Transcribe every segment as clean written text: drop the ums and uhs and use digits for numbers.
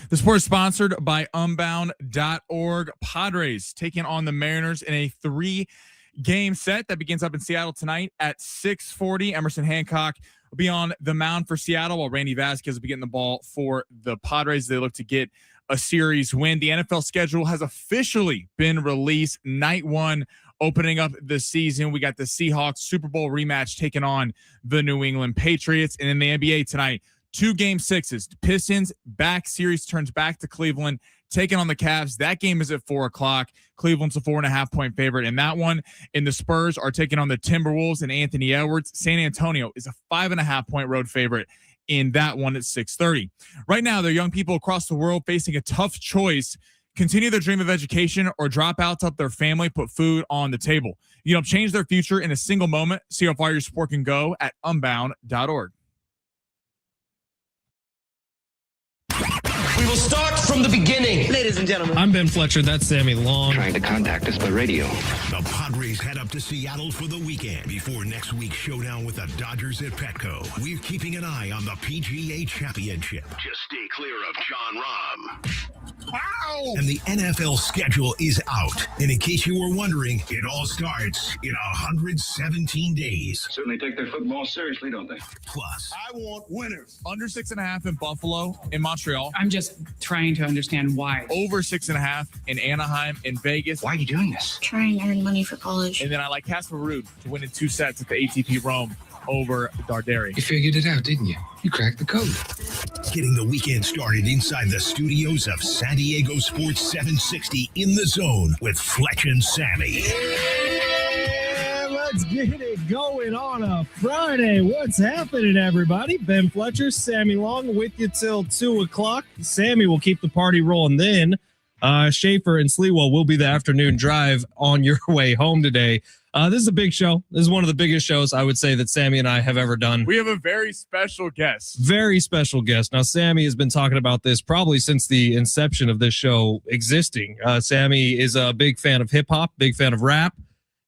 The sport is sponsored by Unbound.org. Padres taking on the Mariners in a 3-game set that begins up in Seattle tonight at 6:40. Emerson Hancock will be on the mound for Seattle, while Randy Vasquez will be getting the ball for the Padres. They look to get a series win. The NFL schedule has officially been released. Night 1 opening up the season. We got the Seahawks Super Bowl rematch taking on the New England Patriots. And in the NBA tonight, 2 game 6s. Pistons back series turns back to Cleveland, taking on the Cavs. That game is at 4:00. Cleveland's a 4.5-point favorite in that one. And the Spurs are taking on the Timberwolves and Anthony Edwards. San Antonio is a 5.5-point road favorite in that one at 6:30. Right now, there are young people across the world facing a tough choice: continue their dream of education or drop out to help their family put food on the table. Change their future in a single moment. See how far your support can go at Unbound.org. We will start from the beginning. Ladies and gentlemen, I'm Ben Fletcher. That's Sammy Long. Trying to contact us by radio. The Padres head up to Seattle for the weekend before next week's showdown with the Dodgers at Petco. We're keeping an eye on the PGA Championship. Just stay clear of John Rahm. Ow! And the NFL schedule is out. And in case you were wondering, it all starts in 117 days. Certainly take their football seriously, don't they? Plus, I want winners. Under 6.5 in Buffalo, in Montreal. I'm just trying to understand why. Over 6.5 in Anaheim, in Vegas. Why are you doing this? Try and earn money for college. And then I like Casper Ruud to win in 2 sets at the ATP Rome over Darderi. You figured it out, didn't you? You cracked the code. getting the weekend started inside the studios of San Diego Sports 760 in the Zone with Fletch and Sammy. Let's get it going on a Friday. What's happening, everybody? Ben Fletcher, Sammy Long with you till 2 o'clock. Sammy will keep the party rolling then. Schaefer and Sliwa will be the afternoon drive on your way home today. This is a big show. This is one of the biggest shows I would say that Sammy and I have ever done. We have a very special guest. Very special guest. Now, Sammy has been talking about this probably since the inception of this show existing. Sammy is a big fan of hip-hop, big fan of rap,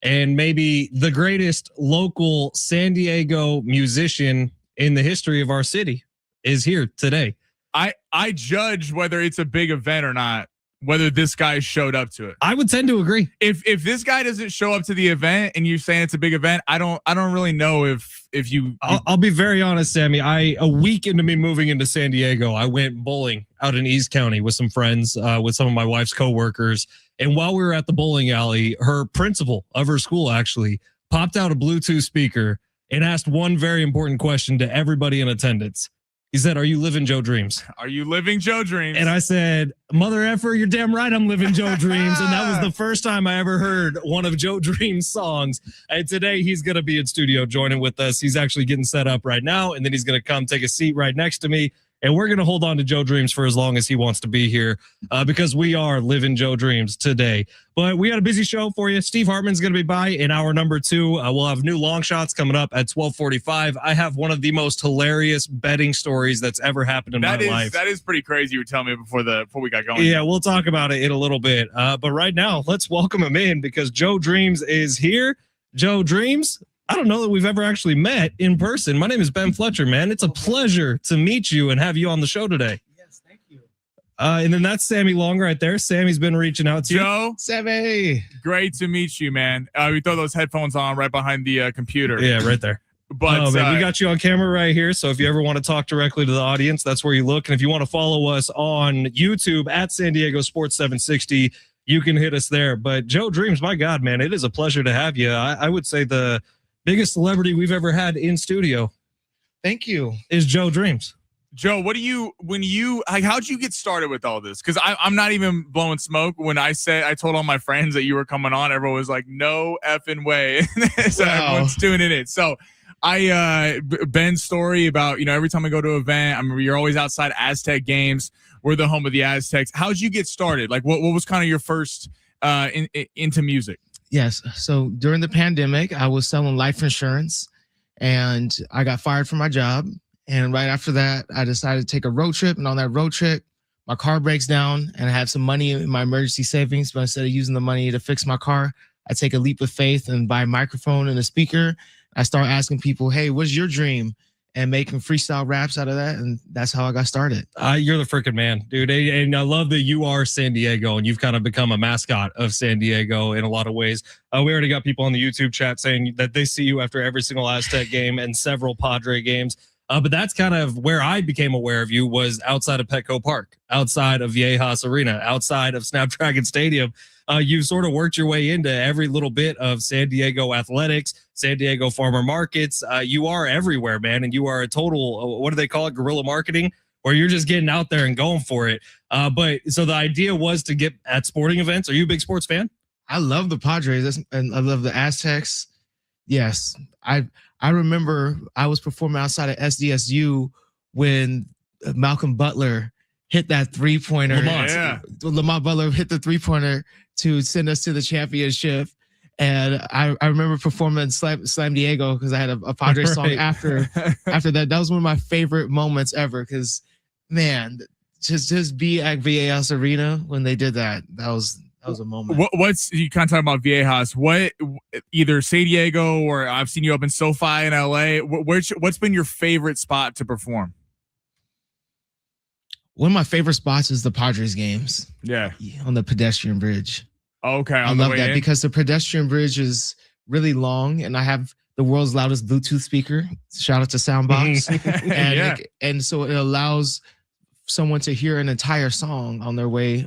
and maybe the greatest local San Diego musician in the history of our city is here today. I judge whether it's a big event or not, whether this guy showed up to it. I would tend to agree. If this guy doesn't show up to the event and you're saying it's a big event, I don't really know if you. I'll be very honest, Sammy. A week into me moving into San Diego, I went bowling out in East County with some friends, with some of my wife's coworkers. And while we were at the bowling alley, her principal of her school actually popped out a Bluetooth speaker and asked one very important question to everybody in attendance. He said, "Are you living Joe Dreams?" Are you living Joe Dreams? And I said, "Mother effer, you're damn right I'm living Joe Dreams." And that was the first time I ever heard one of Joe Dreams' songs. And today he's going to be in studio joining with us. He's actually getting set up right now. And then he's going to come take a seat right next to me. And we're going to hold on to Joe Dreams for as long as he wants to be here because we are living Joe Dreams today. But we got a busy show for you. Steve Hartman's going to be by in hour number 2. We'll have new long shots coming up at 12:45. I have one of the most hilarious betting stories that's ever happened in my life. That is pretty crazy. You were telling me before we got going. Yeah, we'll talk about it in a little bit. But right now, let's welcome him in because Joe Dreams is here. Joe Dreams, I don't know that we've ever actually met in person. My name is Ben Fletcher, man. It's a pleasure to meet you and have you on the show today. Yes, thank you. And then that's Sammy Long right there. Sammy's been reaching out to Joe, you. Sammy. Great to meet you, man. We throw those headphones on right behind the computer. Yeah, right there. But man, we got you on camera right here. So if you ever want to talk directly to the audience, that's where you look. And if you want to follow us on YouTube at San Diego Sports 760, you can hit us there. But Joe Dreams, my God, man, it is a pleasure to have you. I would say the biggest celebrity we've ever had in studio. Thank you. Is Joe Dreams. Joe, how'd you get started with all this? Because I'm not even blowing smoke. When I told all my friends that you were coming on, everyone was like, no effing way. So everyone's tuning in. So Ben's story about, every time I go to an event, I remember you're always outside Aztec games. We're the home of the Aztecs. How'd you get started? Like what was kind of your first into music? Yes. So during the pandemic, I was selling life insurance and I got fired from my job. And right after that, I decided to take a road trip. And on that road trip, my car breaks down and I have some money in my emergency savings. But instead of using the money to fix my car, I take a leap of faith and buy a microphone and a speaker. I start asking people, hey, what's your dream? and making freestyle raps out of that. And that's how I got started. You're the freaking man, dude. And I love that you are San Diego and you've kind of become a mascot of San Diego in a lot of ways. We already got people on the YouTube chat saying that they see you after every single Aztec game and several Padre games. But that's kind of where I became aware of you, was outside of Petco Park, outside of Viejas Arena, outside of Snapdragon Stadium. You've sort of worked your way into every little bit of San Diego athletics, San Diego farmer markets. You are everywhere, man. And you are a total, what do they call it? Guerrilla marketing, where you're just getting out there and going for it. But so the idea was to get at sporting events. Are you a big sports fan? I love the Padres and I love the Aztecs. Yes. I remember I was performing outside of SDSU when Malcolm Butler hit that 3-pointer. Lamont Butler hit the 3-pointer to send us to the championship. And I remember performing Slam Diego because I had a Padres song after that. That was one of my favorite moments ever because, man, just be at Viejas Arena when they did that. That was a moment. What's you kind of talking about Viejas? What either San Diego or I've seen you up in SoFi in LA. What's been your favorite spot to perform? One of my favorite spots is the Padres games. Yeah, on the pedestrian bridge. Okay, I love that because the pedestrian bridge is really long, and I have the world's loudest Bluetooth speaker. Shout out to Soundbox, and so it allows someone to hear an entire song on their way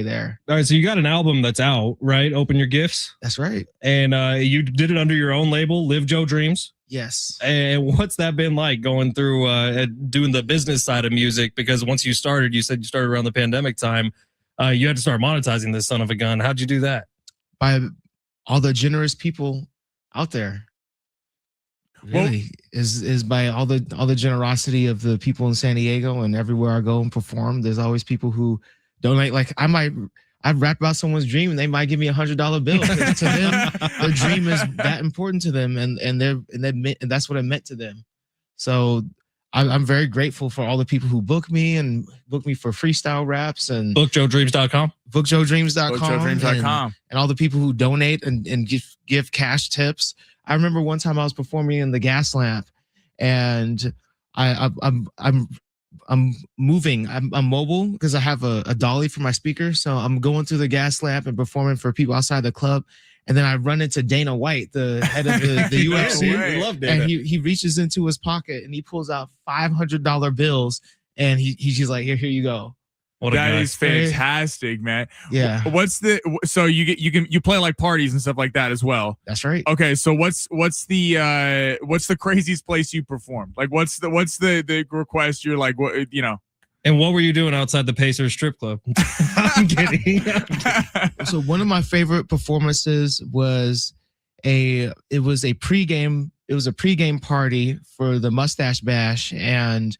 there. All right, so you got an album that's out, right? Open Your Gifts. That's right. And you did it under your own label, Live Joe Dreams. Yes. And what's that been like going through doing the business side of music? Because once you started, you said you started around the pandemic time. You had to start monetizing this son of a gun. How'd you do that? By all the generous people out there. Really, is by all the generosity of the people in San Diego, and everywhere I go and perform, there's always people who donate. Like I'd rap about someone's dream and they might give me $100 bill. To them, their dream is that important to them, and that's what it meant to them. So I'm very grateful for all the people who book me for freestyle raps and bookjoedreams.com, bookjoedreams.com, and all the people who donate and give cash tips. I remember one time I was performing in the Gas Lamp, and I'm moving. I'm mobile because I have a dolly for my speaker. So I'm going through the Gas Lamp and performing for people outside the club. And then I run into Dana White, the head of the UFC. I love Dana. And he reaches into his pocket and he pulls out $500 bills. And he's like, here you go. That is fantastic, man. Yeah. So you play like parties and stuff like that as well? That's right. Okay. So what's the craziest place you performed? Like what's the request you're like, what, you know? And what were you doing outside the Pacers strip club? I'm kidding. So one of my favorite performances was a pregame party for the Mustache Bash, and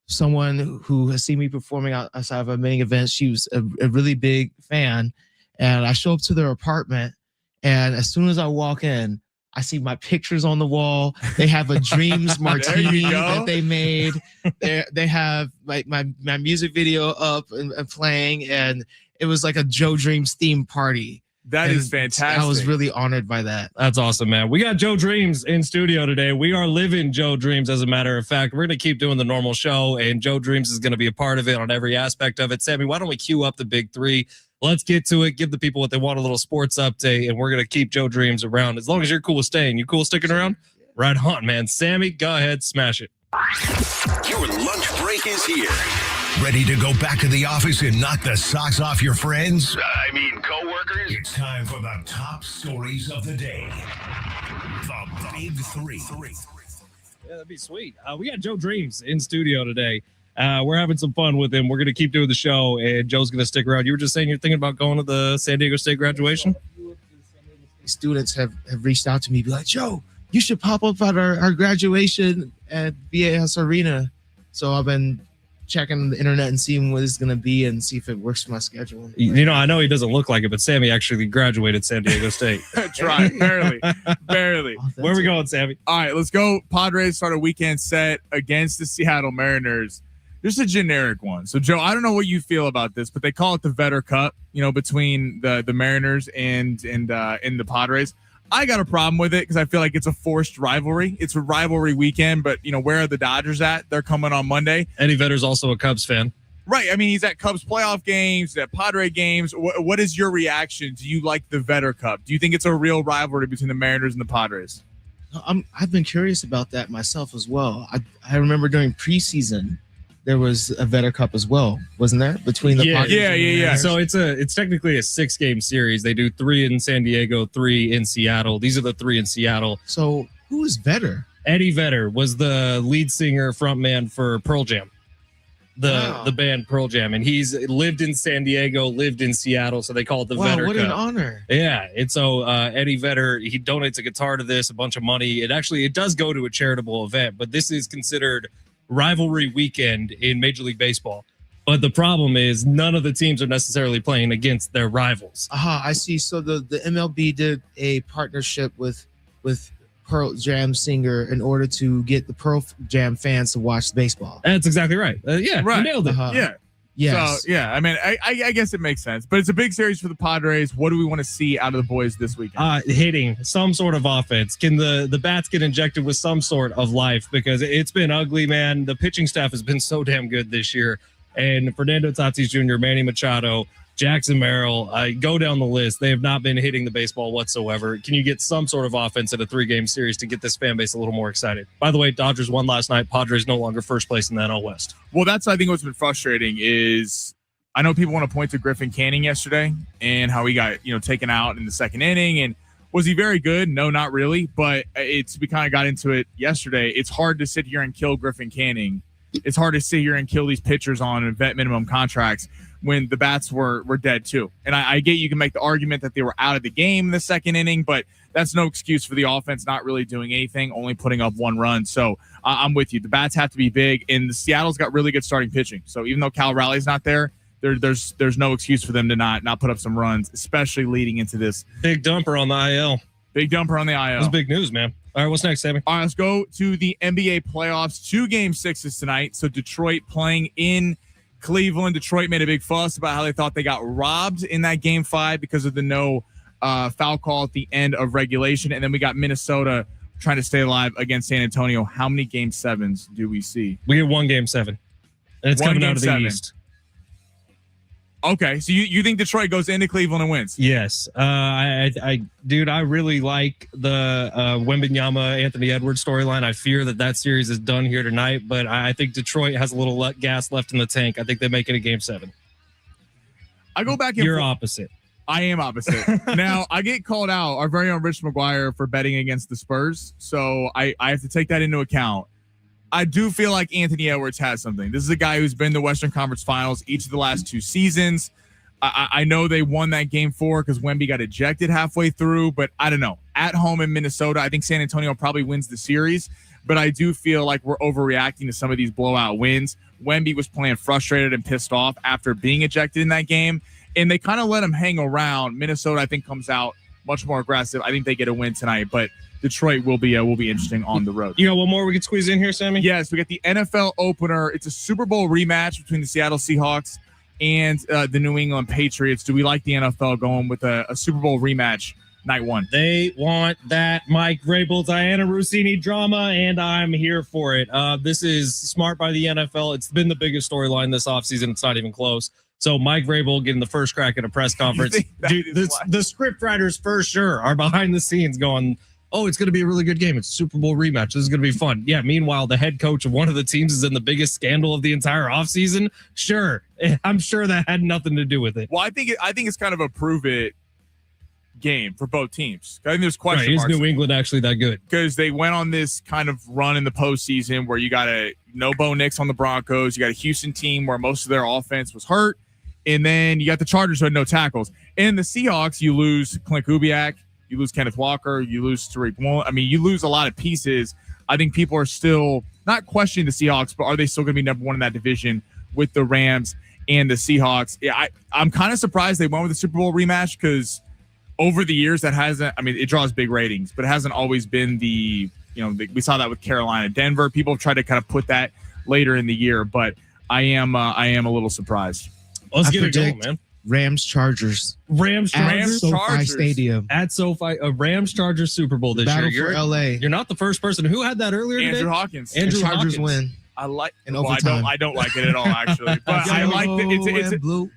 someone who has seen me performing outside of a many events, she was a really big fan, and I show up to their apartment, and as soon as I walk in, I see my pictures on the wall. They have a Dreams martini that they made. They have like my music video up and playing, and it was like a Joe Dreams themed party. That is fantastic. I was really honored by that. That's awesome, man. We got Joe Dreams in studio today. We are living Joe Dreams, as a matter of fact. We're going to keep doing the normal show, and Joe Dreams is going to be a part of it on every aspect of it. Sammy, why don't we cue up the big three? Let's get to it. Give the people what they want, a little sports update, and we're going to keep Joe Dreams around. As long as you're cool with staying. You cool sticking around? Right on, man. Sammy, go ahead. Smash it. Your lunch break is here. Ready to go back to the office and knock the socks off your friends? I mean, coworkers? It's time for the top stories of the day. The Big Three. Yeah, that'd be sweet. We got Joe Dreams in studio today. We're having some fun with him. We're going to keep doing the show, and Joe's going to stick around. You were just saying you're thinking about going to the San Diego State graduation? Students have reached out to me, be like, Joe, you should pop up at our graduation at Viejas Arena. So I've been checking the internet and seeing what it's going to be and see if it works for my schedule. You know, I know he doesn't look like it, but Sammy actually graduated San Diego State. Try barely. Oh, Where are we going, Sammy? All right, let's go. Padres start a weekend set against the Seattle Mariners. Just a generic one. So, Joe, I don't know what you feel about this, but they call it the Vetter Cup, you know, between the Mariners and the Padres. I got a problem with it because I feel like it's a forced rivalry. It's a rivalry weekend, but where are the Dodgers at? They're coming on Monday. Eddie Vedder's also a Cubs fan. Right. I mean, he's at Cubs playoff games, at Padre games. What is your reaction? Do you like the Vedder Cup? Do you think it's a real rivalry between the Mariners and the Padres? I've been curious about that myself as well. I remember during preseason there was a Vedder Cup as well, wasn't there? Between the Padres and the Mariners? So it's technically a 6-game series. They do 3 in San Diego, 3 in Seattle. These are the 3 in Seattle. So who is Vedder? Eddie Vedder was the lead singer frontman for Pearl Jam. The band Pearl Jam, and he's lived in San Diego, lived in Seattle, so they call it the Vedder What Cup. an honor. Yeah, and so Eddie Vedder, he donates a guitar to this, a bunch of money. It does go to a charitable event, but this is considered rivalry weekend in Major League Baseball. But the problem is none of the teams are necessarily playing against their rivals. I see. So the MLB did a partnership with Pearl Jam singer in order to get the Pearl Jam fans to watch baseball. That's exactly right. Yeah, right. You nailed it. Yeah. Yes. So, I mean, I guess it makes sense. But it's a big series for the Padres. What do we want to see out of the boys this weekend? Hitting some sort of offense. Can the bats get injected with some sort of life? Because it's been ugly, man. The pitching staff has been so damn good this year. And Fernando Tatis Jr., Manny Machado, Jackson Merrill, go down the list. They have not been hitting the baseball whatsoever. Can you get some sort of offense in a 3-game series to get this fan base a little more excited? By the way, Dodgers won last night. Padres no longer first place in the NL West. Well, that's, I think, what's been frustrating is I know people want to point to Griffin Canning yesterday and how he got, taken out in the second inning. And was he very good? No, not really. But we kind of got into it yesterday. It's hard to sit here and kill Griffin Canning. It's hard to sit here and kill these pitchers on vet minimum contracts when the bats were dead too. And I get you can make the argument that they were out of the game in the second inning, but that's no excuse for the offense not really doing anything, only putting up 1 run. So I'm with you. The bats have to be big, and the Seattle's got really good starting pitching. So even though Cal Raleigh's not there, there's no excuse for them to not put up some runs, especially leading into this. Big dumper on the IL. Big dumper on the IL. That's big news, man. All right, what's next, Sammy? All right, let's go to the NBA playoffs. 2 Game 6s tonight. So Detroit playing in Cleveland. Detroit made a big fuss about how they thought they got robbed in that Game 5 because of the no foul call at the end of regulation. And then we got Minnesota trying to stay alive against San Antonio. How many Game 7s do we see? We get 1 Game 7. And it's coming out of the East. Okay, so you think Detroit goes into Cleveland and wins? Yes. I really like the Wembanyama, Anthony Edwards storyline. I fear that series is done here tonight, but I think Detroit has a little gas left in the tank. I think they make it a Game 7. I go back and You're opposite. I am opposite. Now, I get called out, our very own Rich McGuire, for betting against the Spurs, so I have to take that into account. I do feel like Anthony Edwards has something. This is a guy who's been in the Western Conference Finals each of the last 2 seasons. I know they won that Game 4 because Wemby got ejected halfway through, but I don't know. At home in Minnesota, I think San Antonio probably wins the series, but I do feel like we're overreacting to some of these blowout wins. Wemby was playing frustrated and pissed off after being ejected in that game, and they kind of let him hang around. Minnesota, I think, comes out much more aggressive. I think they get a win tonight, but Detroit will be interesting on the road. You got one more we could squeeze in here, Sammy? Yes, we got the NFL opener. It's a Super Bowl rematch between the Seattle Seahawks and the New England Patriots. Do we like the NFL going with a Super Bowl rematch night 1? They want that Mike Vrabel, Diana Rossini drama, and I'm here for it. This is smart by the NFL. It's been the biggest storyline this offseason. It's not even close. So Mike Vrabel getting the first crack at a press conference. Dude, the script writers for sure are behind the scenes going, oh, it's going to be a really good game. It's a Super Bowl rematch. This is going to be fun. Yeah, meanwhile, the head coach of one of the teams is in the biggest scandal of the entire offseason. Sure. I'm sure that had nothing to do with it. Well, I think it's kind of a prove it game for both teams. I think there's question marks. Is New England actually that good? Because they went on this kind of run in the postseason where you got no Bo Nix on the Broncos. You got a Houston team where most of their offense was hurt. And then you got the Chargers who had no tackles. And the Seahawks, you lose Clint Kubiak. You lose Kenneth Walker. You lose Tariq Woolen. I mean, you lose a lot of pieces. I think people are still not questioning the Seahawks, but are they still going to be number 1 in that division with the Rams and the Seahawks? Yeah, I'm kind of surprised they went with the Super Bowl rematch because over the years that hasn't. I mean, it draws big ratings, but it hasn't always been we saw that with Carolina, Denver. People have tried to kind of put that later in the year, but I am a little surprised. Let's get it going, man. Rams Chargers. Rams At Chargers SoFi Chargers. Stadium. at SoFi. Rams Chargers Super Bowl this Battle year. for LA. You're not the first person. Who had that earlier Andrew today? Hawkins. Andrew The Chargers Hawkins. win. I like. In Well, overtime. I don't like it at all, actually. But I like that it's and blue.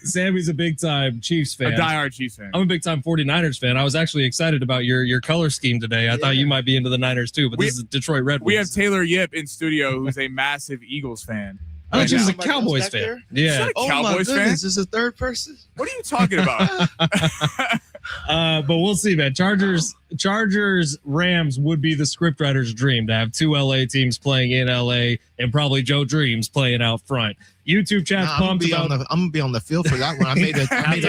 Sammy's a big time Chiefs a fan. diehard Chiefs fan. I'm a big time 49ers fan. I was actually excited about your color scheme today. I thought you might be into the Niners too, but this is Detroit Red Wings. We have Taylor Yip in studio, who's a massive Eagles fan. I thought she was a now. Cowboys Back fan. there? Yeah. Oh my Cowboys fan? goodness, this is a third person. What are you talking about? But we'll see, man. Chargers, Rams would be the scriptwriter's dream to have two LA teams playing in LA and probably Joe Dreams playing out front. YouTube chat's I'm gonna pumped be about I'm gonna be on the field for that one. I made a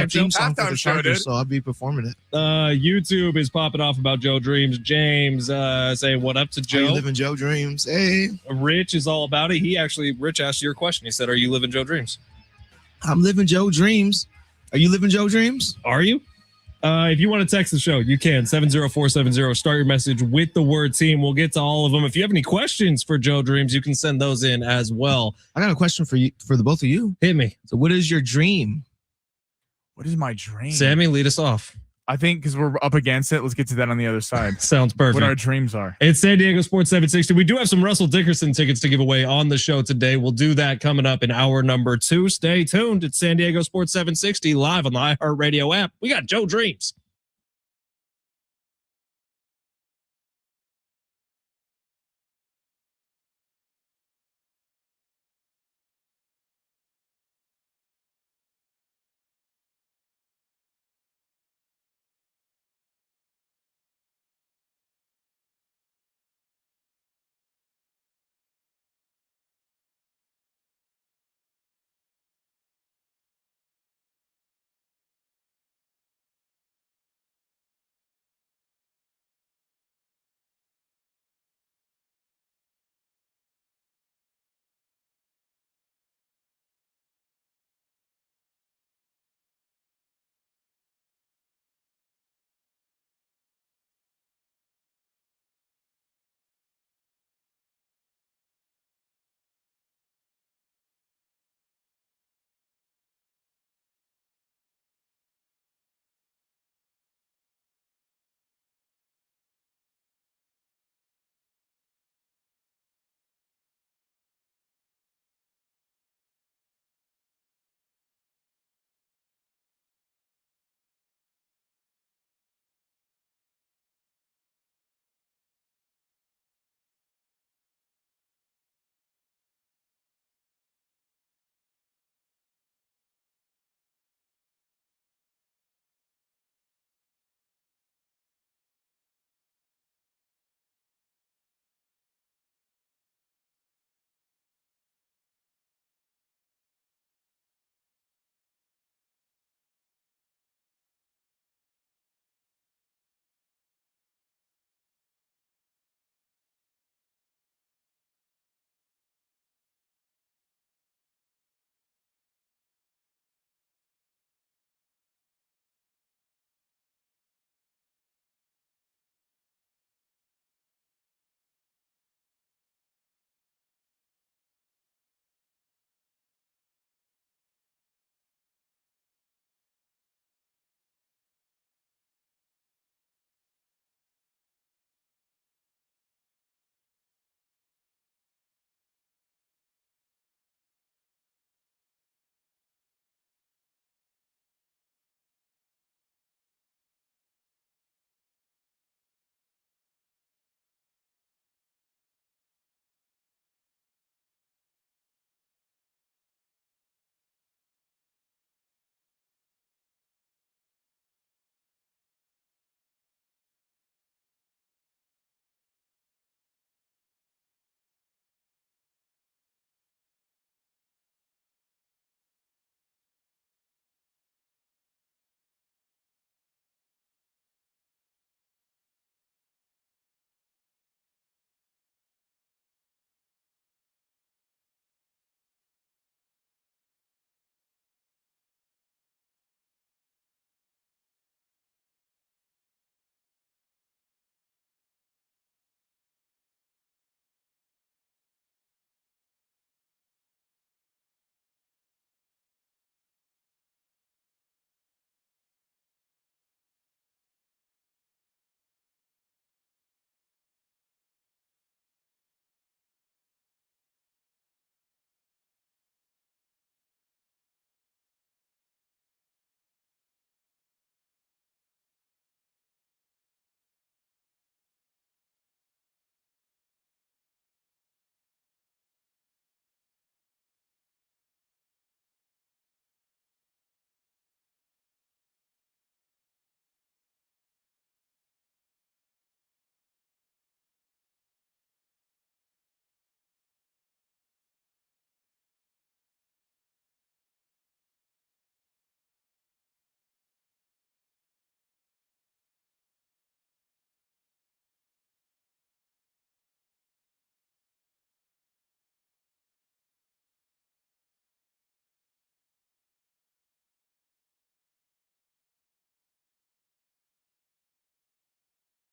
theme song for Halftime the show, dude. Chargers, so I'll be performing it. YouTube is popping off about Joe Dreams. James saying what up to Are you Joe. living Joe Dreams? Hey, Rich is all about it. Rich asked your question. He said, "Are you living Joe Dreams?" I'm living Joe Dreams. Are you living Joe Dreams? Are you? If you want to text the show, you can 70470. Start your message with the word team. We'll get to all of them. If you have any questions for Joe Dreams, you can send those in as well. I got a question for you, for the both of you. Hit me. So, what is your dream? What is my dream? Sammy, lead us off. I think because we're up against it, let's get to that on the other side. Sounds perfect. What our dreams are. It's San Diego Sports 760. We do have some Russell Dickerson tickets to give away on the show today. We'll do that coming up in hour number 2. Stay tuned. It's San Diego Sports 760 live on the iHeartRadio app. We got Joe Dreams.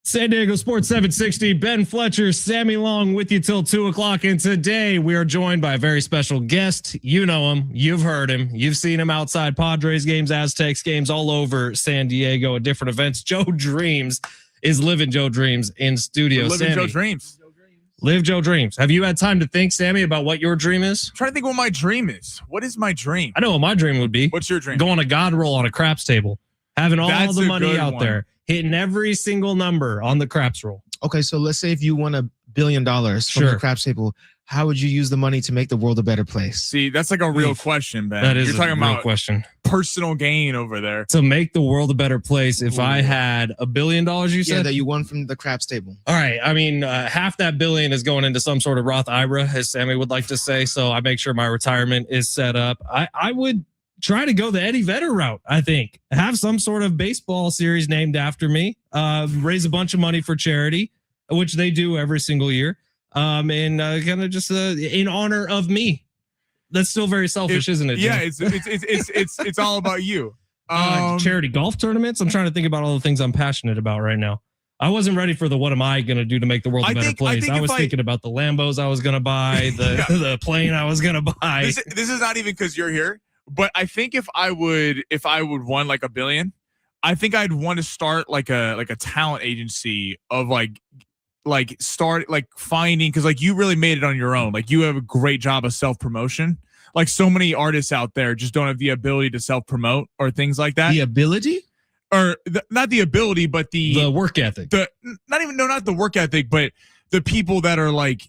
San Diego Sports 760, Ben Fletcher, Sammy Long with you till 2 o'clock. And today we are joined by a very special guest. You know him. You've heard him. You've seen him outside Padres games, Aztecs games, all over San Diego at different events. Joe Dreams is living Joe Dreams in studio. Living Joe Dreams. Live Joe Dreams. Have you had time to think, Sammy, about what your dream is? I'm trying to think what my dream is. What is my dream? I know what my dream would be. What's your dream? Going to God roll on a craps table, having all That's the a money good out one. there, hitting every single number on the craps roll. Okay, so let's say if you won $1 billion from Sure. the craps table, how would you use the money to make the world a better place? See, that's like a real question, Ben. That is You're talking a real about question. personal gain over there. To make the world a better place, if I had $1 billion, you Yeah, said? that you won from the craps table. All right. I mean, half that billion is going into some sort of Roth IRA, as Sammy would like to say. So I make sure my retirement is set up. I would try to go the Eddie Vedder route, I think. Have some sort of baseball series named after me. Raise a bunch of money for charity, which they do every single year. And kind of just in honor of me. That's still very selfish, isn't it? Yeah, Jim? it's all about you. Charity golf tournaments. I'm trying to think about all the things I'm passionate about right now. I wasn't ready for the what am I going to do to make the world a better place. I was thinking about the Lambos I was going to buy, the plane I was going to buy. This is not even because you're here, but I think if I would won like $1 billion, I think I'd want to start like a talent agency of start finding, because like you really made it on your own. Like you have a great job of self-promotion. Like so many artists out there just don't have the ability to self-promote or things like that. The ability? Or not the ability, but the work ethic. Not the work ethic, but the people that are like,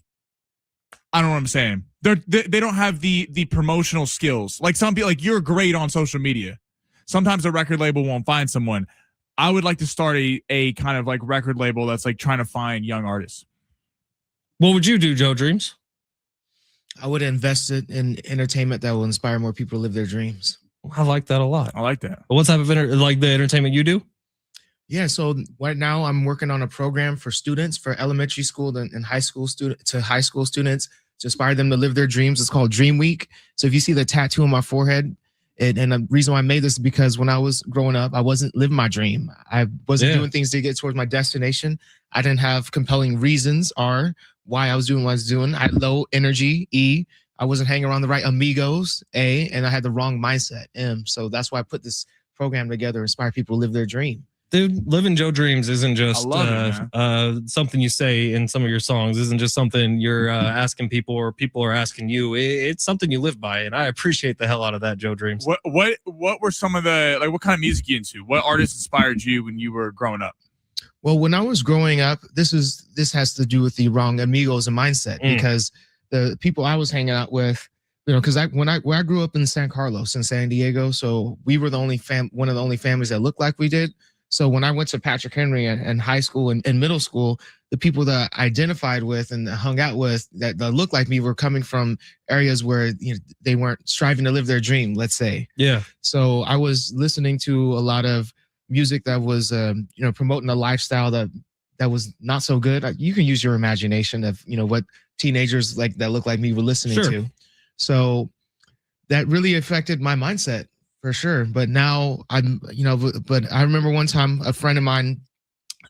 I don't know what I'm saying. They don't have the promotional skills. Like some people, like you're great on social media. Sometimes a record label won't find someone. I would like to start a kind of like record label that's like trying to find young artists. What would you do, Joe Dreams? I would invest it in entertainment that will inspire more people to live their dreams. I like that a lot. I like that. What type of like the entertainment you do? Yeah, so right now I'm working on a program for students, for elementary school and high school students to inspire them to live their dreams. It's called Dream Week. So if you see the tattoo on my forehead, and the reason why I made this is because when I was growing up, I wasn't living my dream. I wasn't doing things to get towards my destination. I didn't have compelling reasons or why I was doing what I was doing. I had low energy, E. I wasn't hanging around the right amigos, A. And I had the wrong mindset, M. So that's why I put this program together to inspire people to live their dream. Dude, living Joe Dreams isn't just something you say in some of your songs. Isn't just something you're asking people or people are asking you. It's something you live by, and I appreciate the hell out of that, Joe Dreams. What were some of the what kind of music you into? What artists inspired you when you were growing up? Well, when I was growing up, this has to do with the wrong amigos and mindset, because the people I was hanging out with, because when I grew up in San Carlos in San Diego, so we were the only one of the only families that looked like we did. So when I went to Patrick Henry and high school and middle school, the people that I identified with and hung out with that looked like me were coming from areas where they weren't striving to live their dream, let's say. Yeah. So I was listening to a lot of music that was, promoting a lifestyle that was not so good. You can use your imagination of, what teenagers like that look like me were listening to. So that really affected my mindset. For sure. But now but I remember one time a friend of mine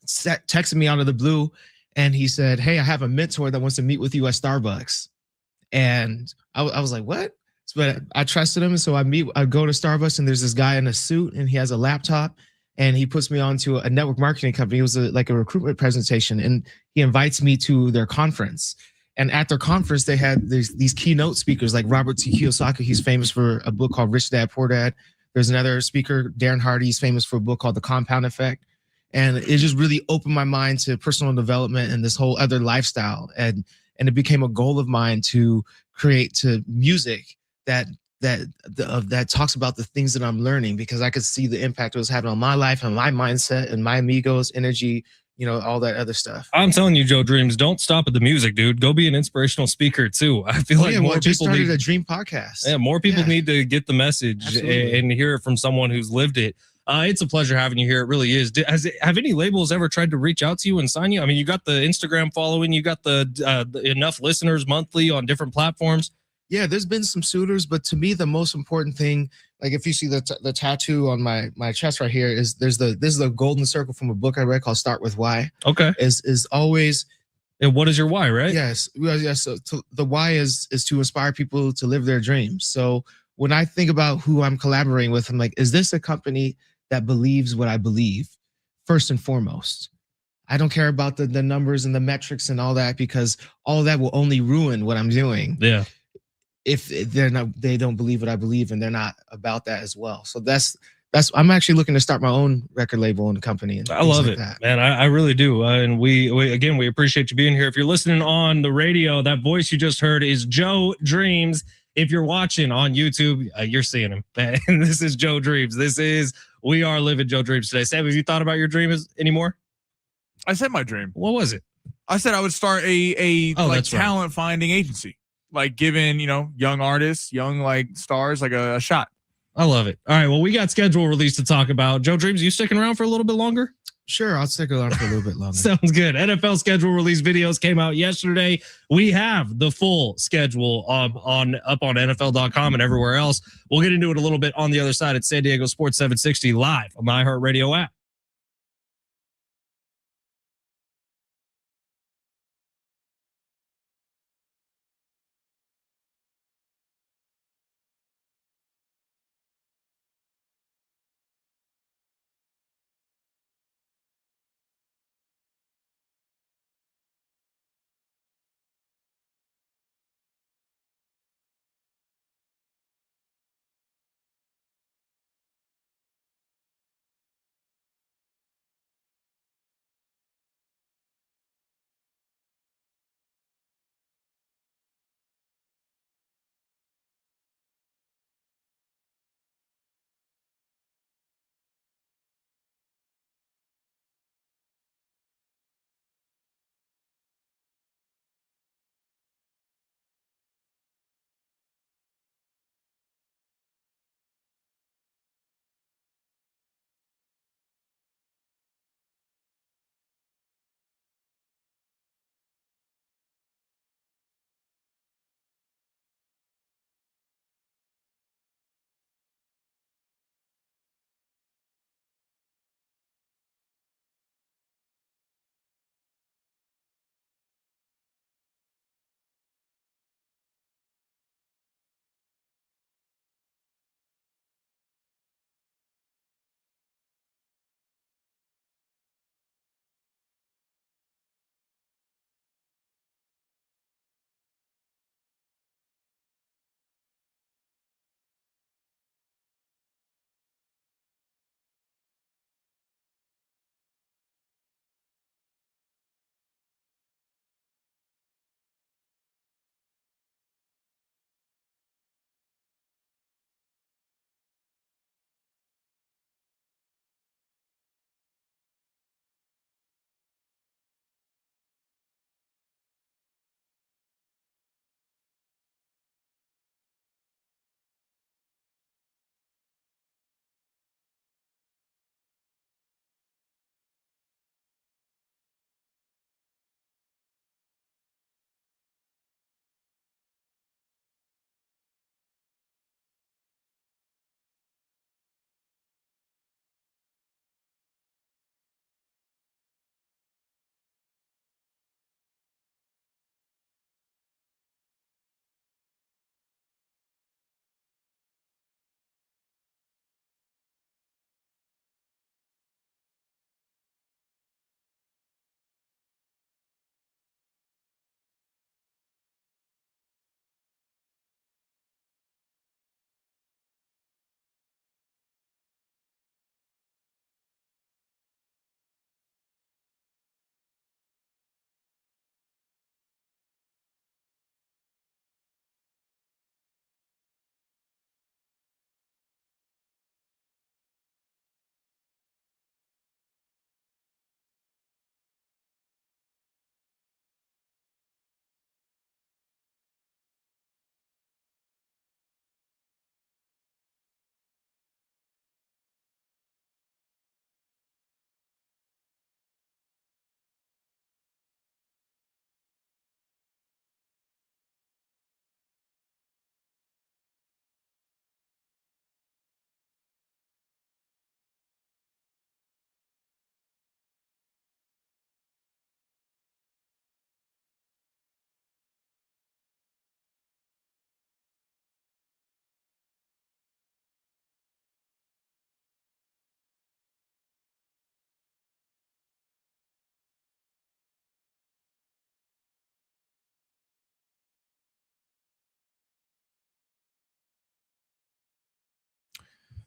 texted me out of the blue and he said, "Hey, I have a mentor that wants to meet with you at Starbucks." And I was like, what? But I trusted him. And so I go to Starbucks and there's this guy in a suit and he has a laptop and he puts me onto a network marketing company. It was like a recruitment presentation and he invites me to their conference. And at their conference, they had these keynote speakers like Robert T. Kiyosaki. He's famous for a book called Rich Dad, Poor Dad. There's another speaker, Darren Hardy. He's famous for a book called The Compound Effect. And it just really opened my mind to personal development and this whole other lifestyle. And it became a goal of mine to create music that talks about the things that I'm learning, because I could see the impact it was having on my life and my mindset and my amigos, energy, all that other stuff. I'm telling you, Joe Dreams, don't stop at the music, dude. Go be an inspirational speaker too. I feel like more people started a dream podcast. Yeah, more people need to get the message and hear it from someone who's lived it. It's a pleasure having you here. It really is. Have any labels ever tried to reach out to you and sign you? I mean, you got the Instagram following, you got the enough listeners monthly on different platforms. Yeah, there's been some suitors, but to me, the most important thing, like if you see the tattoo on my chest right here, is this is the golden circle from a book I read called Start With Why. Okay. Is always. And what is your why, right? Yes, yes. So the why is to inspire people to live their dreams. So when I think about who I'm collaborating with, I'm like, is this a company that believes what I believe? First and foremost, I don't care about the numbers and the metrics and all that, because all that will only ruin what I'm doing. Yeah. If they don't believe what I believe, and they're not about that as well. So that's I'm actually looking to start my own record label and company. And I love it, that. man. I really do. And we again, we appreciate you being here. If you're listening on the radio, that voice you just heard is Joe Dreams. If you're watching on YouTube, you're seeing him. And this is Joe Dreams. We are living Joe Dreams today. Sam, have you thought about your dream anymore? I said my dream. What was it? I said I would start a talent finding agency, like giving, young artists, young like stars, like a shot. I love it. All right. Well, we got schedule release to talk about. Joe Dreams, you sticking around for a little bit longer? Sure, I'll stick around for a little bit longer. Sounds good. NFL schedule release videos came out yesterday. We have the full schedule up on NFL.com and everywhere else. We'll get into it a little bit on the other side at San Diego Sports 760 live on the iHeartRadio app.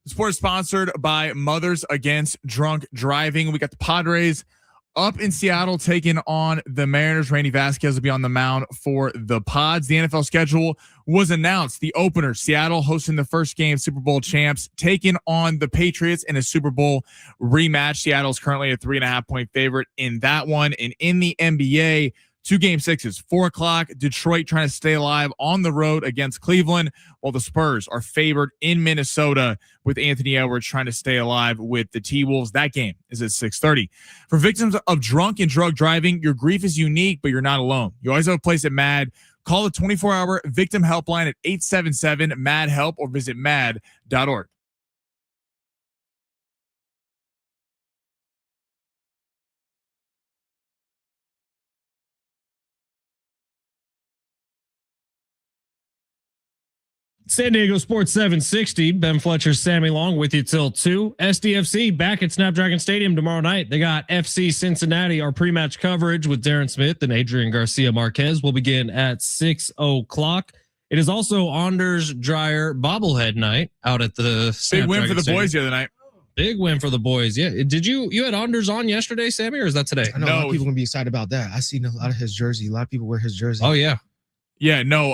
Sport is sponsored by Mothers Against Drunk Driving. We got the Padres up in Seattle taking on the Mariners. Randy Vasquez will be on the mound for the Pods. The NFL schedule was announced. The opener, Seattle hosting the first game, Super Bowl champs, taking on the Patriots in a Super Bowl rematch. Seattle is currently a 3.5-point favorite in that one. And in the NBA, 2 game sixes, 4 o'clock, Detroit trying to stay alive on the road against Cleveland, while the Spurs are favored in Minnesota with Anthony Edwards trying to stay alive with the T-Wolves. That game is at 6:30. For victims of drunk and drug driving, your grief is unique, but you're not alone. You always have a place at MAD. Call the 24-hour victim helpline at 877-MAD-HELP or visit mad.org. San Diego Sports 760. Ben Fletcher, Sammy Long with you till 2. SDFC back at Snapdragon Stadium tomorrow night. They got FC Cincinnati. Our pre-match coverage with Darren Smith and Adrian Garcia Marquez will begin at 6 o'clock. It is also Anders Dreyer bobblehead night out at the Big win for the boys the other night. Big win for the boys. Yeah. Did you had Anders on yesterday, Sammy, or is that today? I know a lot of people gonna be excited about that. I seen a lot of his jersey. A lot of people wear his jersey. Oh yeah. Yeah, no,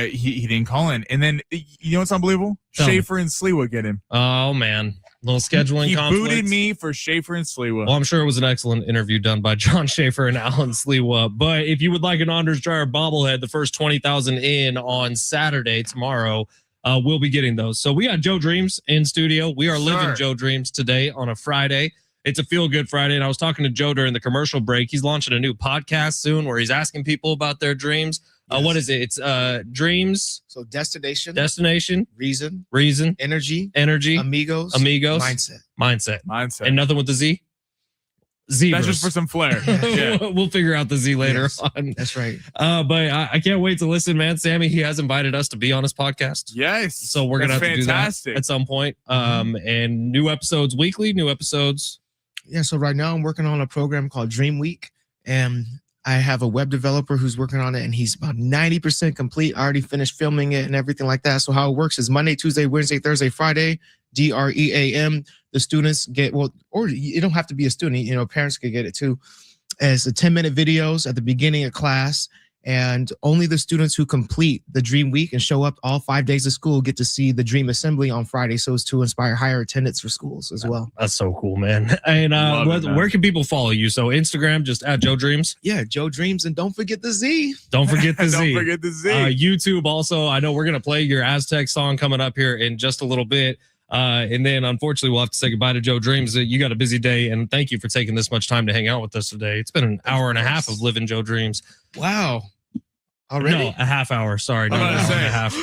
he didn't call in. And then, you know what's unbelievable? Schaefer and Sliwa get him. Oh, man. Little scheduling conflict. He booted me for Schaefer and Sliwa. Well, I'm sure it was an excellent interview done by John Schaefer and Alan Sliwa. But if you would like an Anders Dreyer bobblehead, the first 20,000 in on Saturday, tomorrow, we'll be getting those. So we got Joe Dreams in studio. We are living Joe Dreams today on a Friday. It's a feel-good Friday. And I was talking to Joe during the commercial break. He's launching a new podcast soon where he's asking people about their dreams. Yes. What is it? It's dreams. So destination, reason, energy, amigos, mindset, and nothing with the Z. Zebras. That's just for some flair. Yeah. We'll figure out the Z later on. That's right. But I can't wait to listen, man. Sammy, he has invited us to be on his podcast. Yes. So we're gonna have to do that at some point. And new episodes weekly. New episodes. Yeah. So right now I'm working on a program called Dream Week, and I have a web developer who's working on it, and he's about 90% complete. I already finished filming it and everything like that. So how it works is Monday, Tuesday, Wednesday, Thursday, Friday, DREAM. The students get, well, or you don't have to be a student, you know, parents could get it too. As a 10-minute videos at the beginning of class, and only the students who complete the Dream Week and show up all 5 days of school get to see the Dream Assembly on Friday. So it's to inspire higher attendance for schools as well. That's so cool, man. And where can people follow you? So Instagram, just at Joe Dreams. Yeah, Joe Dreams, and don't forget the Z. Don't forget the Z. Don't forget the Z. YouTube also. I know we're gonna play your Aztec song coming up here in just a little bit. And then unfortunately we'll have to say goodbye to Joe Dreams. You got a busy day, and thank you for taking this much time to hang out with us today. It's been an hour and a half of living Joe Dreams. Wow. Already? No, a half hour. Sorry, no, an hour and a half.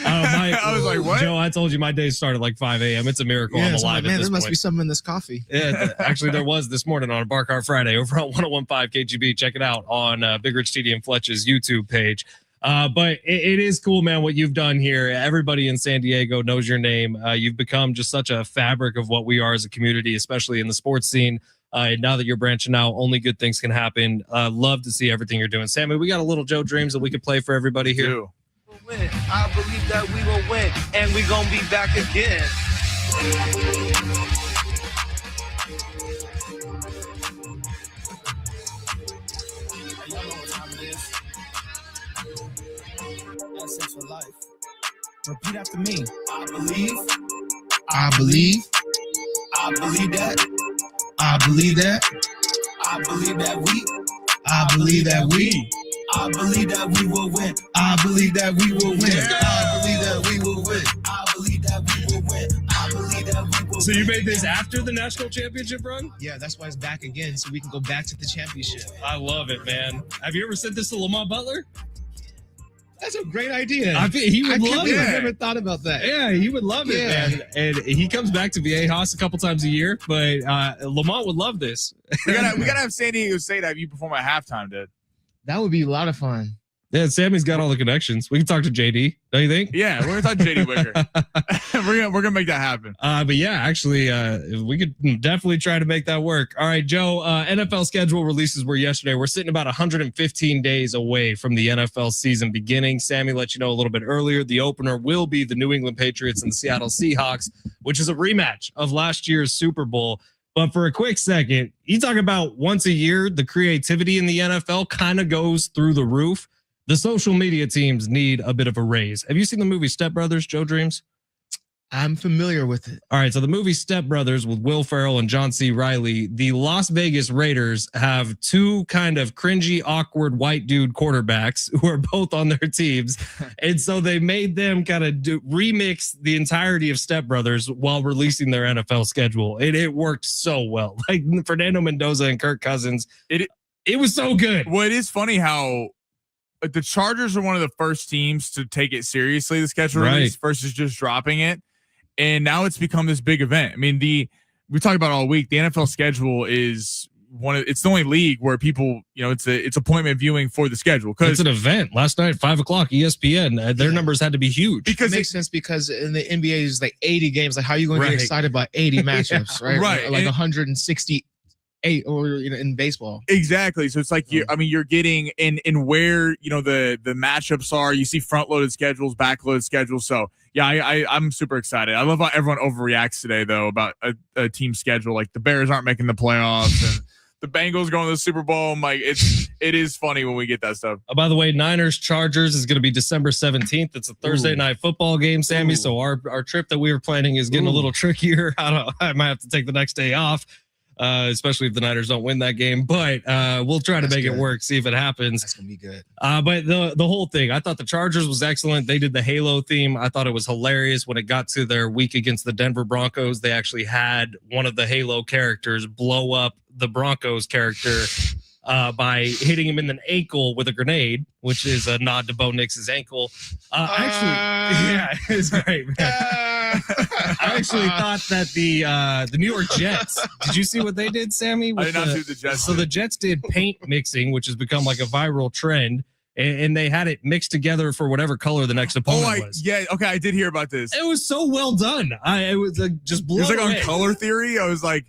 I was like, what? Joe, I told you my day started like 5 a.m. It's a miracle I'm alive. Man, there must be something in this coffee. Yeah, actually, there was this morning on a Bar Car Friday over on 101.5 KGB. Check it out on Big Rich TD and Fletch's YouTube page. But it is cool, man, what you've done here. Everybody in San Diego knows your name. You've become just such a fabric of what we are as a community, especially in the sports scene. And now that you're branching out, only good things can happen. Love to see everything you're doing. Sammy, we got a little Joe Dreams that we could play for everybody here. Win. I believe that we will win, and we're going to be back again. Essence for life. Repeat after me. I believe that. I believe that. I believe that we. I believe that we. I believe that we will win. I believe that we will win. I believe that we will win. I believe that we will win. I believe that we will win. So you made this after the national championship run? Yeah, that's why it's back again, so we can go back to the championship. I love it, man. Have you ever sent this to Lamont Butler? That's a great idea. He would love it. I never thought about that. Yeah, he would love it, man. And he comes back to Viejas a couple times a year, but Lamont would love this. We gotta have San Diego State have you perform at halftime, dude. That would be a lot of fun. Yeah, Sammy's got all the connections. We can talk to JD, don't you think? Yeah, we're gonna talk to JD Wicker. we're gonna make that happen. But yeah, actually, we could definitely try to make that work. All right, Joe. NFL schedule releases were yesterday. We're sitting about 115 days away from the NFL season beginning. Sammy let you know a little bit earlier. The opener will be the New England Patriots and the Seattle Seahawks, which is a rematch of last year's Super Bowl. But for a quick second, you talk about once a year, the creativity in the NFL kind of goes through the roof. The social media teams need a bit of a raise. Have you seen the movie Step Brothers, Joe Dreams? I'm familiar with it. All right, so the movie Step Brothers with Will Ferrell and John C. Reilly, the Las Vegas Raiders have two kind of cringy, awkward white dude quarterbacks who are both on their teams. And so they made them kind of remix the entirety of Step Brothers while releasing their NFL schedule. It worked so well. Like Fernando Mendoza and Kirk Cousins. It was so good. Well, it is funny how the Chargers are one of the first teams to take it seriously, the schedule release versus just dropping it. And now it's become this big event. I mean, we talked about all week. The NFL schedule is it's the only league where people, it's appointment viewing for the schedule. It's an event. Last night, 5:00, ESPN, their numbers had to be huge. Because it makes sense because in the NBA is like 80 games. Like how are you going to get excited about 80 matchups, right? Right. Like 168 or in baseball. Exactly. So it's like you're getting in where the matchups are. You see front loaded schedules, back loaded schedules. So yeah, I'm super excited. I love how everyone overreacts today though about a team schedule. Like the Bears aren't making the playoffs and the Bengals going to the Super Bowl. I'm like, it is funny when we get that stuff. By the way, Niners Chargers is going to be December 17th. It's a Thursday night football game, Sammy. So our trip that we were planning is getting a little trickier. I might have to take the next day off. Especially if the Niners don't win that game, but we'll try to make it work, see if it happens. That's gonna be good. But the whole thing, I thought the Chargers was excellent. They did the Halo theme. I thought it was hilarious when it got to their week against the Denver Broncos. They actually had one of the Halo characters blow up the Broncos character by hitting him in the ankle with a grenade, which is a nod to Bo Nix's ankle. It's great, man. I actually thought that the New York Jets, did you see what they did, Sammy? I did not see the Jets. So the Jets did paint mixing, which has become like a viral trend, and they had it mixed together for whatever color the next opponent was. Yeah, okay, I did hear about this. It was so well done. It was just blew away. It was like on Color Theory. I was like,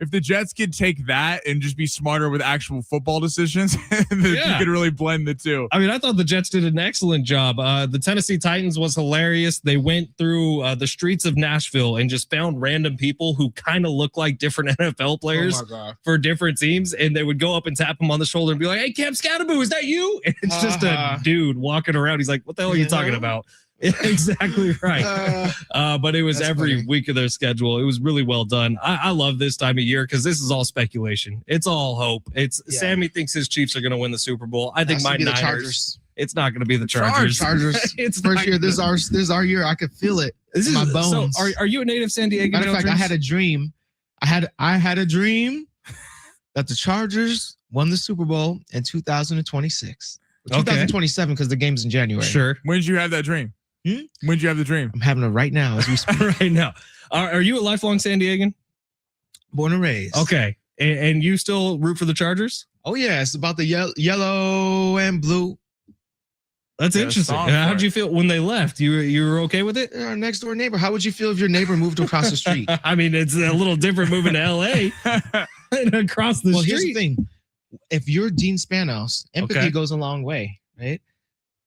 if the Jets could take that and just be smarter with actual football decisions, you could really blend the two. I mean, I thought the Jets did an excellent job. The Tennessee Titans was hilarious. They went through the streets of Nashville and just found random people who kind of look like different NFL players for different teams. And they would go up and tap them on the shoulder and be like, "Hey, Cam Scatteraboo, is that you?" And it's just a dude walking around. He's like, "What the hell are you talking about?" Exactly right. But it was every week of their schedule. It was really well done. I love this time of year because this is all speculation. It's all hope. Sammy thinks his Chiefs are going to win the Super Bowl. I think my Niners. Chargers. It's not going to be the Chargers. It's first year. This is our year. I could feel it. This is my bones. So are you a native San Diego? Matter of fact, I had a dream. I had a dream that the Chargers won the Super Bowl in 2026. 2027 because the game's in January. Sure. When did you have that dream? When did you have the dream? I'm having it right now as we speak. Right now. Are you a lifelong San Diegan? Born and raised. Okay. And you still root for the Chargers? Oh, yeah. It's about the yellow and blue. That's interesting. How did you feel when they left? You were okay with it? Our next door neighbor. How would you feel if your neighbor moved across the street? I mean, it's a little different moving to L.A. and across the street. Here's the thing. If you're Dean Spanos, empathy goes a long way, right?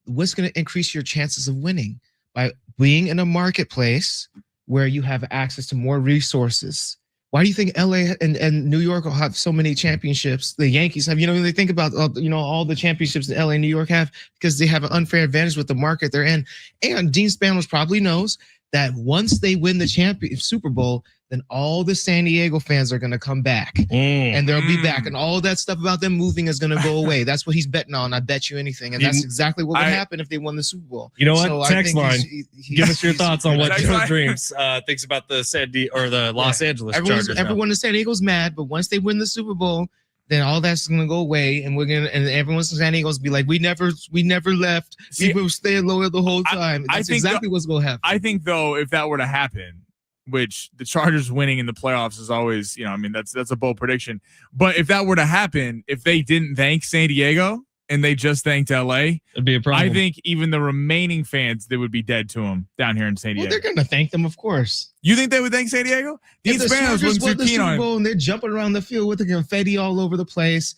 What's going to increase your chances of winning? By being in a marketplace where you have access to more resources. Why do you think LA and New York will have so many championships? The Yankees have, they think about, all the championships that LA and New York have because they have an unfair advantage with the market they're in. And Dean Spanos probably knows that once they win the Super Bowl, then all the San Diego fans are going to come back and they'll be back. And all that stuff about them moving is going to go away. That's what he's betting on. I bet you anything. And that's exactly what would happen if they won the Super Bowl. You know what? So text line. Give us your thoughts on what Joe Dreams thinks about the Los Angeles Chargers. Everyone in San Diego's mad, but once they win the Super Bowl, then all that's gonna go away, and everyone's in San Diego's be like, we never left. We will stay loyal the whole time. That's exactly what's gonna happen. I think though, if that were to happen, which the Chargers winning in the playoffs is always, that's a bold prediction. But if that were to happen, if they didn't thank San Diego, and they just thanked LA, It'd be a problem. I think even the remaining fans, they would be dead to him down here in San Diego. Well, they're gonna thank them, of course. You think they would thank San Diego? If These the fans Chargers wasn't won too the keen Super on him. Bowl and they're jumping around the field with the confetti all over the place.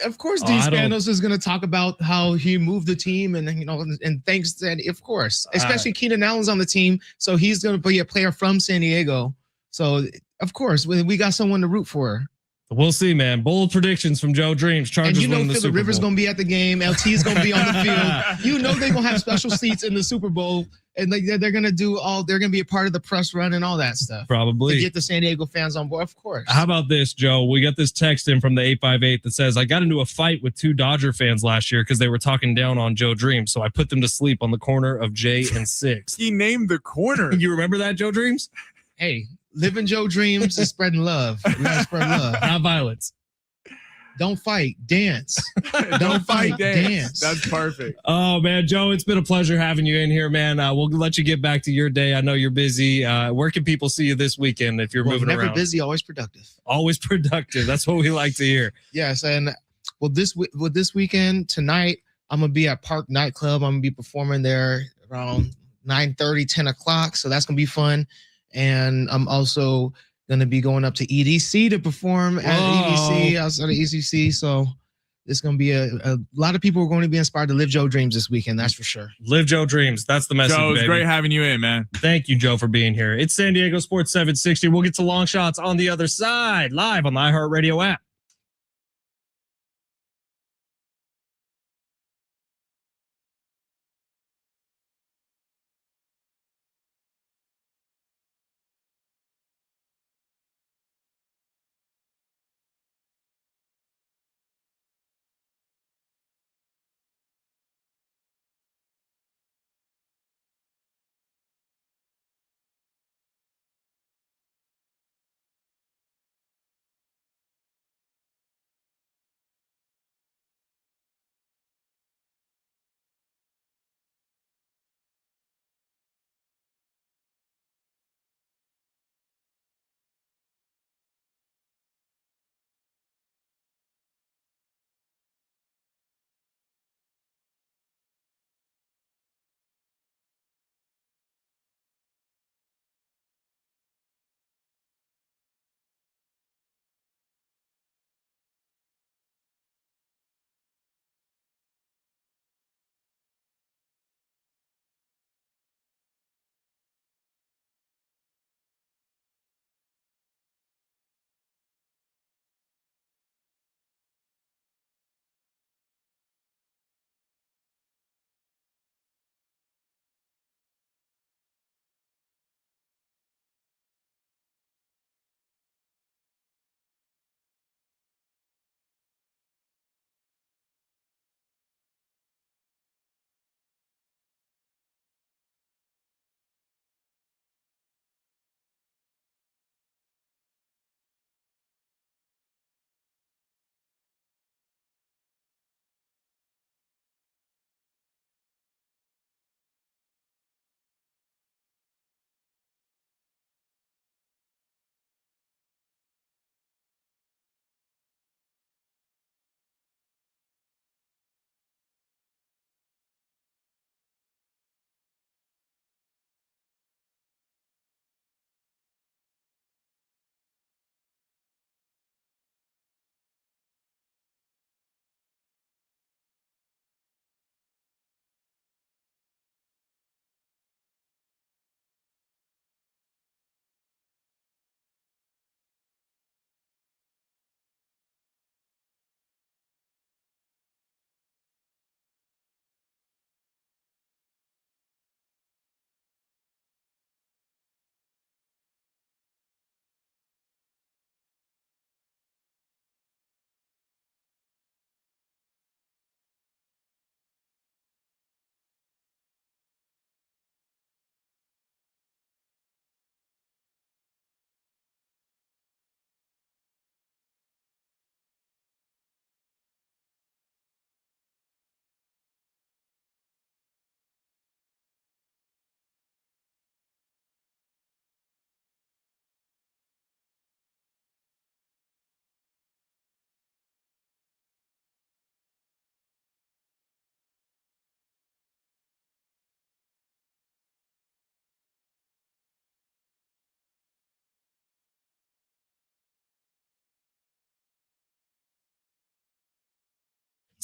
Of course, Dean Spanos is going to talk about how he moved the team and and thanks to, of course, especially Keenan Allen's on the team, so he's going to be a player from San Diego. So of course, we got someone to root for. We'll see, man. Bold predictions from Joe Dreams. Chargers and winning the Super Bowl. Rivers going to be at the game. LT is going to be on the field. You know they're going to have special seats in the Super Bowl, and they're going to do all. They're going to be a part of the press run and all that stuff. Probably to get the San Diego fans on board, of course. How about this, Joe? We got this text in from the 858 that says, I got into a fight with 2 Dodger fans last year because they were talking down on Joe Dreams, so I put them to sleep on the corner of J and 6. He named the corner. You remember that, Joe Dreams? Hey, living Joe Dreams is spreading love. We gotta spread love, not violence. Don't fight, dance. Don't fight, dance. That's perfect. Oh, man, Joe, it's been a pleasure having you in here, man. We'll let you get back to your day. I know you're busy. Where can people see you this weekend if you're moving around? Never busy, always productive. Always productive. That's what we like to hear. Yes, and this weekend, tonight, I'm going to be at Park Nightclub. I'm going to be performing there around 9:30, 10 o'clock, so that's going to be fun. And I'm also going to be going up to EDC to perform at EDC, outside of EDC. So it's going to be a lot of people are going to be inspired to live Joe Dreams this weekend. That's for sure. Live Joe Dreams. That's the message, Joe, it's baby. great having you in, man. Thank you, Joe, for being here. It's San Diego Sports 760. We'll get to long shots on the other side, live on the iHeartRadio app.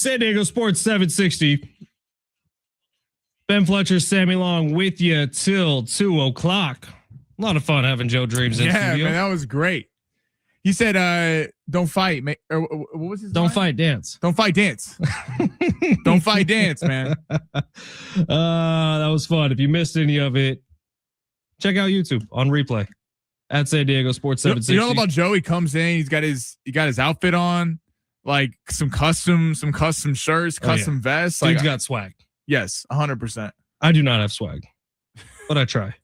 San Diego Sports 760. Ben Fletcher, Sammy Long with you till 2 o'clock. A lot of fun having Joe Dreams in Yeah, studio. man, that was great. He said, "Don't fight, man." Or what was his? Don't line? fight, dance. Don't fight, dance. Don't fight, dance, man. That was fun. If you missed any of it, check out YouTube on replay at San Diego Sports 760. You know about Joe? He comes in. He got his outfit on, like some custom shirts, custom vests. Dude's Like, got swag. yes, 100%. I do not have swag, but I try.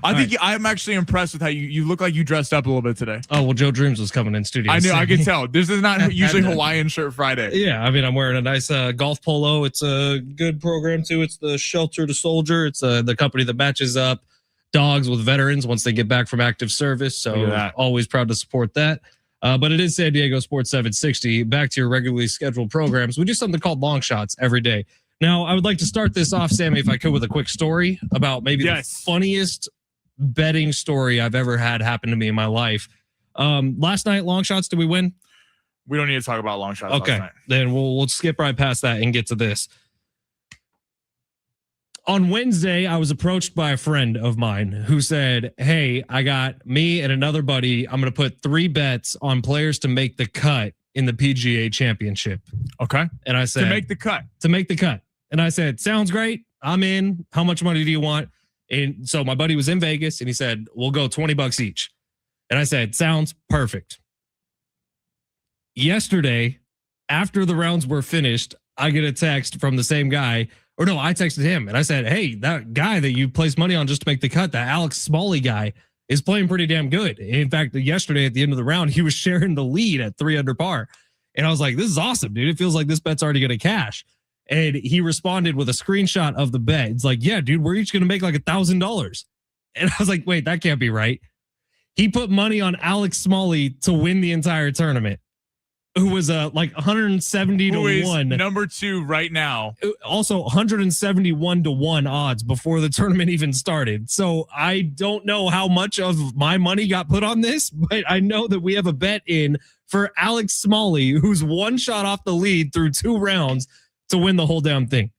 I think I'm actually impressed with how you look like you dressed up a little bit today. Oh, well, Joe Dreams was coming in studio. I knew. I could tell. This is not usually Hawaiian shirt Friday. Yeah, I mean, I'm wearing a nice golf polo. It's a good program, too. It's the Shelter to Soldier. It's the company that matches up dogs with veterans once they get back from active service. So always proud to support that. But it is San Diego Sports 760. Back to your regularly scheduled programs. We do something called long shots every day. Now, I would like to start this off, Sammy, if I could, with a quick story about maybe the funniest betting story I've ever had happen to me in my life. Last night, long shots, did we win? We don't need to talk about long shots. Okay, last night. then we'll skip right past that and get to this. On Wednesday, I was approached by a friend of mine who said, "Hey, I got me and another buddy. I'm going to put 3 bets on players to make the cut in the PGA Championship." Okay. And I said, to make the cut. And I said, "Sounds great. I'm in. How much money do you want?" And so my buddy was in Vegas and he said, "We'll go $20 each." And I said, "Sounds perfect." Yesterday, after the rounds were finished, I get a text from the same guy. Or no, I texted him and I said, "Hey, that guy that you placed money on just to make the cut, that Alex Smalley guy, is playing pretty damn good." In fact, yesterday at the end of the round, he was sharing the lead at 3 under par. And I was like, "This is awesome, dude. It feels like this bet's already going to cash." And he responded with a screenshot of the bet. It's like, "Yeah, dude, we're each going to make like $1,000. And I was like, "Wait, that can't be right." He put money on Alex Smalley to win the entire tournament, who was like 170 to 1. Number 2 right now. Also 171 to 1 odds before the tournament even started. So I don't know how much of my money got put on this, but I know that we have a bet in for Alex Smalley, who's 1 shot off the lead through 2 rounds to win the whole damn thing.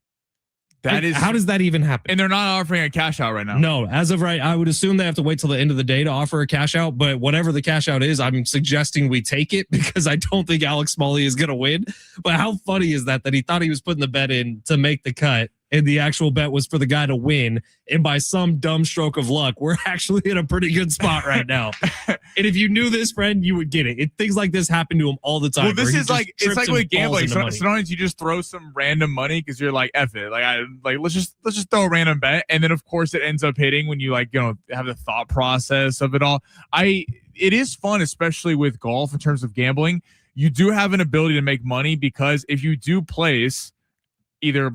How does that even happen? And they're not offering a cash out right now. No, as of right, I would assume they have to wait till the end of the day to offer a cash out. But whatever the cash out is, I'm suggesting we take it because I don't think Alex Smalley is going to win. But how funny is that he thought he was putting the bet in to make the cut, and the actual bet was for the guy to win. And by some dumb stroke of luck, we're actually in a pretty good spot right now. And if you knew this, friend, you would get it. Things like this happen to him all the time. Well, this is like, it's like with gambling. Sometimes you just throw some random money because you're like, F it. Let's just throw a random bet. And then of course it ends up hitting when you have the thought process of it all. It is fun, especially with golf in terms of gambling. You do have an ability to make money because if you do place either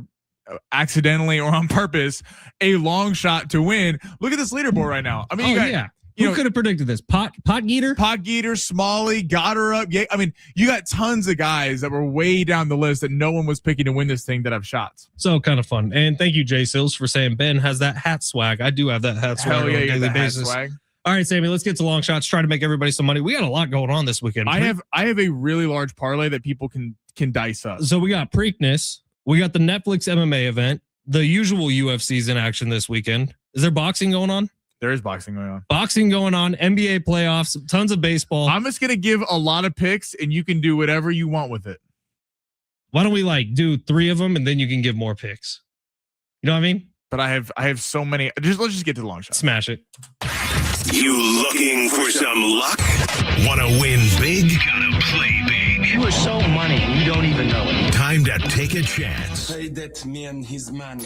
accidentally or on purpose a long shot to win, look at this leaderboard right now. I mean, who could have predicted this? Potgieter, Smalley, Goddard. Yeah, I mean, you got tons of guys that were way down the list that no one was picking to win this thing that have shots. So kind of fun. And thank you, Jay Sills, for saying Ben has that hat swag. I do have that hat swag on a daily basis. All right, Sammy, let's get to long shots. Try to make everybody some money. We got a lot going on this weekend. I have a really large parlay that people can dice up. So we got Preakness. We got the Netflix MMA event. The usual UFC's in action this weekend. Is there boxing going on? There is boxing going on. NBA playoffs, tons of baseball. I'm just going to give a lot of picks and you can do whatever you want with it. Why don't we do 3 of them and then you can give more picks? You know what I mean? But I have so many. Let's just get to the long shot. Smash it. You looking for some luck? Want to win big? Gotta play big. You are so money and you don't even know it. Time to take a chance. Pay that man his money.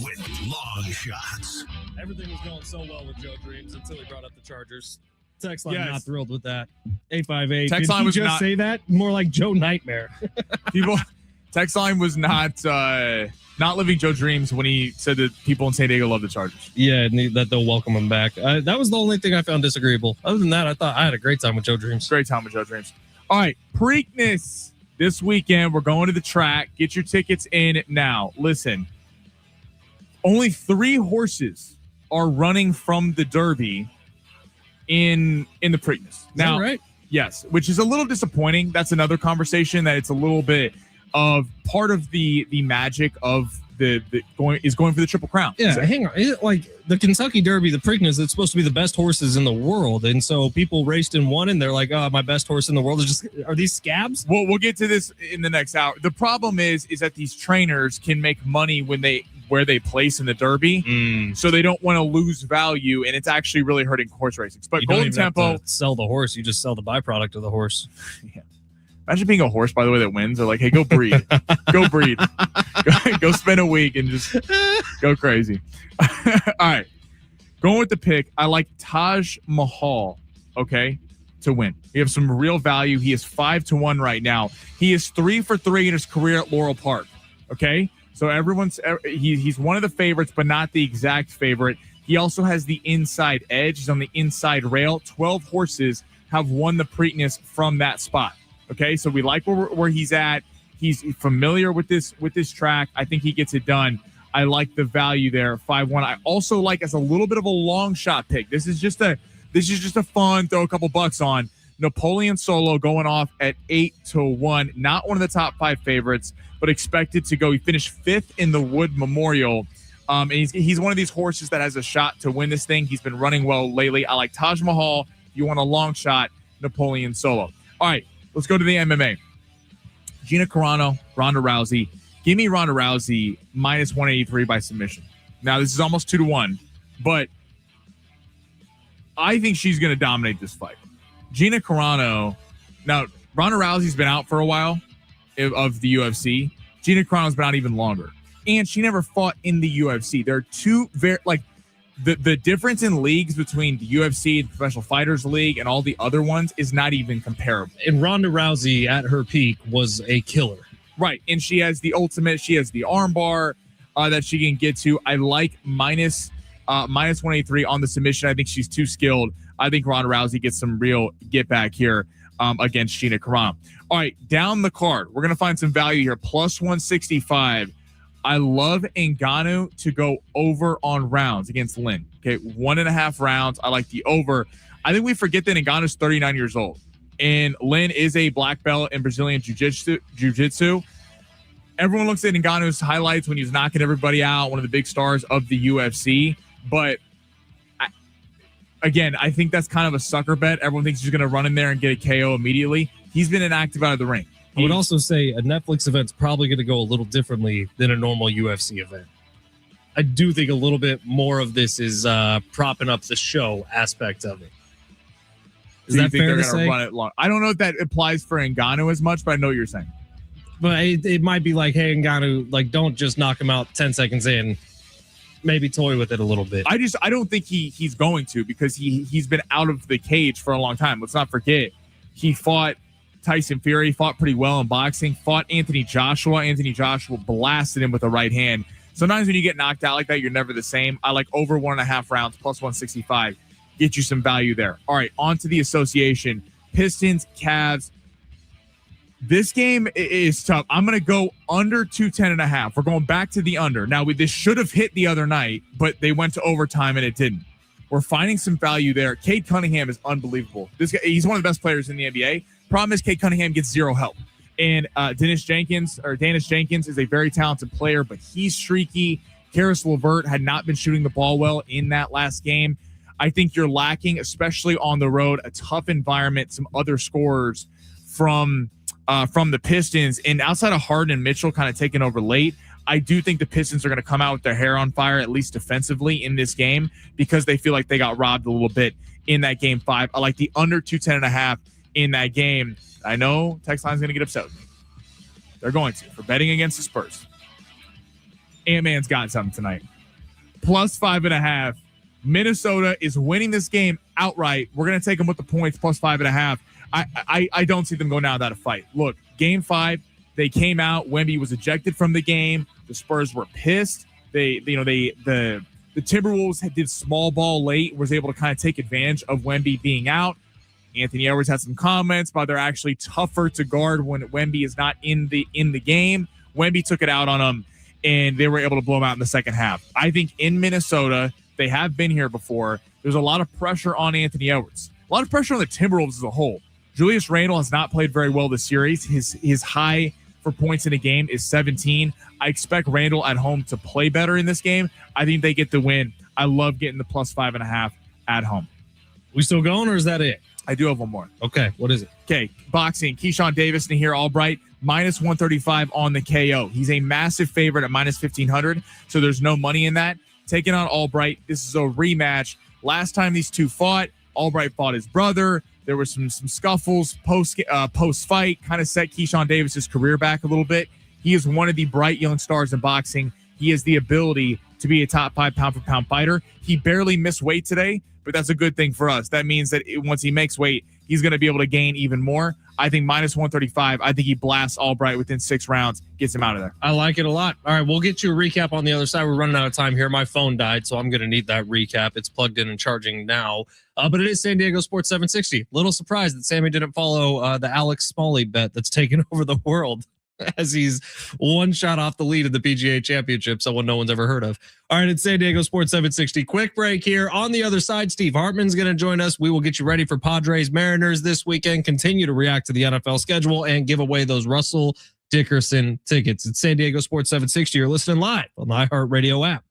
With long shots. Everything was going so well with Joe Dreams until he brought up the Chargers. Text line not thrilled with that. 858. Text line was just not, say that? More like Joe Nightmare. Text line was not living Joe Dreams when he said that people in San Diego love the Chargers. Yeah, and that they'll welcome him back. That was the only thing I found disagreeable. Other than that, I thought I had a great time with Joe Dreams. Great time with Joe Dreams. All right, Preakness this weekend. We're going to the track. Get your tickets in now. Listen, only 3 horses are running from the Derby in the Preakness. Now, right? Yes, which is a little disappointing. That's another conversation that it's a little bit of part of the magic of the going for the Triple Crown. Yeah, hang on. Like the Kentucky Derby, the Preakness, it's supposed to be the best horses in the world, and so people raced and won, and they're like, "Oh, my best horse in the world is just." Are these scabs? Well, we'll get to this in the next hour. The problem is that these trainers can make money where they place in the Derby, so they don't want to lose value, and it's actually really hurting horse racing. But You Golden don't even Tempo have to sell the horse; you just sell the byproduct of the horse. Yeah. Imagine being a horse, by the way, that wins. They're like, hey, go breed. Go breed. Go spend a week and just go crazy. All right. Going with the pick, I like Taj Mahal, okay, to win. We have some real value. He is 5-1 right now. He is 3 for 3 in his career at Laurel Park, okay? So he's one of the favorites, but not the exact favorite. He also has the inside edge. He's on the inside rail. 12 horses have won the Preakness from that spot. Okay, so we like where he's at. He's familiar with this track. I think he gets it done. I like the value there, 5-1. I also like as a little bit of a long shot pick. This is just a fun throw a couple bucks on Napoleon Solo going off at 8-1. Not one of the top 5 favorites, but expected to go. He finished 5th in the Wood Memorial. And he's one of these horses that has a shot to win this thing. He's been running well lately. I like Taj Mahal. If you want a long shot, Napoleon Solo. All right. Let's go to the MMA. Gina Carano, Ronda Rousey. Give me Ronda Rousey minus 183 by submission. Now, this is almost 2-1, but I think she's going to dominate this fight. Gina Carano. Now, Ronda Rousey's been out for a while of the UFC. Gina Carano's been out even longer. And she never fought in the UFC. There are two very, like, the difference in leagues between the UFC, the Professional Fighters League, and all the other ones is not even comparable. And Ronda Rousey at her peak was a killer. Right. And she has the ultimate. She has the armbar that she can get to. I like minus 183 on the submission. I think she's too skilled. I think Ronda Rousey gets some real get back here against Gina Carano. All right. Down the card, we're going to find some value here. Plus 165. I love Ngannou to go over on rounds against Lin. Okay, 1.5 rounds. I like the over. I think we forget that Ngannou's 39 years old, and Lin is a black belt in Brazilian jiu-jitsu. Everyone looks at Ngannou's highlights when he's knocking everybody out, one of the big stars of the UFC. But I think that's kind of a sucker bet. Everyone thinks he's going to run in there and get a KO immediately. He's been inactive out of the ring. I would also say a Netflix event's probably going to go a little differently than a normal UFC event. I do think a little bit more of this is propping up the show aspect of it. Is that fair to say? Run it long? I don't know if that applies for Ngannou as much, but I know what you're saying. But it might be like, hey, Ngannou, like, don't just knock him out 10 seconds in. Maybe toy with it a little bit. I don't think he's going to, because he's been out of the cage for a long time. Let's not forget, he fought Tyson Fury, fought pretty well in boxing, fought Anthony Joshua. Anthony Joshua blasted him with a right hand. Sometimes when you get knocked out like that, you're never the same. I like over 1.5 rounds, plus 165. Get you some value there. All right, on to the association. Pistons, Cavs. This game is tough. I'm going to go under 210.5. We're going back to the under. Now, this should have hit the other night, but they went to overtime and it didn't. We're finding some value there. Cade Cunningham is unbelievable. This guy, he's one of the best players in the NBA. Problem is, Cade Cunningham gets zero help. And Dennis Jenkins is a very talented player, but he's streaky. Karis LeVert had not been shooting the ball well in that last game. I think you're lacking, especially on the road, a tough environment, some other scorers from the Pistons. And outside of Harden and Mitchell kind of taking over late, I do think the Pistons are going to come out with their hair on fire, at least defensively, in this game, because they feel like they got robbed a little bit in that game 5. I like the under 210.5 in that game. I know text line's going to get upset with me. They're going to, for betting against the Spurs. Ant-Man's got something tonight. Plus 5.5. Minnesota is winning this game outright. We're going to take them with the points, plus 5.5. I don't see them going down without a fight. Look, game 5, they came out. Wemby was ejected from the game. The Spurs were pissed. The Timberwolves did small ball late, was able to kind of take advantage of Wemby being out. Anthony Edwards had some comments about they're actually tougher to guard when Wemby is not in the game. Wemby took it out on them, and they were able to blow him out in the second half. I think in Minnesota, they have been here before. There's a lot of pressure on Anthony Edwards. A lot of pressure on the Timberwolves as a whole. Julius Randle has not played very well this series. His high for points in a game is 17. I expect Randall at home to play better in this game. I think they get the win. I love getting the plus 5.5 at home. We still going, or is that it? I do have one more. Okay, what is it? Okay, boxing. Keyshawn Davis and here Albright, minus 135 on the KO. He's a massive favorite at minus 1,500, so there's no money in that. Taking on Albright. This is a rematch. Last time these two fought, Albright fought his brother. There were some scuffles post-fight, kind of set Keyshawn Davis's career back a little bit. He is one of the bright young stars in boxing. He has the ability to be a top 5 pound-for-pound fighter. He barely missed weight today, but that's a good thing for us. That means that once he makes weight, he's going to be able to gain even more. I think minus 135. I think he blasts Albright within 6 rounds, gets him out of there. I like it a lot. All right, we'll get you a recap on the other side. We're running out of time here. My phone died, so I'm going to need that recap. It's plugged in and charging now. But it is San Diego Sports 760. Little surprised that Sammy didn't follow the Alex Smalley bet that's taken over the world, as he's one shot off the lead of the PGA Championship, someone no one's ever heard of. All right, it's San Diego Sports 760. Quick break here. On the other side, Steve Hartman's going to join us. We will get you ready for Padres Mariners this weekend, continue to react to the NFL schedule, and give away those Russell Dickerson tickets. It's San Diego Sports 760. You're listening live on the iHeartRadio app.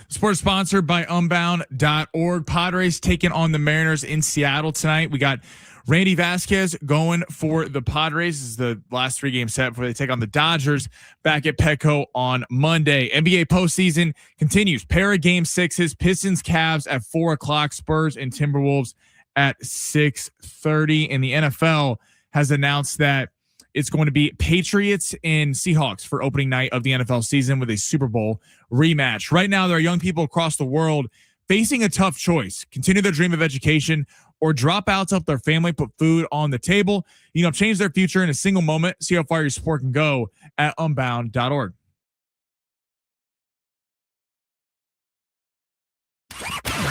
Sports sponsored by Unbound.org. Padres taking on the Mariners in Seattle tonight. We got Randy Vasquez going for the Padres. This is the last 3-game set before they take on the Dodgers back at Petco on Monday. NBA postseason continues. Pair of game sixes. Pistons, Cavs at 4:00. Spurs and Timberwolves at 6:30. And the NFL has announced that it's going to be Patriots and Seahawks for opening night of the NFL season with a Super Bowl rematch. Right now, there are young people across the world facing a tough choice: continue their dream of education or drop out to help their family put food on the table. Change their future in a single moment. See how far your support can go at Unbound.org.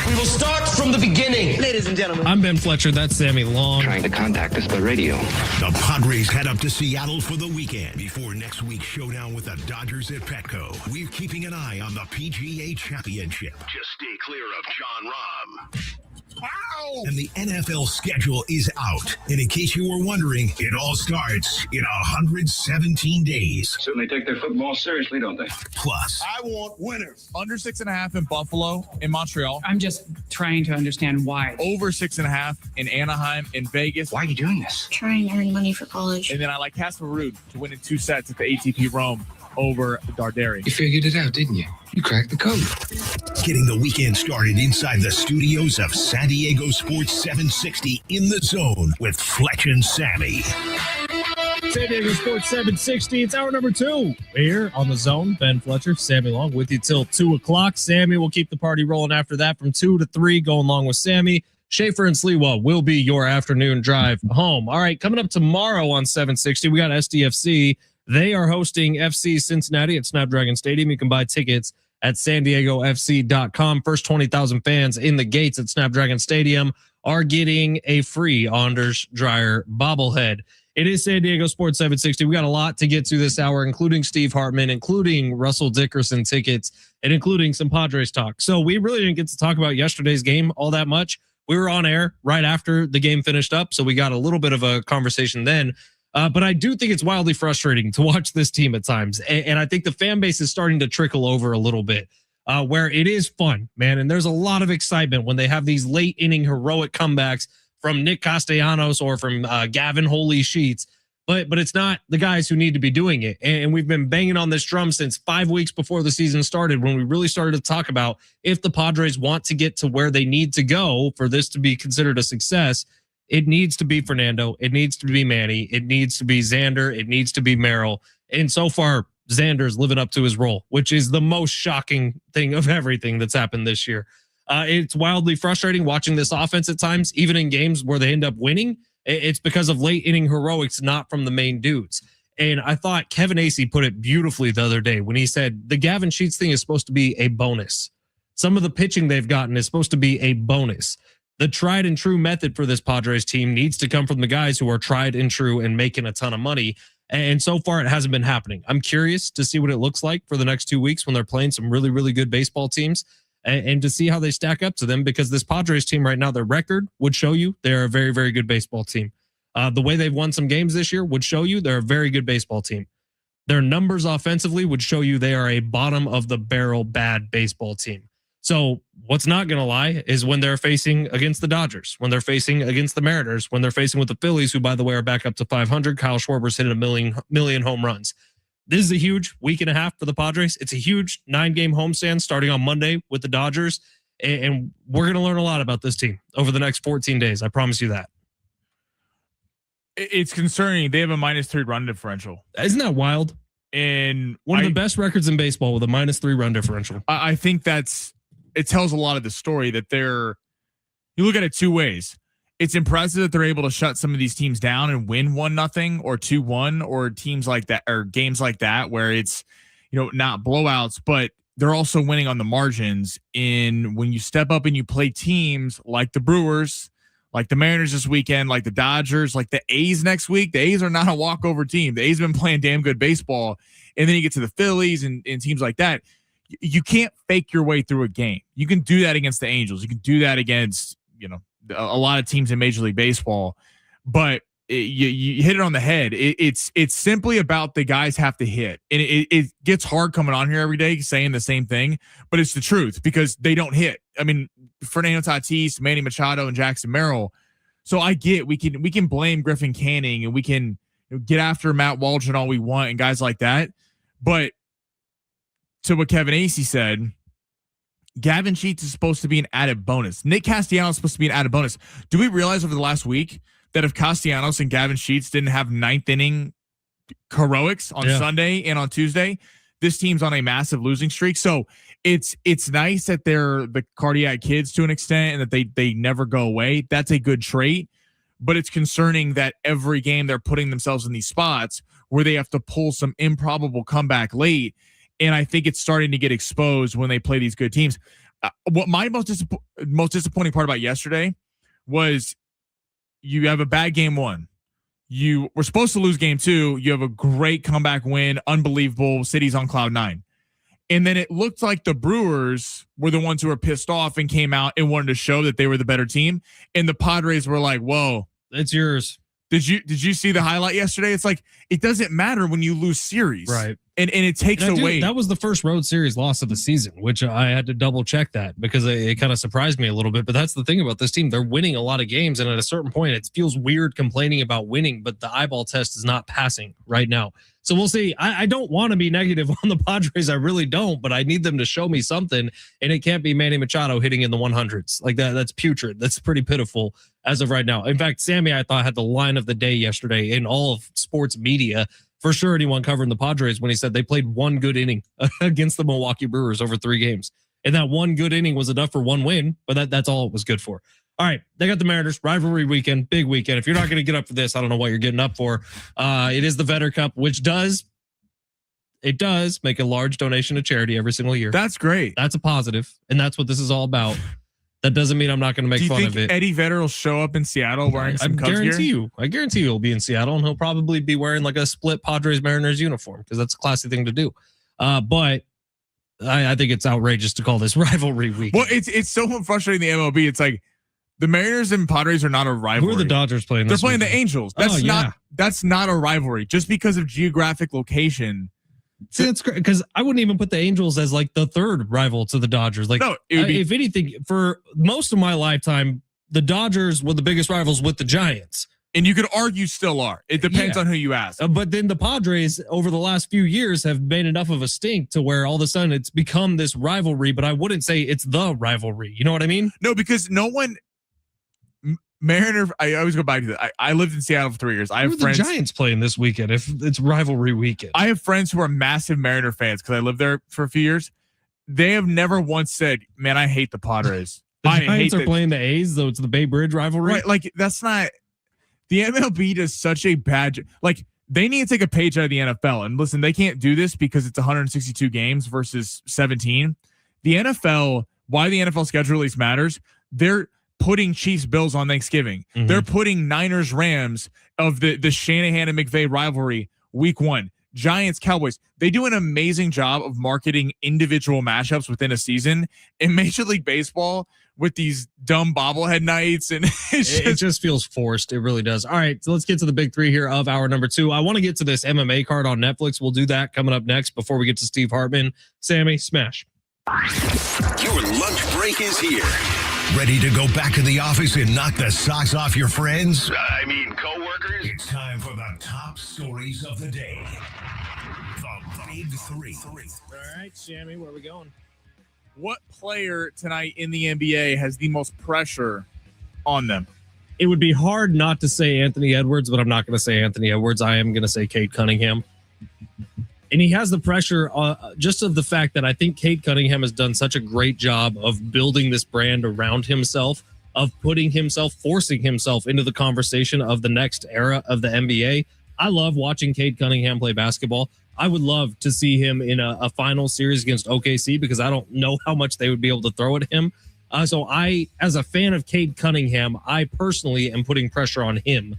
We will start from the beginning. Ladies and gentlemen. I'm Ben Fletcher. That's Sammy Long. Trying to contact us by radio. The Padres head up to Seattle for the weekend before next week's showdown with the Dodgers at Petco. We're keeping an eye on the PGA Championship. Just stay clear of John Rahm. Wow. And the NFL schedule is out. And in case you were wondering, it all starts in 117 days. Certainly take their football seriously, don't they? Plus, I want winners. Under 6.5 in Buffalo, in Montreal. I'm just trying to understand why. Over 6.5 in Anaheim, in Vegas. Why are you doing this? Trying to earn money for college. And then I like Casper Ruud to win in 2 sets at the ATP Rome over Darderi. You figured it out, didn't you? You cracked the code. getting the weekend started inside the studios of San Diego Sports 760 in the zone with Fletch and Sammy. San Diego Sports 760. It's hour number 2 here on the zone. Ben Fletcher, Sammy Long with you till 2 o'clock. Sammy will keep the party rolling after that from 2 to 3, going along with Sammy. Schaefer and Sliwa will be your afternoon drive home. All right, coming up tomorrow on 760, we got SDFC. They are hosting FC Cincinnati at Snapdragon Stadium. You can buy tickets at sandiegofc.com. First 20,000 fans in the gates at Snapdragon Stadium are getting a free Anders Dreyer bobblehead. It is San Diego Sports 760. We got a lot to get to this hour, including Steve Hartman, including Russell Dickerson tickets, and including some Padres talk. So we really didn't get to talk about yesterday's game all that much. We were on air right after the game finished up, so we got a little bit of a conversation then. But I do think it's wildly frustrating to watch this team at times. And I think the fan base is starting to trickle over a little bit, where it is fun, man. And there's a lot of excitement when they have these late inning heroic comebacks from Nick Castellanos or from Gavin Holy Sheets. But it's not the guys who need to be doing it. And we've been banging on this drum since 5 weeks before the season started, when we really started to talk about if the Padres want to get to where they need to go for this to be considered a success. It needs to be Fernando. It needs to be Manny. It needs to be Xander. It needs to be Merrill. And so far, Xander's living up to his role, which is the most shocking thing of everything that's happened this year. It's wildly frustrating watching this offense at times, even in games where they end up winning. It's because of late inning heroics, not from the main dudes. And I thought Kevin Acee put it beautifully the other day when he said the Gavin Sheets thing is supposed to be a bonus. Some of the pitching they've gotten is supposed to be a bonus. The tried and true method for this Padres team needs to come from the guys who are tried and true and making a ton of money. And so far, it hasn't been happening. I'm curious to see what it looks like for the next 2 weeks when they're playing some really, really good baseball teams, and to see how they stack up to them, because this Padres team right now, their record would show you they're a very, very good baseball team. The way they've won some games this year would show you they're a very good baseball team. Their numbers offensively would show you they are a bottom of the barrel bad baseball team. So what's not going to lie is when they're facing against the Dodgers, when they're facing against the Mariners, when they're facing with the Phillies, who, by the way, are back up to 500. Kyle Schwarber's hitting a million home runs. This is a huge week and a half for the Padres. It's a huge 9-game homestand starting on Monday with the Dodgers. And we're going to learn a lot about this team over the next 14 days. I promise you that. It's concerning. They have a -3 run differential. Isn't that wild? And one of the best records in baseball with a -3 run differential. I think it tells a lot of the story that you look at it two ways. It's impressive that they're able to shut some of these teams down and win 1-0 or 2-1, or teams like that, or games like that, where it's, not blowouts, but they're also winning on the margins. In when you step up and you play teams like the Brewers, like the Mariners this weekend, like the Dodgers, like the A's next week. The A's are not a walkover team. The A's have been playing damn good baseball. And then you get to the Phillies and teams like that. You can't fake your way through a game. You can do that against the Angels. You can do that against, a lot of teams in Major League Baseball. But you hit it on the head. It's simply about the guys have to hit, and it gets hard coming on here every day saying the same thing, but it's the truth because they don't hit. I mean, Fernando Tatis, Manny Machado, and Jackson Merrill. So I get we can blame Griffin Canning and we can get after Matt Waldron all we want and guys like that, but to what Kevin Acee said, Gavin Sheets is supposed to be an added bonus. Nick Castellanos is supposed to be an added bonus. Do we realize over the last week that if Castellanos and Gavin Sheets didn't have ninth inning heroics on Sunday and on Tuesday, this team's on a massive losing streak. So it's nice that they're the cardiac kids to an extent and that they never go away. That's a good trait, but it's concerning that every game they're putting themselves in these spots where they have to pull some improbable comeback late. And I think it's starting to get exposed when they play these good teams. What my most disappointing part about yesterday was you have a bad game one. You were supposed to lose game two. You have a great comeback win. Unbelievable. City's on cloud nine. And then it looked like the Brewers were the ones who were pissed off and came out and wanted to show that they were the better team. And the Padres were like, whoa, it's yours. Did you see the highlight yesterday? It's like, it doesn't matter when you lose series. Right. And it takes away. That was the first road series loss of the season, which I had to double check that because it kind of surprised me a little bit. But that's the thing about this team. They're winning a lot of games. And at a certain point, it feels weird complaining about winning, but the eyeball test is not passing right now. So we'll see. I don't want to be negative on the Padres. I really don't, but I need them to show me something. And it can't be Manny Machado hitting in the 100s like that. That's putrid. That's pretty pitiful as of right now. In fact, Sammy, I thought, had the line of the day yesterday in all of sports media. For sure, anyone covering the Padres when he said they played one good inning against the Milwaukee Brewers over 3 games. And that one good inning was enough for one win, but that's all it was good for. All right, they got the Mariners, rivalry weekend, big weekend. If you're not going to get up for this, I don't know what you're getting up for. It is the Vetter Cup, which does make a large donation to charity every single year. That's great. That's a positive, and that's what this is all about. That doesn't mean I'm not going to make fun of it. Eddie Vedder will show up in Seattle wearing some Cubs gear? I guarantee you he'll be in Seattle, and he'll probably be wearing like a split Padres-Mariners uniform because that's a classy thing to do. But I think it's outrageous to call this rivalry week. Well, it's so frustrating in the MLB. It's like the Mariners and Padres are not a rivalry. Who are the Dodgers playing? They're playing the Angels. That's not a rivalry just because of geographic location. See, that's great because I wouldn't even put the Angels as like the third rival to the Dodgers. Like, no, if anything, for most of my lifetime, the Dodgers were the biggest rivals with the Giants. And you could argue still are. It depends on who you ask. But then the Padres over the last few years have made enough of a stink to where all of a sudden it's become this rivalry, but I wouldn't say it's the rivalry. You know what I mean? No, because no one Mariner, I always go back to that. I lived in Seattle for 3 years. I have friends. The Giants playing this weekend if it's rivalry weekend. I have friends who are massive Mariner fans because I lived there for a few years. They have never once said, "Man, I hate the Padres." The Giants are playing the A's, though it's the Bay Bridge rivalry. Right? Like that's not. The MLB does such a bad. Like they need to take a page out of the NFL and listen. They can't do this because it's 162 games versus 17. The NFL, why the NFL schedule release matters. They're putting Chiefs Bills on Thanksgiving. Mm-hmm. They're putting Niners Rams of the Shanahan and McVay rivalry week 1. Giants Cowboys. They do an amazing job of marketing individual matchups within a season. In Major League Baseball with these dumb bobblehead nights, and it just feels forced. It really does. All right, so let's get to the big 3 here of hour number 2. I want to get to this MMA card on Netflix. We'll do that coming up next before we get to Steve Hartman. Sammy, smash. Your lunch break is here. Ready to go back to the office and knock the socks off your friends? I mean, coworkers? It's time for the top stories of the day. The Big 3. All right, Sammy, where are we going? What player tonight in the NBA has the most pressure on them? It would be hard not to say Anthony Edwards, but I'm not going to say Anthony Edwards. I am going to say Cade Cunningham. And he has the pressure just of the fact that I think Cade Cunningham has done such a great job of building this brand around himself, of putting himself, forcing himself into the conversation of the next era of the NBA. I love watching Cade Cunningham play basketball. I would love to see him in a final series against OKC because I don't know how much they would be able to throw at him. So I, as a fan of Cade Cunningham, I personally am putting pressure on him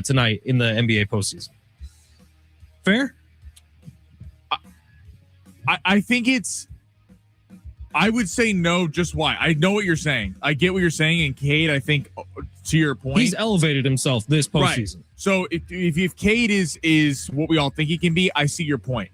tonight in the NBA postseason. Fair? I think it's I would say no. Just why? I know what you're saying. I get what you're saying. And Cade, I think, to your point, he's elevated himself this postseason. Right. So if Cade is what we all think he can be, I see your point.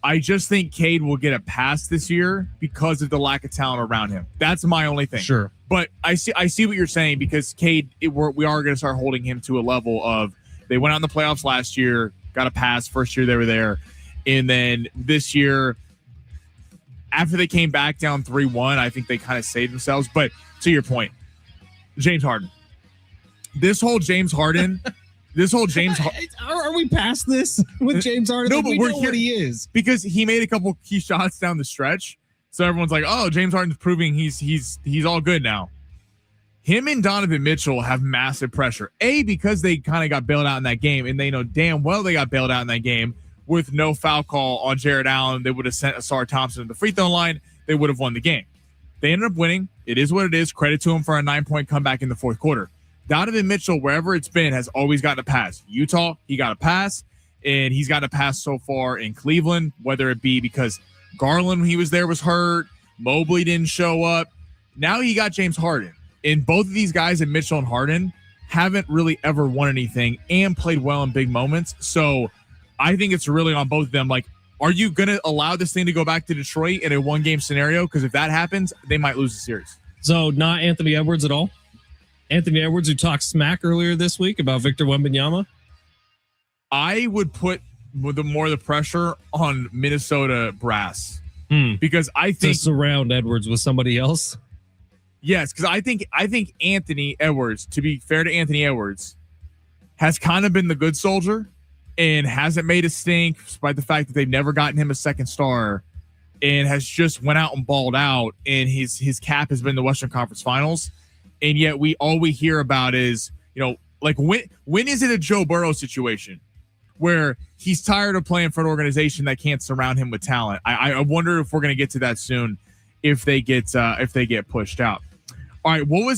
I just think Cade will get a pass this year because of the lack of talent around him. That's my only thing. Sure. But I see what you're saying, because Cade, we are going to start holding him to a level of, they went out in the playoffs last year, got a pass first year they were there. And then this year, after they came back down 3-1, I think they kind of saved themselves. But to your point, James Harden. This whole James Harden. Are we past this with James Harden? No, Like, but we we're know here what he is. because he made a couple key shots down the stretch. So everyone's like, "Oh, James Harden's proving he's all good now." Him and Donovan Mitchell have massive pressure. Because they kind of got bailed out in that game, and they know damn well they got bailed out in that game with no foul call on Jared Allen. They would have sent Asar Thompson to the free throw line. They would have won the game. They ended up winning. It is what it is. Credit to him for a 9-point comeback in the fourth quarter. Donovan Mitchell, wherever it's been, has always gotten a pass. Utah, he got a pass, and he's got a pass so far in Cleveland, whether it be because Garland, when he was there, was hurt. Mobley didn't show up. Now he got James Harden. And both of these guys, and Mitchell and Harden, haven't really ever won anything and played well in big moments. So I think it's really on both of them. Like, are you going to allow this thing to go back to Detroit in a one-game scenario? Because if that happens, they might lose the series. So not Anthony Edwards at all? Anthony Edwards, who talked smack earlier this week about Victor Wembanyama? I would put the pressure on Minnesota brass because I think to surround Edwards with somebody else. Yes, because I think Anthony Edwards, to be fair to Anthony Edwards, has kind of been the good soldier and hasn't made a stink, despite the fact that they've never gotten him a second star, and has just went out and balled out. And his cap has been the Western Conference Finals. And yet all we hear about is, like when is it a Joe Burrow situation where he's tired of playing for an organization that can't surround him with talent? I wonder if we're going to get to that soon if they get pushed out. All right, what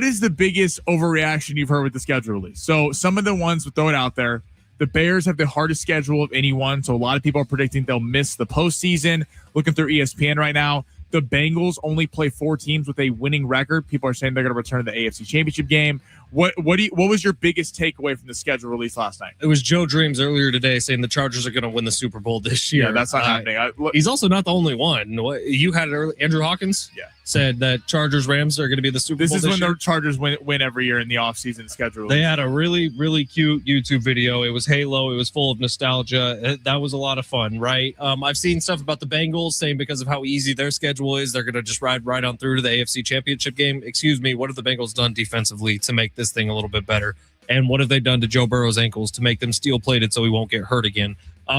is the biggest overreaction you've heard with the schedule release? So some of the ones, we'll throw it out there. The Bears have the hardest schedule of anyone, so a lot of people are predicting they'll miss the postseason. Looking through ESPN right now, the Bengals only play 4 teams with a winning record. People are saying they're going to return to the AFC Championship game. What was your biggest takeaway from the schedule release last night? It was Joe Dreams earlier today saying the Chargers are going to win the Super Bowl this year. Yeah, that's not happening. He's also not the only one. You had it early. Andrew Hawkins said that Chargers-Rams are going to be the Super Bowl this year. When the Chargers win every year in the offseason schedule. They had a really, really cute YouTube video. It was Halo. It was full of nostalgia. That was a lot of fun, right? I've seen stuff about the Bengals saying because of how easy their schedule is, they're going to just ride right on through to the AFC Championship game. Excuse me, what have the Bengals done defensively to make this thing a little bit better? And what have they done to Joe Burrow's ankles to make them steel-plated so he won't get hurt again?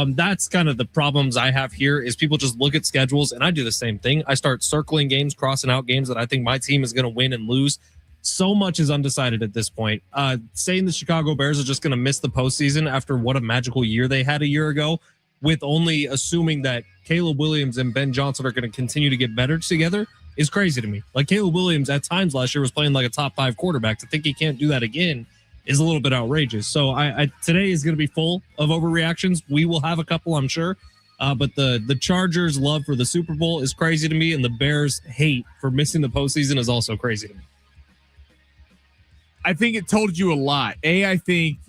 That's kind of the problems I have here is people just look at schedules, and I do the same thing. I start circling games, crossing out games that I think my team is going to win and lose. So much is undecided at this point. Saying the Chicago Bears are just going to miss the postseason after what a magical year they had a year ago, with only assuming that Caleb Williams and Ben Johnson are going to continue to get better together, is crazy to me. Like, Caleb Williams at times last year was playing like a top 5 quarterback. To think he can't do that again is a little bit outrageous. So today is going to be full of overreactions. We will have a couple, I'm sure. But the Chargers' love for the Super Bowl is crazy to me, and the Bears' hate for missing the postseason is also crazy to me. I think it told you a lot. I think,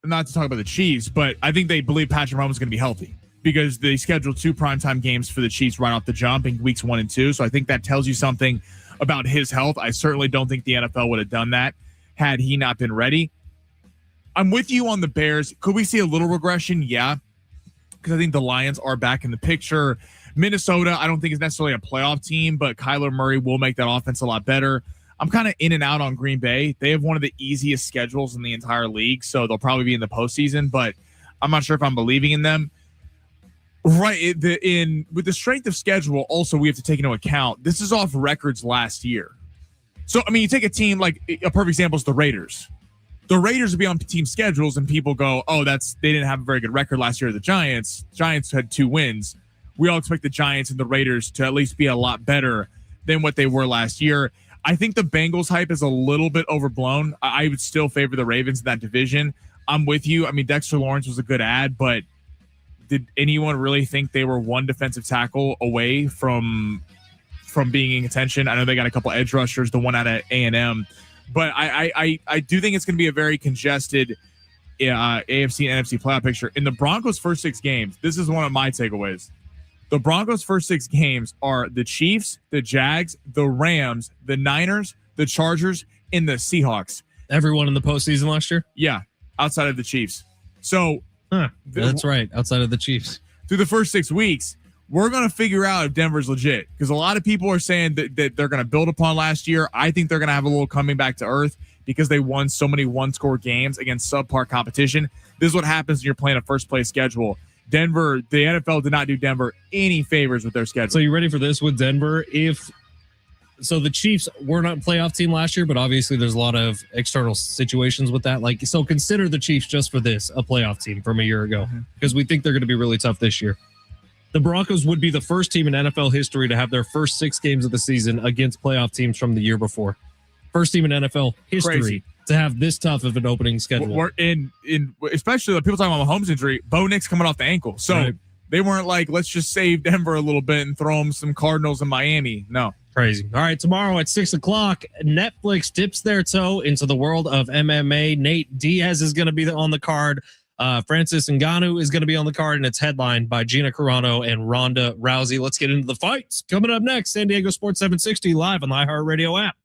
not to talk about the Chiefs, but I think they believe Patrick Mahomes is going to be healthy because they scheduled 2 primetime games for the Chiefs right off the jump in weeks 1 and 2. So I think that tells you something about his health. I certainly don't think the NFL would have done that had he not been ready. I'm with you on the Bears. Could we see a little regression? Yeah, because I think the Lions are back in the picture. Minnesota, I don't think is necessarily a playoff team, but Kyler Murray will make that offense a lot better. I'm kind of in and out on Green Bay. They have one of the easiest schedules in the entire league, so they'll probably be in the postseason, but I'm not sure if I'm believing in them. Right, with the strength of schedule, also we have to take into account, this is off records last year. So, I mean, you take a team like, a perfect example is the Raiders. The Raiders would be on team schedules, and people go, oh, they didn't have a very good record last year. The Giants had 2 wins. We all expect the Giants and the Raiders to at least be a lot better than what they were last year. I think the Bengals hype is a little bit overblown. I would still favor the Ravens in that division. I'm with you. I mean, Dexter Lawrence was a good ad, but did anyone really think they were one defensive tackle away from being in contention? I know they got a couple edge rushers, the one out of A&M, but I do think it's going to be a very congested AFC and NFC playoff picture. In the Broncos' first 6 games, this is one of my takeaways. The Broncos' first 6 games are the Chiefs, the Jags, the Rams, the Niners, the Chargers, and the Seahawks. Everyone in the postseason last year? Yeah, outside of the Chiefs. So that's right, outside of the Chiefs. Through the first 6 weeks, we're going to figure out if Denver's legit, because a lot of people are saying that they're going to build upon last year. I think they're going to have a little coming back to earth because they won so many one-score games against subpar competition. This is what happens when you're playing a first-place schedule. Denver, the NFL did not do Denver any favors with their schedule. So you ready for this with Denver? So the Chiefs were not a playoff team last year, but obviously there's a lot of external situations with that. So consider the Chiefs just for this, a playoff team from a year ago, because we think they're going to be really tough this year. The Broncos would be the first team in NFL history to have their first 6 games of the season against playoff teams from the year before. First team in NFL history. Crazy. To have this tough of an opening schedule. We're in especially people talking about Mahomes' injury, Bo Nix coming off the ankle. So They weren't like, let's just save Denver a little bit and throw them some Cardinals in Miami. No. Crazy. All right, tomorrow at 6 o'clock, Netflix dips their toe into the world of MMA. Nate Diaz is going to be on the card. Francis Ngannou is going to be on the card, and it's headlined by Gina Carano and Ronda Rousey. Let's get into the fights. Coming up next, San Diego Sports 760 live on the iHeartRadio app.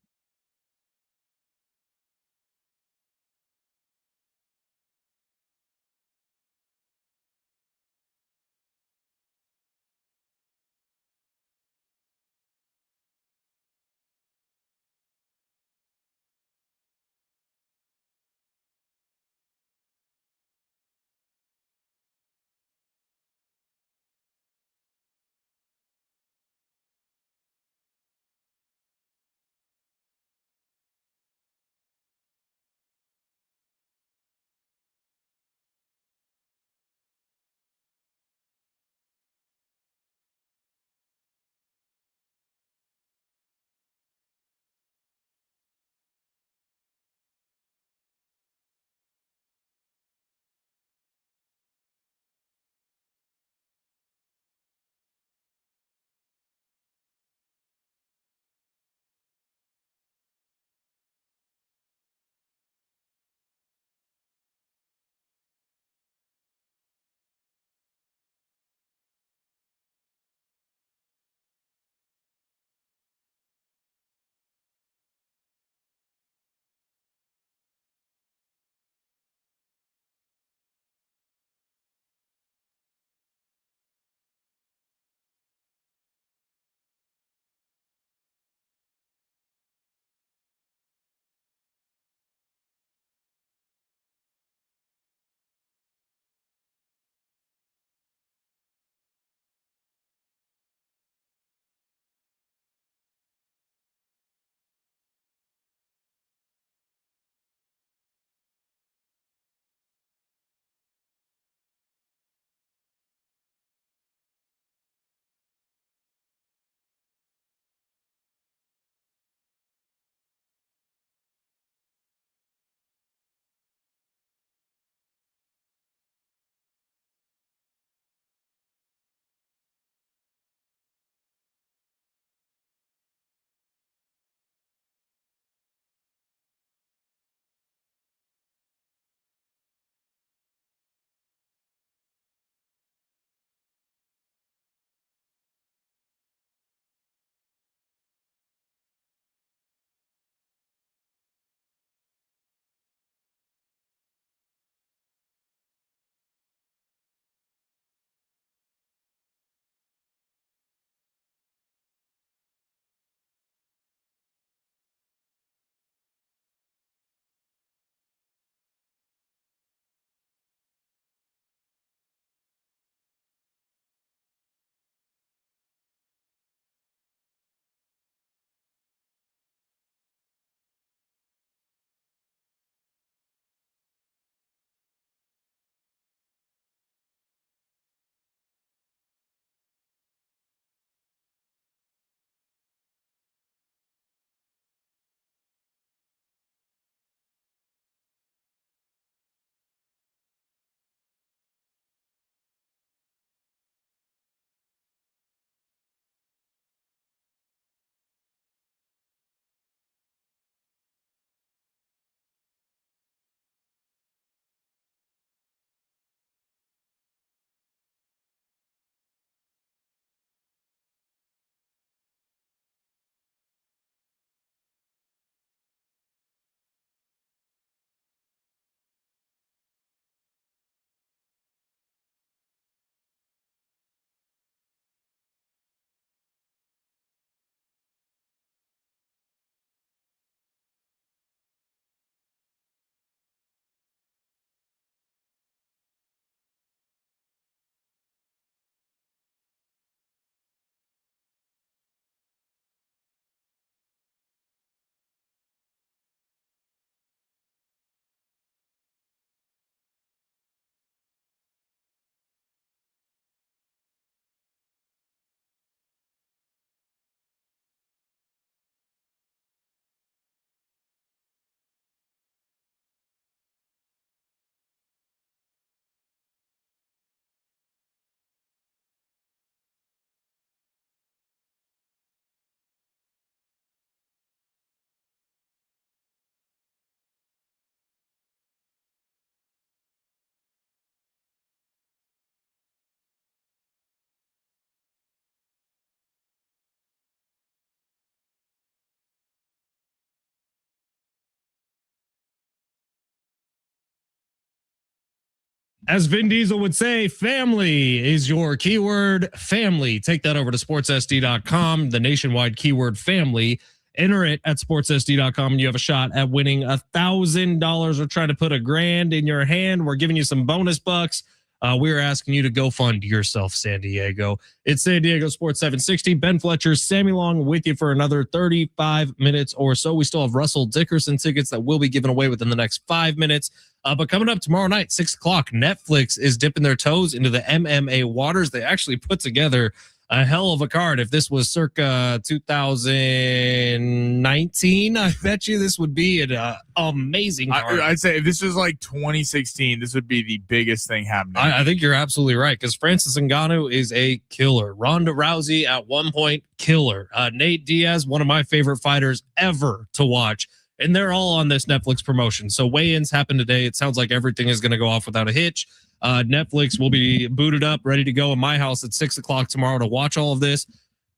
As Vin Diesel would say, family is your keyword. Family. Take that over to sportssd.com, the nationwide keyword family. Enter it at sportssd.com and you have a shot at winning $1,000. We're trying to put $1,000 in your hand. We're giving you some bonus bucks. We're asking you to go fund yourself, San Diego. It's San Diego Sports 760. Ben Fletcher, Sammy Long with you for another 35 minutes or so. We still have Russell Dickerson tickets that will be given away within the next 5 minutes. But coming up tomorrow night, 6 o'clock, Netflix is dipping their toes into the MMA waters. They actually put together a hell of a card. If this was circa 2019, I bet you this would be an amazing card. I'd say if this was like 2016, this would be the biggest thing happening. I think you're absolutely right, because Francis Ngannou is a killer. Ronda Rousey at one point, killer. Nate Diaz, one of my favorite fighters ever to watch. And they're all on this Netflix promotion. So weigh-ins happen today. It sounds like everything is going to go off without a hitch. Netflix will be booted up, ready to go in my house at 6 o'clock tomorrow to watch all of this.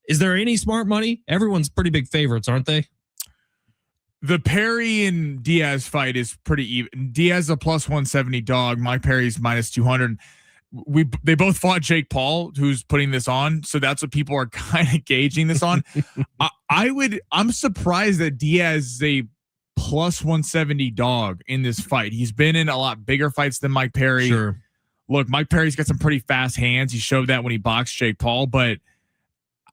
Is there any smart money? Everyone's pretty big favorites, aren't they? The Perry and Diaz fight is pretty even. Diaz a plus 170 dog. Mike Perry's minus 200. They both fought Jake Paul, who's putting this on. So that's what people are kind of gauging this on. I'm surprised that Diaz is a plus 170 dog in this fight. He's been in a lot bigger fights than Mike Perry. Sure. Look, Mike Perry's got some pretty fast hands. He showed that when he boxed Jake Paul, but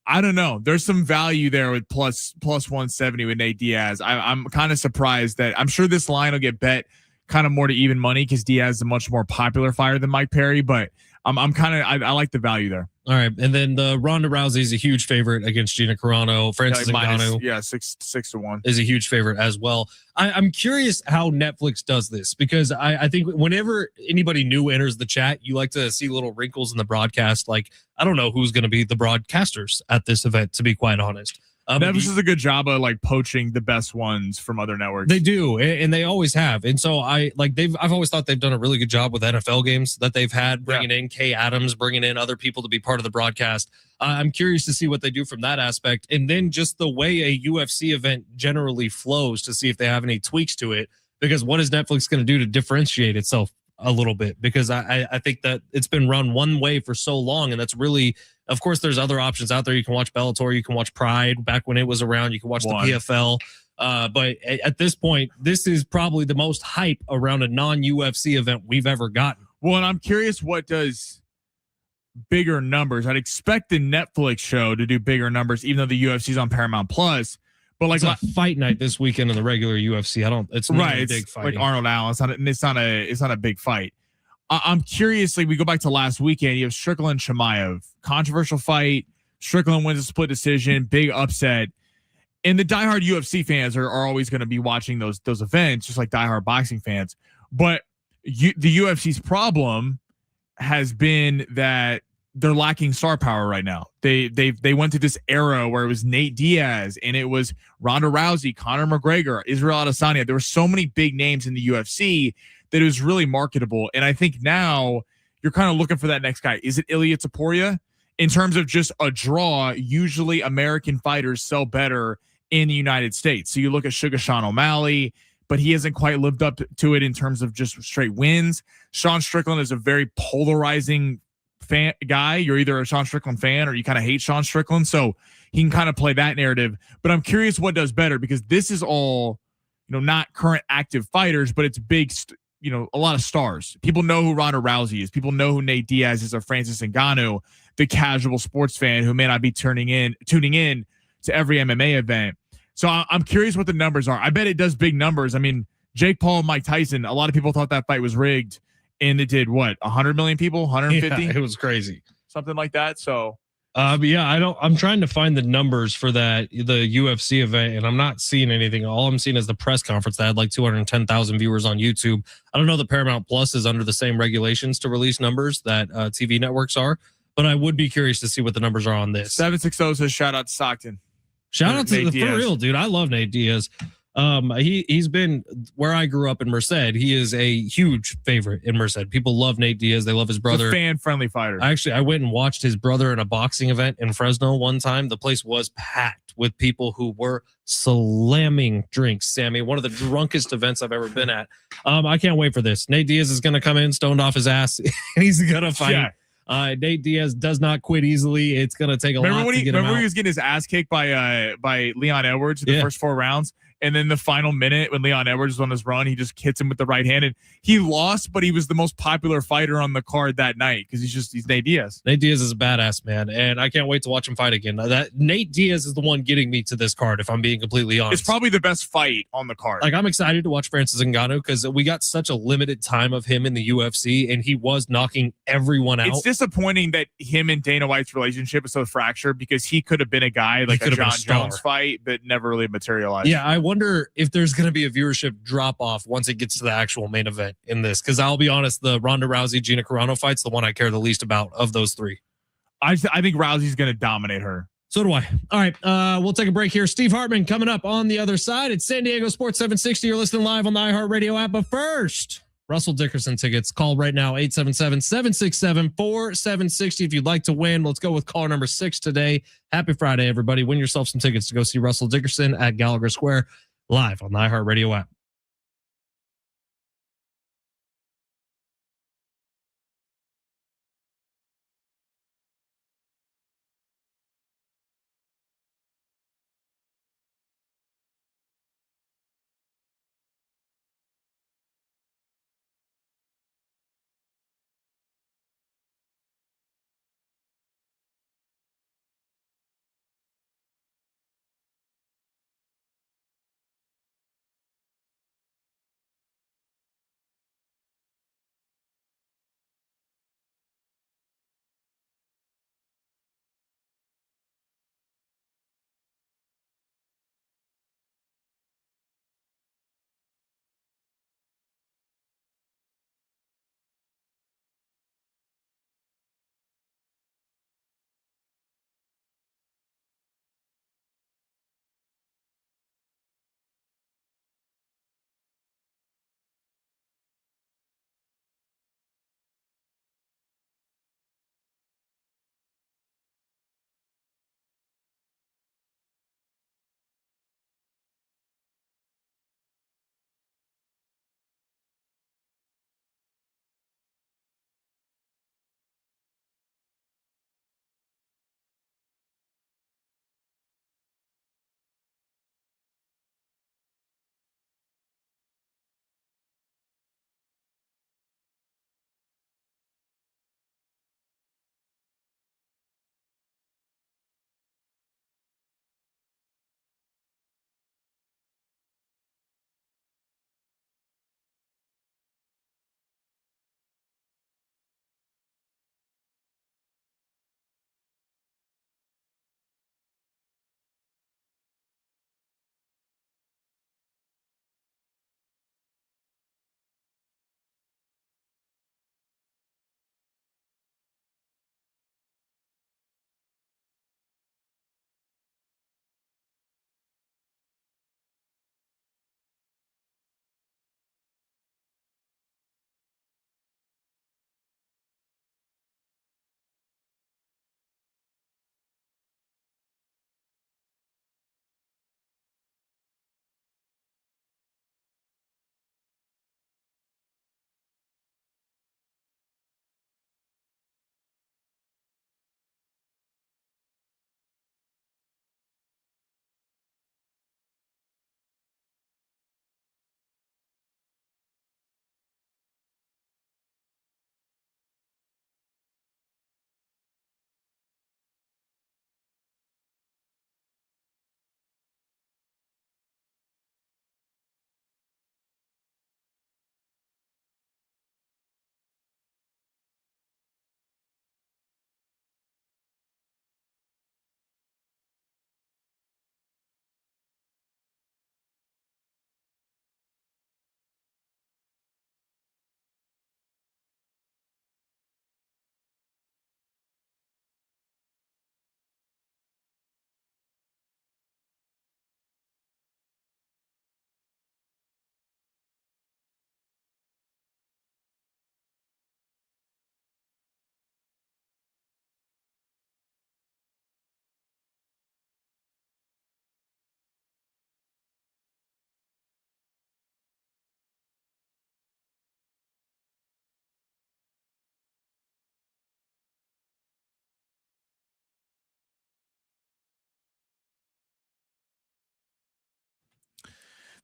I don't know. There's some value there with plus 170 with Nate Diaz. I'm kind of surprised that I'm sure this line will get bet kind of more to even money because Diaz is a much more popular fighter than Mike Perry, but I like the value there. All right. And then the Ronda Rousey is a huge favorite against Gina Carano. Francis Ngannou. Yeah, 6-1 is a huge favorite as well. I'm curious how Netflix does this, because I think whenever anybody new enters the chat, you like to see little wrinkles in the broadcast. Like, I don't know who's going to be the broadcasters at this event, to be quite honest. Netflix does a good job of like poaching the best ones from other networks. They do, and they always have. And so I've always thought they've done a really good job with NFL games that they've had, bringing in Kay Adams, bringing in other people to be part of the broadcast. I'm curious to see what they do from that aspect, and then just the way a UFC event generally flows to see if they have any tweaks to it. Because what is Netflix going to do to differentiate itself a little bit? Because I think that it's been run one way for so long, and that's really. Of course, there's other options out there. You can watch Bellator. You can watch Pride back when it was around. You can watch the PFL. But at this point, this is probably the most hype around a non-UFC event we've ever gotten. Well, and I'm curious what does bigger numbers. I'd expect the Netflix show to do bigger numbers, even though the UFC's on Paramount Plus. But like it's a fight night this weekend in the regular UFC. It's not a big fight. Like Arnold Allen. It's not a big fight. I'm curious, like we go back to last weekend, you have Strickland Chimaev, controversial fight. Strickland wins a split decision, big upset. And the diehard UFC fans are always going to be watching those events, just like diehard boxing fans. But the UFC's problem has been that they're lacking star power right now. They went to this era where it was Nate Diaz and it was Ronda Rousey, Conor McGregor, Israel Adesanya. There were so many big names in the UFC that it was really marketable. And I think now you're kind of looking for that next guy. Is it Ilia Topuria? In terms of just a draw, usually American fighters sell better in the United States. So you look at Sugar Sean O'Malley, but he hasn't quite lived up to it in terms of just straight wins. Sean Strickland is a very polarizing fan guy. You're either a Sean Strickland fan or you kind of hate Sean Strickland. So he can kind of play that narrative. But I'm curious what does better, because this is all, not current active fighters, but it's big a lot of stars. People know who Ronda Rousey is. People know who Nate Diaz is or Francis Ngannou, the casual sports fan who may not be tuning in to every MMA event. So I'm curious what the numbers are. I bet it does big numbers. I mean, Jake Paul and Mike Tyson, a lot of people thought that fight was rigged, and it did what? 100 million people, 150? Yeah, it was crazy. Something like that. So but yeah, I'm trying to find the numbers for the UFC event, and I'm not seeing anything. All I'm seeing is the press conference that had like 210,000 viewers on YouTube. I don't know that Paramount Plus is under the same regulations to release numbers that TV networks are, but I would be curious to see what the numbers are on this. 760 says shout out to Stockton. Shout out to for real, dude. I love Nate Diaz. He's been where I grew up in Merced. He is a huge favorite in Merced. People love Nate Diaz. They love his brother. He's a fan-friendly fighter. I went and watched his brother in a boxing event in Fresno one time. The place was packed with people who were slamming drinks. Sammy, one of the drunkest events I've ever been at. I can't wait for this. Nate Diaz is going to come in stoned off his ass. He's going to fight. Yeah. Nate Diaz does not quit easily. It's going to take a lot to get him out. Remember when he was getting his ass kicked by Leon Edwards in the first 4 rounds? And then the final minute when Leon Edwards was on his run, he just hits him with the right hand. And he lost, but he was the most popular fighter on the card that night because he's Nate Diaz. Nate Diaz is a badass, man. And I can't wait to watch him fight again. That Nate Diaz is the one getting me to this card, if I'm being completely honest. It's probably the best fight on the card. Like, I'm excited to watch Francis Ngannou because we got such a limited time of him in the UFC, and he was knocking everyone out. It's disappointing that him and Dana White's relationship is so fractured because he could have been a guy like a John Jones fight, but never really materialized. Yeah, I wonder if there's going to be a viewership drop off once it gets to the actual main event in this. Because I'll be honest, the Ronda Rousey Gina Carano fight's the one I care the least about of those 3. I think Rousey's going to dominate her. So do I. All right, we'll take a break here. Steve Hartman coming up on the other side. It's San Diego Sports 760. You're listening live on the iHeartRadio app. But first, Russell Dickerson tickets. Call right now, 877-767-4760 if you'd like to win. Let's go with caller number 6 today. Happy Friday, everybody. Win yourself some tickets to go see Russell Dickerson at Gallagher Square live on the iHeartRadio app.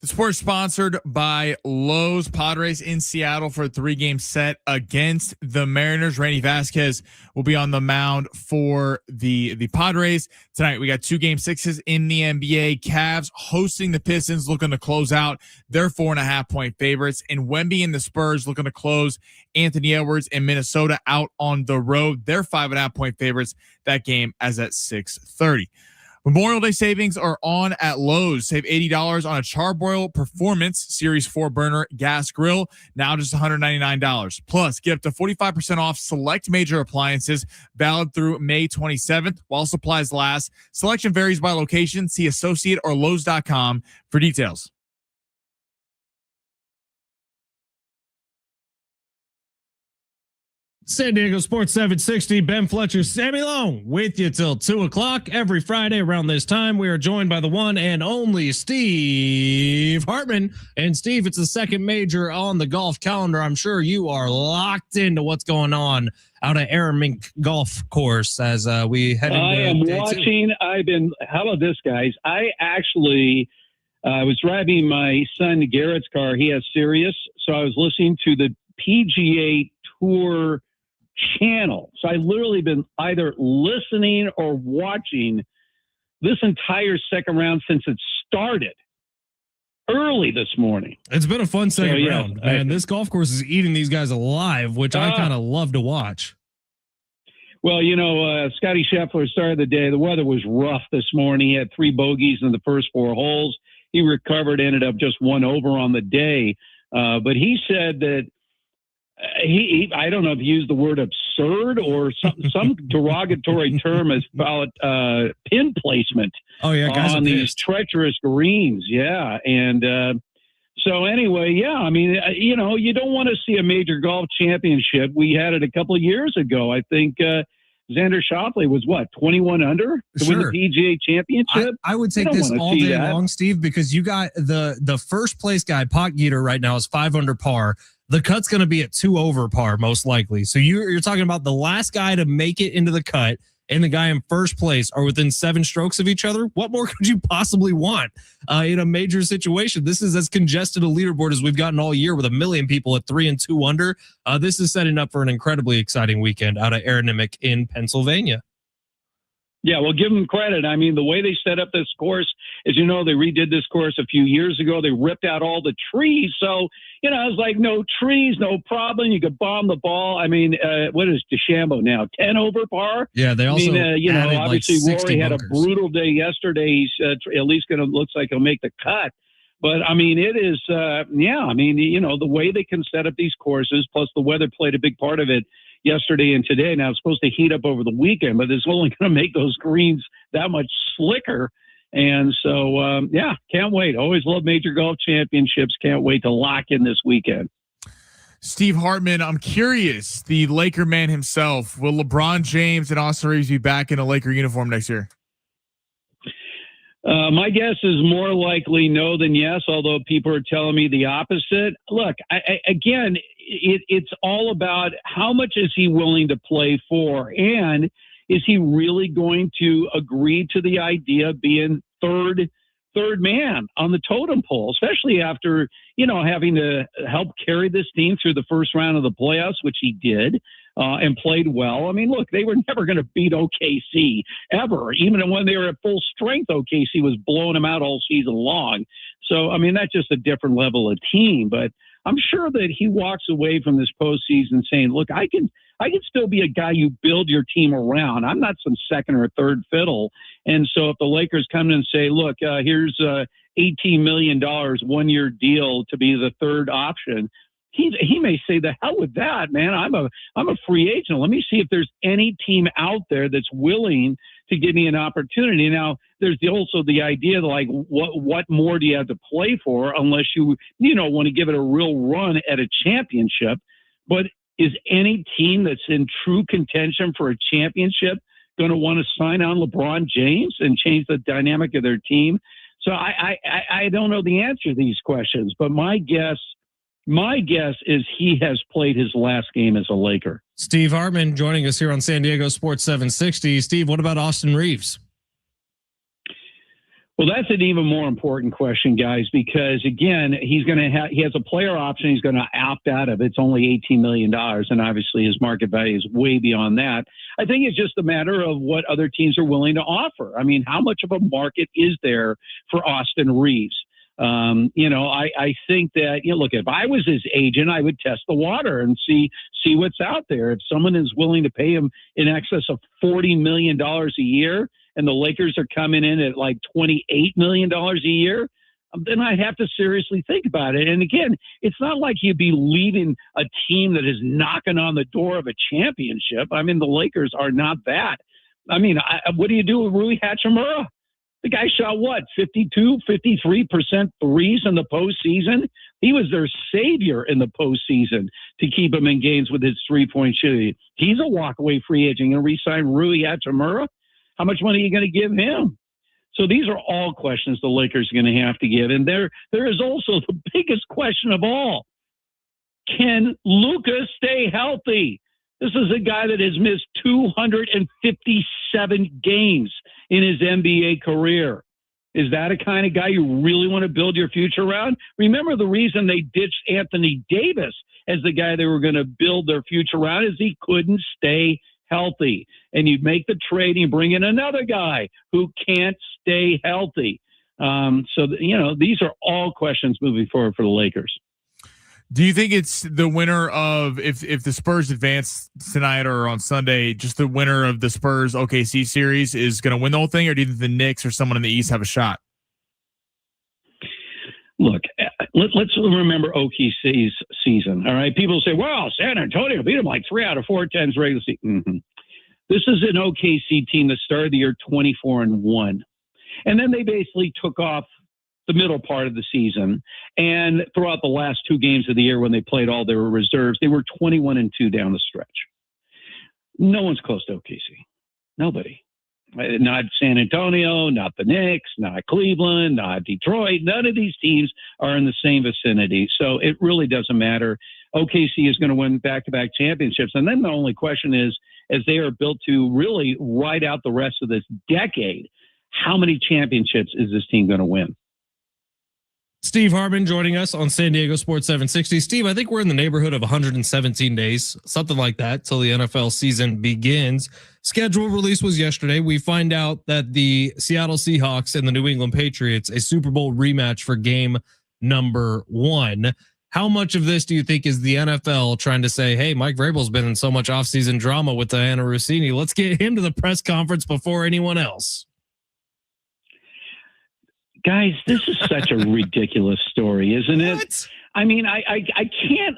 The sport is sponsored by Lowe's. Padres in Seattle for a 3-game set against the Mariners. Randy Vasquez will be on the mound for the Padres. Tonight, we got 2 game 6s in the NBA. Cavs hosting the Pistons, looking to close out. They're 4.5-point favorites. And Wemby and the Spurs looking to close Anthony Edwards and Minnesota out on the road. They're 5.5-point favorites. That game as at 6:30. Memorial Day savings are on at Lowe's. Save $80 on a Charbroil Performance Series 4 burner gas grill, now just $199. Plus, get up to 45% off select major appliances, valid through May 27th while supplies last. Selection varies by location. See associate or Lowe's.com for details. San Diego Sports 760, Ben Fletcher, Sammy Long with you till 2 o'clock every Friday around this time. We are joined by the one and only Steve Hartman. And Steve, it's the second major on the golf calendar. I'm sure you are locked into what's going on out at Aramink Golf Course as we head into I am watching. How about this, guys? I actually was driving my son Garrett's car. He has Sirius. So I was listening to the PGA Tour channel. So I literally been either listening or watching this entire second round since it started early this morning. It's been a fun second round, man. This golf course is eating these guys alive, which I kind of love to watch. Well, Scotty Scheffler started the day. The weather was rough this morning. He had 3 bogeys in the first 4 holes. He recovered, ended up just 1 over on the day. But he said that I don't know if he used the word absurd or some derogatory term as about pin placement guys on these treacherous greens. Yeah. And so anyway, I mean, you don't want to see a major golf championship. We had it a couple of years ago. I think Xander Schauffele was 21 under to win the PGA championship. I would take this all day long, Steve, because you got the first place guy, Potgieter, right now is 5 under par. The cut's going to be at 2 over par, most likely. So you're talking about the last guy to make it into the cut and the guy in first place are within 7 strokes of each other. What more could you possibly want in a major situation? This is as congested a leaderboard as we've gotten all year with 1 million people at 3 and 2 under. This is setting up for an incredibly exciting weekend out of Aronimink in Pennsylvania. Yeah, well, give them credit. I mean, the way they set up this course, as you know, they redid this course a few years ago. They ripped out all the trees. So, it's like no trees, no problem. You could bomb the ball. I mean, what is DeChambeau now? 10 over par? Yeah, they also obviously like Rory had bunkers. A brutal day yesterday. He's at least looks like he'll make the cut. But, I mean, it is, the way they can set up these courses, plus the weather played a big part of it yesterday and today. Now it's supposed to heat up over the weekend, but it's only going to make those greens that much slicker. And so, can't wait. Always love major golf championships. Can't wait to lock in this weekend. Steve Hartman, I'm curious, the Laker man himself, will LeBron James and Austin Reeves be back in a Laker uniform next year? My guess is more likely no than yes, although people are telling me the opposite. Look, again, it's all about how much is he willing to play for, and is he really going to agree to the idea of being third man on the totem pole, especially after, having to help carry this team through the first round of the playoffs, which he did, and played well. I mean, look, they were never going to beat OKC ever. Even when they were at full strength, OKC was blowing them out all season long. So, I mean, that's just a different level of team, but I'm sure that he walks away from this postseason saying, look, I can still be a guy you build your team around. I'm not some second or third fiddle. And so if the Lakers come in and say, look, here's $18 million 1-year deal to be the third option, he may say, the hell with that, man. I'm a free agent. Let me see if there's any team out there that's willing to give me an opportunity. Now, there's also the idea that, like, what more do you have to play for unless you want to give it a real run at a championship? But is any team that's in true contention for a championship going to want to sign on LeBron James and change the dynamic of their team? So I don't know the answer to these questions, but my guess is he has played his last game as a Laker. Steve Hartman joining us here on San Diego Sports 760. Steve, what about Austin Reeves? Well, that's an even more important question, guys, because again, he has a player option. He's going to opt out of it. It's only $18 million. And obviously his market value is way beyond that. I think it's just a matter of what other teams are willing to offer. I mean, how much of a market is there for Austin Reeves? I think that, look, if I was his agent, I would test the water and see what's out there. If someone is willing to pay him in excess of $40 million a year, and the Lakers are coming in at like $28 million a year, then I'd have to seriously think about it. And again, it's not like you'd be leaving a team that is knocking on the door of a championship. I mean, the Lakers are not that. I mean, what do you do with Rui Hachimura? The guy shot, 52, 53% threes in the postseason? He was their savior in the postseason to keep him in games with his three-point shooting. He's a walk-away free agent. You're going to re-sign Rui Hachimura? How much money are you going to give him? So these are all questions the Lakers are going to have to give. And there is also the biggest question of all. Can Luka stay healthy? This is a guy that has missed 257 games in his NBA career. Is that a kind of guy you really want to build your future around? Remember, the reason they ditched Anthony Davis as the guy they were going to build their future around is he couldn't stay healthy. And you make the trade and you bring in another guy who can't stay healthy. These are all questions moving forward for the Lakers. Do you think it's the winner of, if the Spurs advance tonight or on Sunday, just the winner of the Spurs OKC series is going to win the whole thing, or do you think the Knicks or someone in the East have a shot? Look, let's remember OKC's season. All right, people say, "Well, San Antonio beat them like 3 out of 4 times regular season." Mm-hmm. This is an OKC team that started the year 24-1, and then they basically took off the middle part of the season. And throughout the last 2 games of the year, when they played all their reserves, they were 21-2 down the stretch. No one's close to OKC. Nobody. Not San Antonio, not the Knicks, not Cleveland, not Detroit. None of these teams are in the same vicinity. So it really doesn't matter. OKC is going to win back-to-back championships. And then the only question is, as they are built to really ride out the rest of this decade, how many championships is this team going to win? Steve Harmon joining us on San Diego Sports 760. Steve, I think we're in the neighborhood of 117 days, something like that, till the NFL season begins. Schedule release was yesterday. We find out that the Seattle Seahawks and the New England Patriots, a Super Bowl rematch for game number 1. How much of this do you think is the NFL trying to say, hey, Mike Vrabel's been in so much offseason drama with Diana Rossini. Let's get him to the press conference before anyone else. Guys, this is such a ridiculous story, isn't it? What? I mean, I can't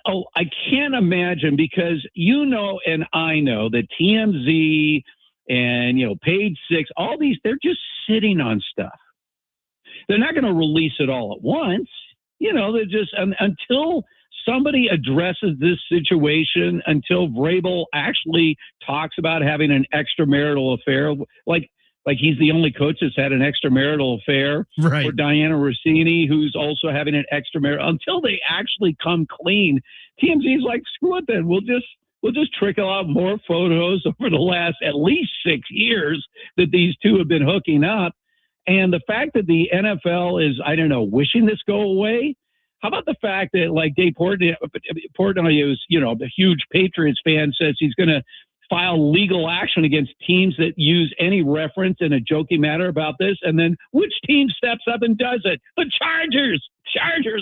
imagine, because and I know that TMZ and Page 6, all these, they're just sitting on stuff. They're not going to release it all at once. They're just until somebody addresses this situation, until Vrabel actually talks about having an extramarital affair, like he's the only coach that's had an extramarital affair, right? Or Diana Rossini, who's also having an extramarital. Until they actually come clean, TMZ's like, screw it then. We'll just trickle out more photos over the last at least 6 years that these two have been hooking up. And the fact that the NFL is, I don't know, wishing this go away. How about the fact that, like, Dave Portnoy, who's, a huge Patriots fan, says he's going to file legal action against teams that use any reference in a joking manner about this. And then which team steps up and does it? The Chargers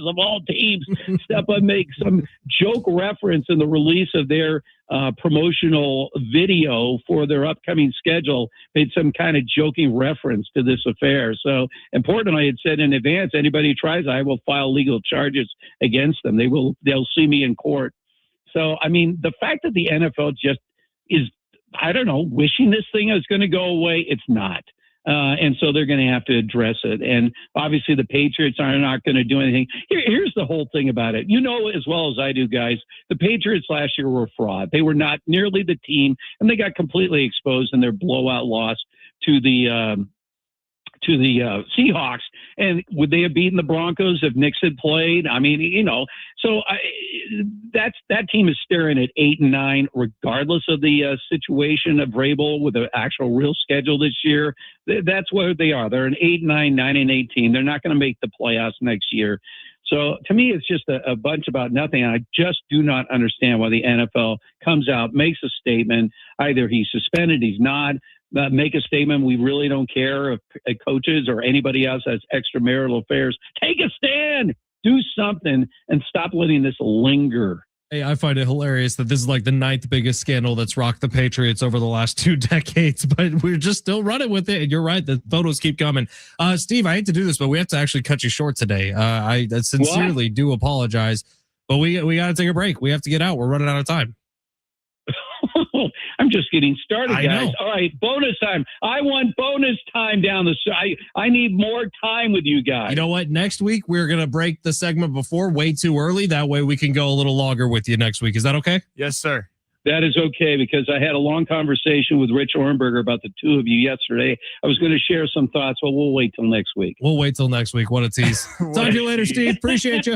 of all teams step up and make some joke reference in the release of their promotional video for their upcoming schedule, made some kind of joking reference to this affair. So important, I had said in advance, anybody who tries, I will file legal charges against them. They'll see me in court. So, I mean, the fact that the NFL just is, I don't know, wishing this thing is going to go away. It's not. And so they're going to have to address it. And obviously the Patriots are not going to do anything. Here's the whole thing about it. As well as I do, guys, the Patriots last year were a fraud. They were not nearly the team, and they got completely exposed in their blowout loss to the to the Seahawks. And would they have beaten the Broncos if Knicks had played? I mean, so that team is staring at 8-9, regardless of the situation of Vrabel with the actual real schedule this year. That's where they are. They're an 8-9, 9-18. They're not going to make the playoffs next year. So to me, it's just a bunch about nothing. And I just do not understand why the NFL comes out, makes a statement. Either he's suspended, he's not. Make a statement. We really don't care if coaches or anybody else has extramarital affairs. Take a stand. Do something and stop letting this linger. Hey, I find it hilarious that this is like the 9th biggest scandal that's rocked the Patriots over the last 2 decades, but we're just still running with it. And you're right, the photos keep coming. Steve, I hate to do this, but we have to actually cut you short today. I sincerely do apologize, but we got to take a break. We have to get out. We're running out of time. I'm just getting started, guys. I know. All right, bonus time. I want bonus time down the side. I need more time with you guys. You know what? Next week, we're going to break the segment before way too early. That way we can go a little longer with you next week. Is that okay? Yes, sir. That is okay, because I had a long conversation with Rich Ornberger about the two of you yesterday. I was going to share some thoughts, but we'll wait till next week. We'll wait till next week. What a tease. Talk to you later, Steve. Appreciate you.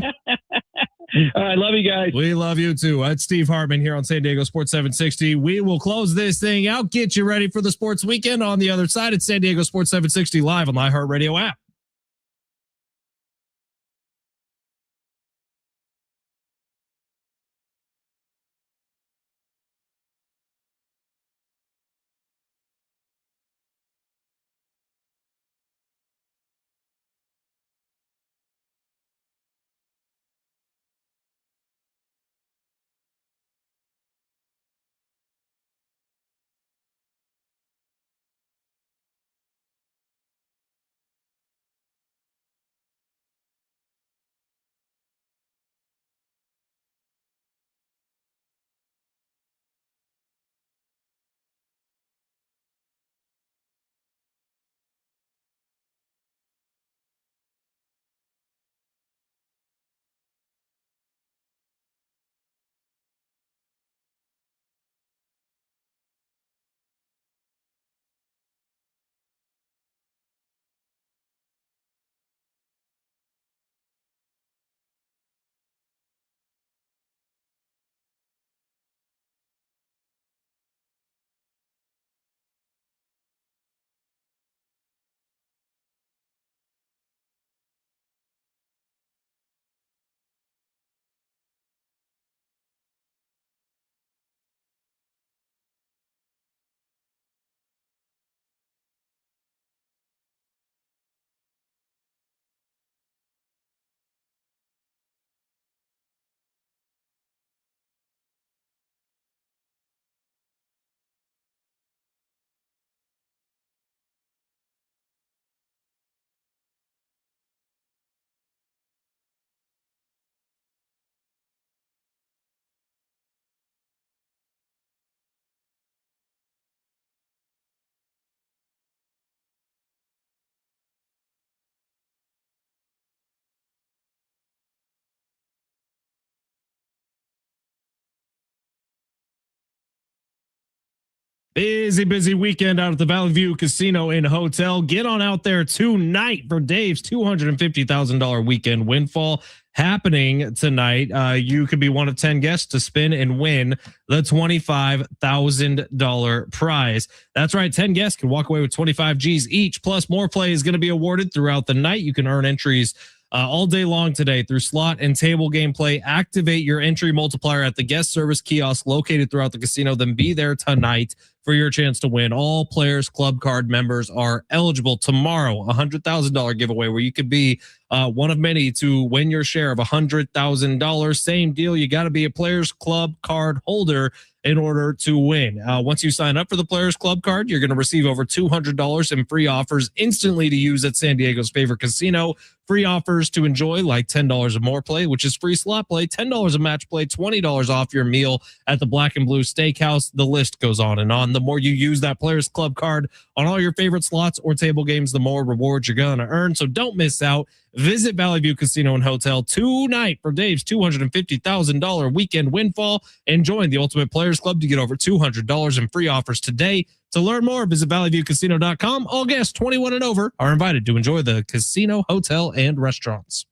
All right, love you guys. We love you too. That's Steve Hartman here on San Diego Sports 760. We will close this thing out, get you ready for the sports weekend. On the other side, it's San Diego Sports 760 live on the iHeartRadio app. Busy weekend out at the Valley View Casino and Hotel. Get on out there tonight for Dave's $250,000 weekend windfall happening tonight. You could be one of 10 guests to spin and win the $25,000 prize. That's right. 10 guests can walk away with 25 G's each, plus more play is going to be awarded throughout the night. You can earn entries all day long today through slot and table gameplay. Activate your entry multiplier at the guest service kiosk located throughout the casino. Then be there tonight for your chance to win. All players club card members are eligible. Tomorrow, $100,000 giveaway where you could be one of many to win your share of $100,000. Same deal. You got to be a players club card holder in order to win. Once you sign up for the Players Club card, you're going to receive over $200 in free offers instantly to use at San Diego's favorite casino. Free offers to enjoy like $10 of more play, which is free slot play, $10 of match play, $20 off your meal at the Black and Blue Steakhouse. The list goes on and on. The more you use that Players Club card on all your favorite slots or table games, the more rewards you're going to earn. So don't miss out. Visit Valley View Casino and Hotel tonight for Dave's $250,000 weekend windfall and join the Ultimate Players Club to get over $200 in free offers today. To learn more, visit valleyviewcasino.com. All guests 21 and over are invited to enjoy the casino, hotel, and restaurants.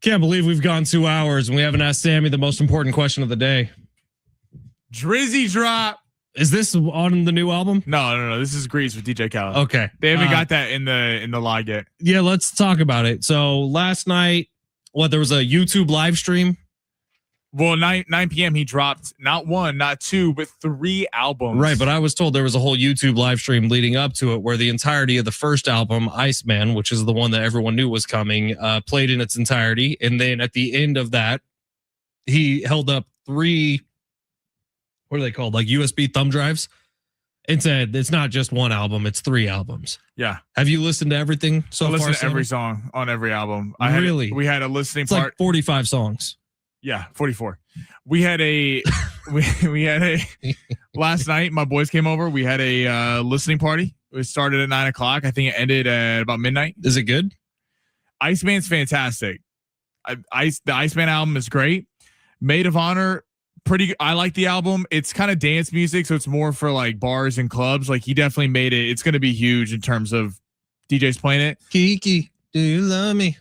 Can't believe we've gone 2 hours and we haven't asked Sammy the most important question of the day. Drizzy drop. Is this on the new album? No. This is Grease with DJ Khaled. Okay. They haven't got that in the log yet. Yeah, let's talk about it. So last night, there was a YouTube live stream? Well, 9 p.m. he dropped not 1, not 2, but 3 albums. Right, but I was told there was a whole YouTube live stream leading up to it where the entirety of the first album, Iceman, which is the one that everyone knew was coming, played in its entirety. And then at the end of that, he held up 3, what are they called? Like USB thumb drives. It's not just one album; it's 3 albums. Yeah. Have you listened to everything so I far? listen to Sammy? every song on every album. We had a listening It's part. like 45 songs. Yeah, 44. We had a we had a last night. My boys came over. We had a listening party. It started at 9:00. I think it ended at about midnight. Is it good? Iceman's fantastic. The Iceman album is great. Maid of Honor, pretty. I like the album. It's kind of dance music, so it's more for like bars and clubs. Like he definitely made it. It's going to be huge in terms of DJs playing it. Kiki, do you love me?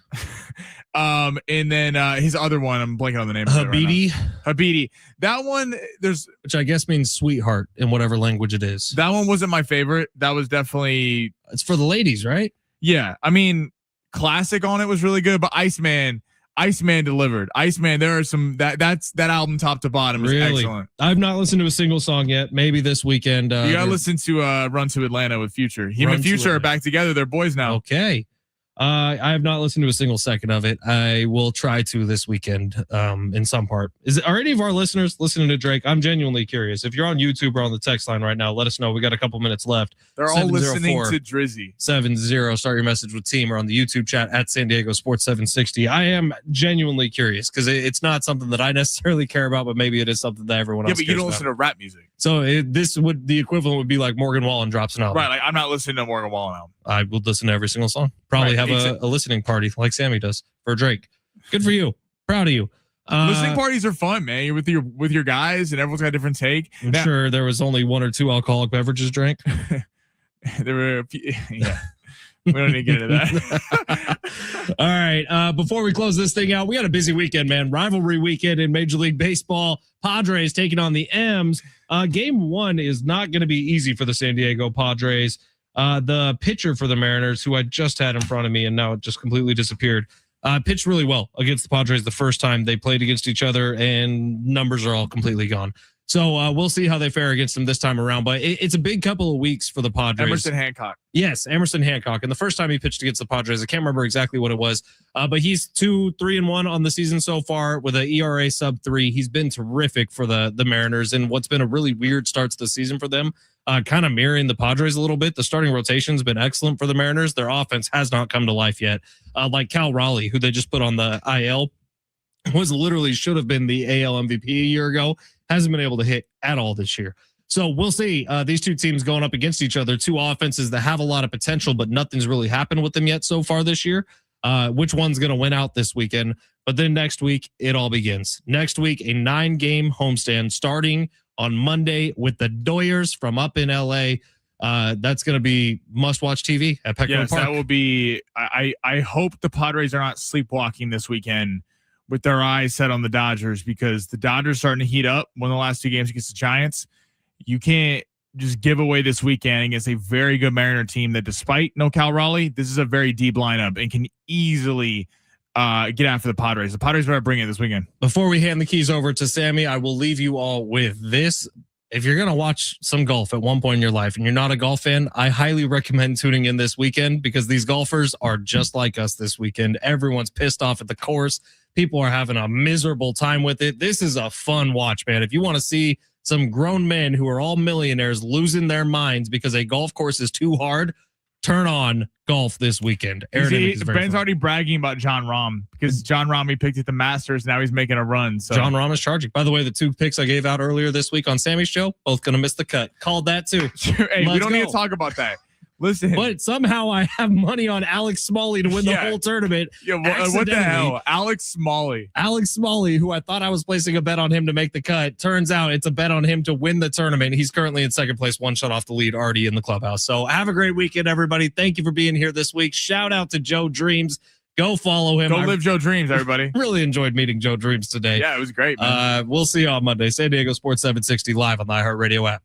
And then his other one, I'm blanking on the name. Habidi. Habidi. That one, which I guess means sweetheart in whatever language it is. That one wasn't my favorite. That was definitely. It's for the ladies, right? Yeah, I mean, classic on it was really good, but Iceman delivered. Iceman, there are some that album top to bottom is excellent. I've not listened to a single song yet. Maybe this weekend. You gotta listen to Run to Atlanta with Future. Him and Future are back together. They're boys now. Okay. I have not listened to a single second of it. I will try to this weekend in some part. Are any of our listeners listening to Drake? I'm genuinely curious. If you're on YouTube or on the text line right now, let us know. We got a couple minutes left. They're all listening to Drizzy. 70. Start your message with team or on the YouTube chat at San Diego Sports 760. I am genuinely curious because it's not something that I necessarily care about, but maybe it is something that everyone else cares about. Yeah, but you don't listen to rap music. So the equivalent would be like Morgan Wallen drops an album. Right, like I'm not listening to Morgan Wallen album. I would listen to every single song. Probably have a listening party like Sammy does for Drake. Good for you. Proud of you. Listening parties are fun, man. You're with your guys, and everyone's got a different take. I'm sure there was only 1 or 2 alcoholic beverages drank. There were a few, yeah. We don't need to get into that. All right. Before we close this thing out, we had a busy weekend, man. Rivalry weekend in Major League Baseball. Padres taking on the M's. Game 1 is not going to be easy for the San Diego Padres. The pitcher for the Mariners, who I just had in front of me and now it just completely disappeared, pitched really well against the Padres the first time they played against each other, and numbers are all completely gone. So we'll see how they fare against them this time around. But it's a big couple of weeks for the Padres. Emerson Hancock. Yes, Emerson Hancock. And the first time he pitched against the Padres, I can't remember exactly what it was, but he's 2-3-1 on the season so far with an ERA sub 3. He's been terrific for the Mariners, and what's been a really weird start to the season for them, kind of mirroring the Padres a little bit. The starting rotation's been excellent for the Mariners. Their offense has not come to life yet. Like Cal Raleigh, who they just put on the IL, should have been the AL MVP a year ago. Hasn't been able to hit at all this year. So we'll see. These two teams going up against each other, two offenses that have a lot of potential, but nothing's really happened with them yet so far this year. Which one's going to win out this weekend? But then next week, it all begins. Next week, a 9-game homestand starting on Monday with the Doyers from up in LA. That's going to be must-watch TV at Petco Park. Yes, that will be. I hope the Padres are not sleepwalking this weekend with their eyes set on the Dodgers, because the Dodgers starting to heat up. Won the last 2 games against the Giants. You can't just give away this weekend against a very good Mariner team that, despite no Cal Raleigh, this is a very deep lineup and can easily get after the Padres. The Padres better bring it this weekend. Before we hand the keys over to Sammy, I will leave you all with this. If you're going to watch some golf at one point in your life and you're not a golf fan, I highly recommend tuning in this weekend, because these golfers are just like us this weekend. Everyone's pissed off at the course. People are having a miserable time with it. This is a fun watch, man. If you want to see some grown men who are all millionaires losing their minds because a golf course is too hard, turn on golf this weekend. Ben's already bragging about John Rahm, because John Rahm, he picked at the Masters. Now he's making a run. So John Rahm is charging. By the way, the 2 picks I gave out earlier this week on Sammy's show, both going to miss the cut. Called that too. Hey, we don't need to talk about that. Listen, but somehow I have money on Alex Smalley to win the whole tournament. Yeah, what the hell? Alex Smalley, who I thought I was placing a bet on him to make the cut. Turns out it's a bet on him to win the tournament. He's currently in second place, 1 shot off the lead, already in the clubhouse. So have a great weekend, everybody. Thank you for being here this week. Shout out to Joe Dreams. Go follow him. Go live Joe Dreams, everybody. Really enjoyed meeting Joe Dreams today. Yeah, it was great, man. We'll see you on Monday. San Diego Sports 760 live on the iHeartRadio app.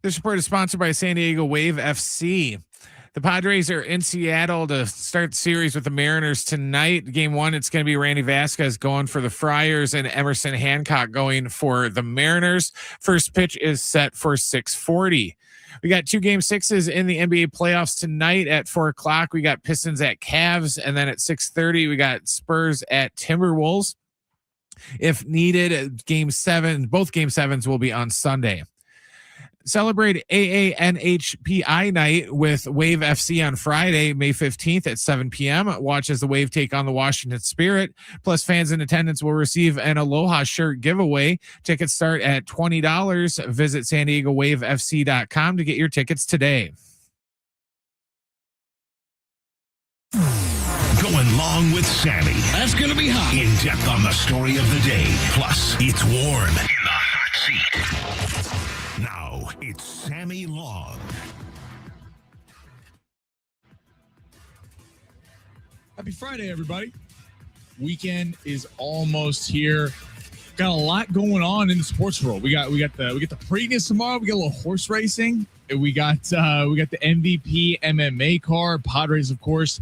This report is sponsored by San Diego Wave FC. The Padres are in Seattle to start the series with the Mariners tonight. Game 1, it's going to be Randy Vasquez going for the Friars and Emerson Hancock going for the Mariners. First pitch is set for 6:40. We got 2 Game 6s in the NBA playoffs tonight at 4 o'clock. We got Pistons at Cavs, and then at 6:30 we got Spurs at Timberwolves. If needed, Game 7, both Game 7s will be on Sunday. Celebrate AANHPI night with Wave FC on Friday, May 15th at 7 p.m. Watch as the Wave take on the Washington Spirit. Plus, fans in attendance will receive an Aloha shirt giveaway. Tickets start at $20. Visit SanDiegoWaveFC.com to get your tickets today. Going long with Sammy. That's going to be hot. In depth on the story of the day. Plus, it's warm in the hot seat. Now, it's Sammy Long. Happy Friday, everybody. Weekend is almost here. Got a lot going on in the sports world. We got the Preakness tomorrow. We got a little horse racing. We got the MVP MMA car. Padres, of course,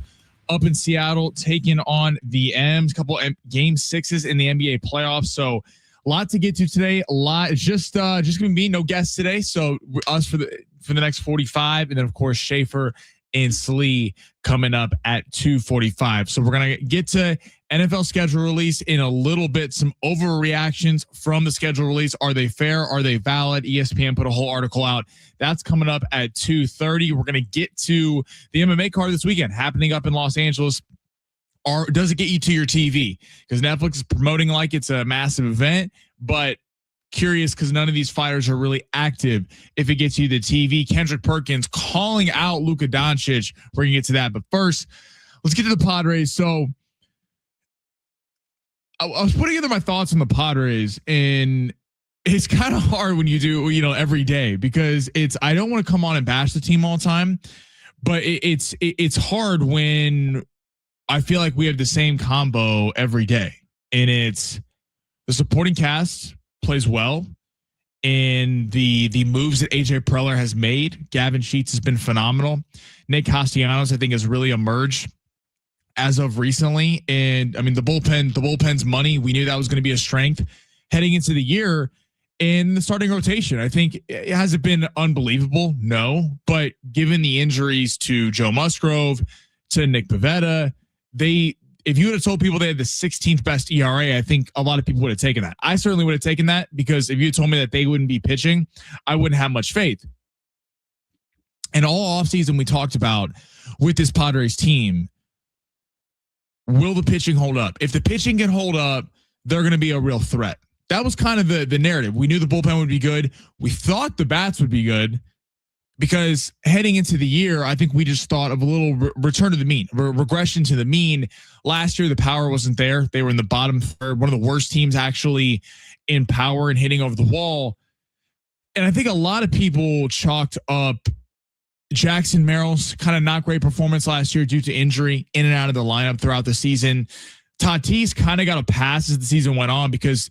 up in Seattle taking on the M's. Couple Game 6s in the NBA playoffs. So a lot to get to today. A lot. It's just gonna be no guests today. So us for the next 45, and then of course Schaefer and Slee coming up at 2:45. So we're gonna get to NFL schedule release in a little bit. Some overreactions from the schedule release. Are they fair? Are they valid? ESPN put a whole article out. That's coming up at 2:30. We're gonna get to the MMA card this weekend happening up in Los Angeles. Or does it get you to your TV? Because Netflix is promoting like it's a massive event, but curious because none of these fighters are really active if it gets you the TV. Kendrick Perkins calling out Luka Doncic. We're going to get to that. But first, let's get to the Padres. So I was putting together my thoughts on the Padres, and it's kind of hard when you do, every day, because I don't want to come on and bash the team all the time, but it's hard when I feel like we have the same combo every day, and it's the supporting cast plays well, and the moves that AJ Preller has made. Gavin Sheets has been phenomenal. Nick Castellanos, I think, has really emerged as of recently. And I mean, the bullpen's money. We knew that was going to be a strength heading into the year. In the starting rotation, I think, has it been unbelievable? No, but given the injuries to Joe Musgrove, to Nick Pivetta, if you would have told people they had the 16th best ERA, I think a lot of people would have taken that. I certainly would have taken that, because if you told me that they wouldn't be pitching, I wouldn't have much faith. And all offseason we talked about with this Padres team, will the pitching hold up? If the pitching can hold up, they're going to be a real threat. That was kind of the narrative. We knew the bullpen would be good. We thought the bats would be good, because heading into the year, I think we just thought of a little return to the mean, regression to the mean. Last year, the power wasn't there. They were in the bottom third, one of the worst teams actually in power and hitting over the wall. And I think a lot of people chalked up Jackson Merrill's kind of not great performance last year due to injury, in and out of the lineup throughout the season. Tatis kind of got a pass as the season went on, because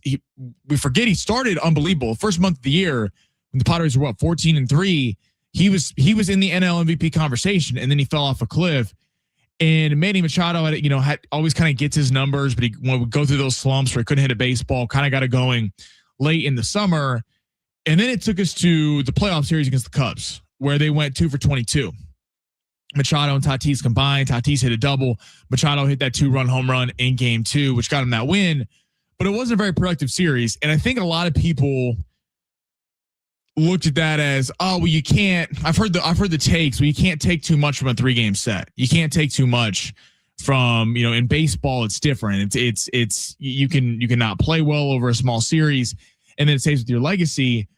we forget he started unbelievable. First month of the year, when the Padres were 14-3, he was in the NL MVP conversation, and then he fell off a cliff. And Manny Machado had always kind of gets his numbers, but he would go through those slumps where he couldn't hit a baseball. Kind of got it going late in the summer, and then it took us to the playoff series against the Cubs, where they went 2 for 22. Machado and Tatis combined. Tatis hit a double. Machado hit that 2-run home run in Game 2, which got him that win. But it wasn't a very productive series, and I think a lot of people looked at that as, oh, well, you can't. I've heard the takes. Well, you can't take too much from a 3-game set. You can't take too much from, in baseball. It's different. It's you cannot play well over a small series, and then it stays with your legacy.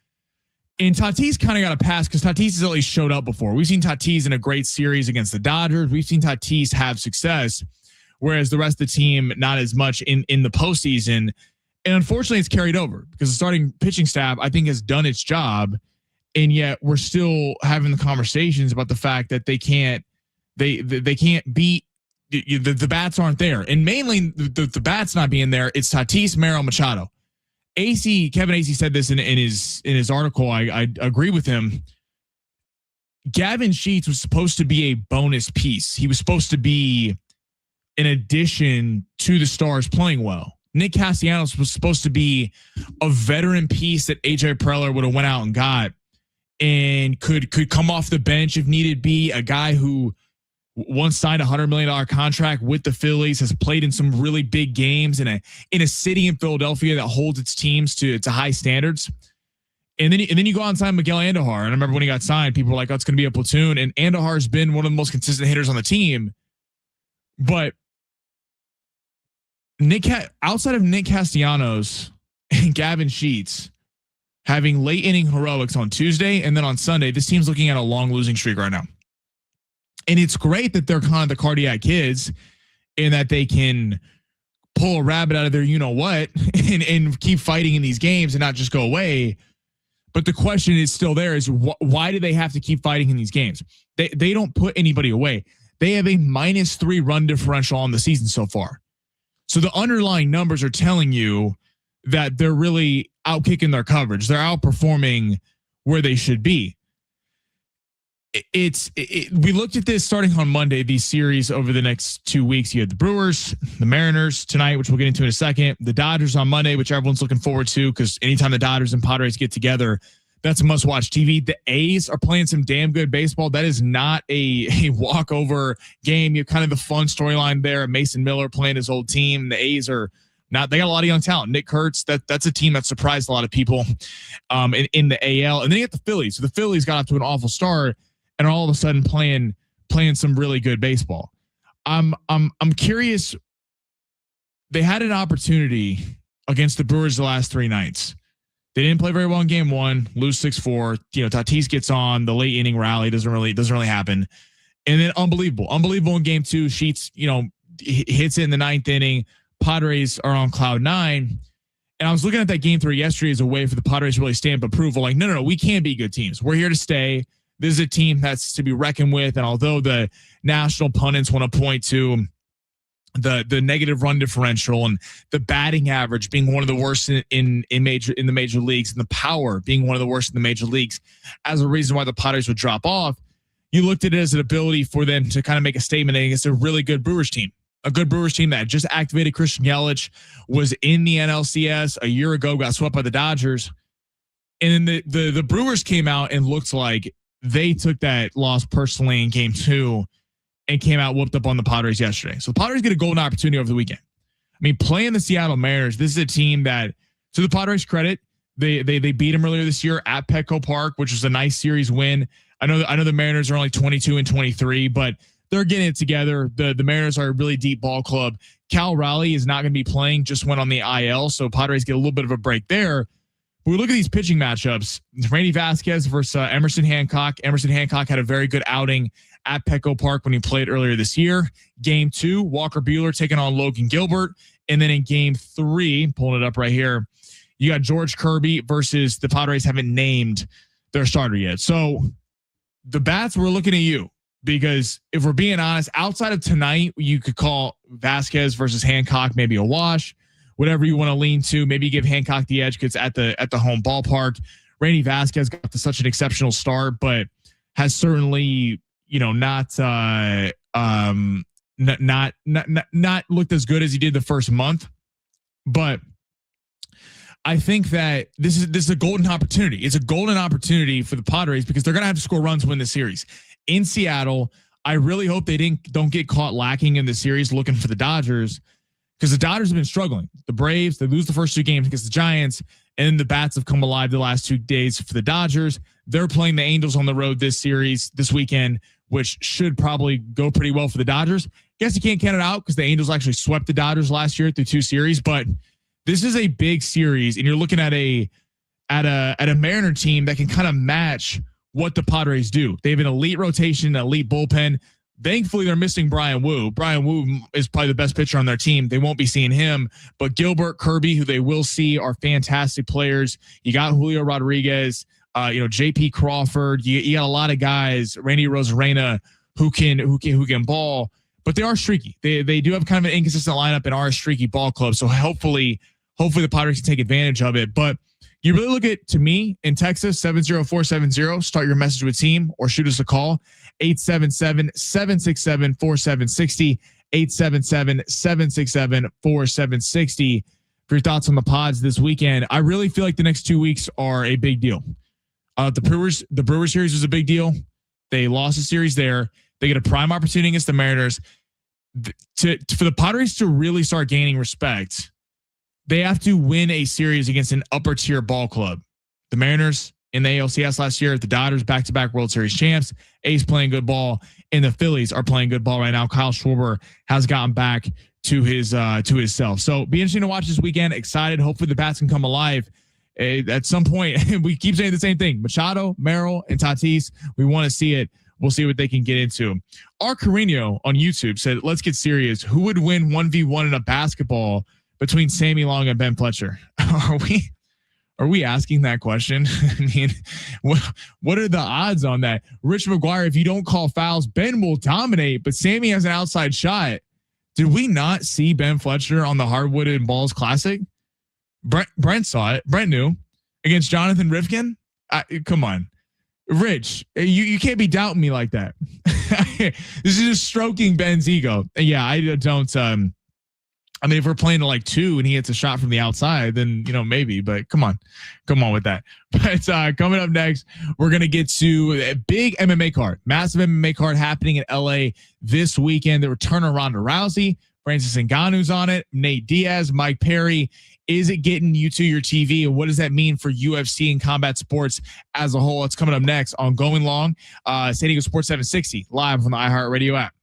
And Tatis kind of got a pass, because Tatis has at least showed up before. We've seen Tatis in a great series against the Dodgers. We've seen Tatis have success, whereas the rest of the team not as much in the postseason. And unfortunately, it's carried over, because the starting pitching staff, I think, has done its job, and yet we're still having the conversations about the fact that they can't beat the bats aren't there, and mainly the bats not being there. It's Tatis, Merrill, Machado. Kevin Acee said this in his article. I agree with him. Gavin Sheets was supposed to be a bonus piece. He was supposed to be an addition to the Stars playing well. Nick Castellanos was supposed to be a veteran piece that AJ Preller would have went out and got and could come off the bench if needed be. A guy who once signed a $100 million contract with the Phillies, has played in some really big games in a city in Philadelphia that holds its teams to high standards. And then you go out and sign Miguel Andujar. And I remember when he got signed, people were like, oh, it's going to be a platoon. And Andujar's been one of the most consistent hitters on the team. But outside of Nick Castellanos and Gavin Sheets having late inning heroics on Tuesday and then on Sunday, this team's looking at a long losing streak right now. And it's great that they're kind of the cardiac kids and that they can pull a rabbit out of their you-know-what and keep fighting in these games and not just go away. But the question is still there is why do they have to keep fighting in these games? They don't put anybody away. They have a -3 run differential on the season so far. So the underlying numbers are telling you that they're really outkicking their coverage. They're outperforming where they should be. We looked at this starting on Monday, these series over the next 2 weeks. You had the Brewers, the Mariners tonight, which we'll get into in a second, the Dodgers on Monday, which everyone's looking forward to because anytime the Dodgers and Padres get together, that's a must-watch TV. The A's are playing some damn good baseball. That is not a walkover game. You have kind of the fun storyline there. Mason Miller playing his old team. The A's are not. They got a lot of young talent. Nick Kurtz. That's a team that surprised a lot of people in the AL. And then you get the Phillies. So the Phillies got off to an awful start and are all of a sudden playing some really good baseball. I'm curious. They had an opportunity against the Brewers the last 3 nights. They didn't play very well in game 1, lose 6-4. Tatis gets on the late inning rally. Doesn't really happen. And then unbelievable in game 2. Sheets, hits it in the 9th inning. Padres are on cloud 9. And I was looking at that game 3 yesterday as a way for the Padres to really stamp approval. Like, no, we can be good teams. We're here to stay. This is a team that's to be reckoned with. And although the national pundits want to point to the negative run differential and the batting average being one of the worst in the major leagues and the power being one of the worst in the major leagues as a reason why the Padres would drop off, you looked at it as an ability for them to kind of make a statement against a really good Brewers team. A good Brewers team that just activated Christian Yelich, was in the NLCS a year ago, got swept by the Dodgers. And then the Brewers came out and looked like they took that loss personally in game 2 and came out whooped up on the Padres yesterday. So the Padres get a golden opportunity over the weekend. I mean, playing the Seattle Mariners, this is a team that, to the Padres' credit, they beat them earlier this year at Petco Park, which was a nice series win. I know the Mariners are only 22-23, but they're getting it together. The Mariners are a really deep ball club. Cal Raleigh is not going to be playing, just went on the IL, so Padres get a little bit of a break there. But we look at these pitching matchups. Randy Vasquez versus Emerson Hancock. Emerson Hancock had a very good outing at Petco Park when he played earlier this year. Game 2, Walker Buehler taking on Logan Gilbert. And then in game 3, pulling it up right here, you got George Kirby versus the Padres haven't named their starter yet. So the bats, we're looking at you, because if we're being honest, outside of tonight, you could call Vasquez versus Hancock maybe a wash, whatever you want to lean to. Maybe give Hancock the edge because it's at the home ballpark. Randy Vasquez got to such an exceptional start, but has certainly, not looked as good as he did the first month. But I think that this is a golden opportunity. It's a golden opportunity for the Padres because they're going to have to score runs to win the series. In Seattle, I really hope they don't get caught lacking in the series looking for the Dodgers, because the Dodgers have been struggling. The Braves, they lose the first 2 games against the Giants, and then the bats have come alive the last 2 days for the Dodgers. They're playing the Angels on the road this weekend, which should probably go pretty well for the Dodgers. Guess you can't count it out because the Angels actually swept the Dodgers last year through 2 series, but this is a big series, and you're looking at a Mariner team that can kind of match what the Padres do. They have an elite rotation, an elite bullpen. Thankfully, they're missing Brian Wu. Brian Wu is probably the best pitcher on their team. They won't be seeing him, but Gilbert, Kirby, who they will see, are fantastic players. You got Julio Rodriguez, JP Crawford. You got a lot of guys, Randy Rosarena, who can ball, but they are streaky. They do have kind of an inconsistent lineup and are a streaky ball club. So hopefully the Padres can take advantage of it. But You really look at, to me, in Texas, 70470, start your message with team or shoot us a call, 877-767-4760, 877-767-4760 for your thoughts on the pods this weekend. I really feel like the next 2 weeks are a big deal. The Brewers series was a big deal. They lost a series there. They get a prime opportunity against the Mariners. For the Padres to really start gaining respect, they have to win a series against an upper tier ball club. The Mariners in the ALCS last year, the Dodgers back-to-back World Series champs, A's playing good ball, and the Phillies are playing good ball right now. Kyle Schwarber has gotten back to his self. So be interesting to watch this weekend. Excited. Hopefully the bats can come alive. At some point, we keep saying the same thing. Machado, Merrill, and Tatis, we want to see it. We'll see what they can get into. R. Carino on YouTube said, let's get serious. Who would win 1v1 in a basketball between Sammy Long and Ben Fletcher? Are we asking that question? I mean, what are the odds on that? Rich McGuire, if you don't call fouls, Ben will dominate, but Sammy has an outside shot. Did we not see Ben Fletcher on the Hardwooded Balls Classic? Brent saw it. Brent knew against Jonathan Rifkin. Come on, Rich, you can't be doubting me like that. This is just stroking Ben's ego. Yeah, I don't. I mean, if we're playing to like 2 and he hits a shot from the outside, then, maybe, but come on with that. But coming up next, we're going to get to a big MMA card, massive MMA card happening in LA this weekend. The return of Ronda Rousey, Francis Ngannou's on it, Nate Diaz, Mike Perry. Is it getting you to your TV? And what does that mean for UFC and combat sports as a whole? It's coming up next on Going Long, San Diego Sports 760, live on the iHeartRadio app.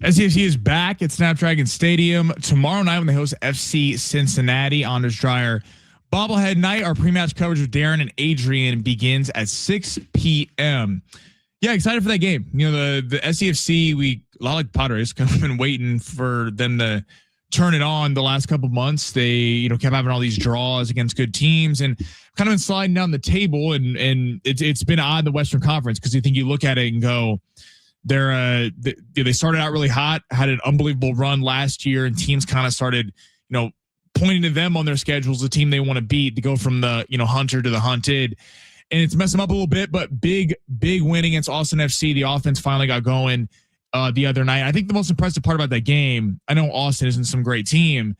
SCFC is back at Snapdragon Stadium tomorrow night when they host FC Cincinnati. Anders Dreyer bobblehead night. Our pre-match coverage with Darren and Adrian begins at 6 p.m. Yeah, excited for that game. You know, the SCFC, a lot like Padres, kind of been waiting for them to turn it on the last couple of months. They, you know, kept having all these draws against good teams and kind of been sliding down the table. And it's been odd in the Western Conference because you look at it and go, they started out really hot, had an unbelievable run last year, and teams kind of started, you know, pointing to them on their schedules, the team they want to beat, to go from the, you know, hunter to the hunted. And it's messed them up a little bit, but big win against Austin FC. The offense finally got going the other night. I think the most impressive part about that game, I know Austin isn't some great team,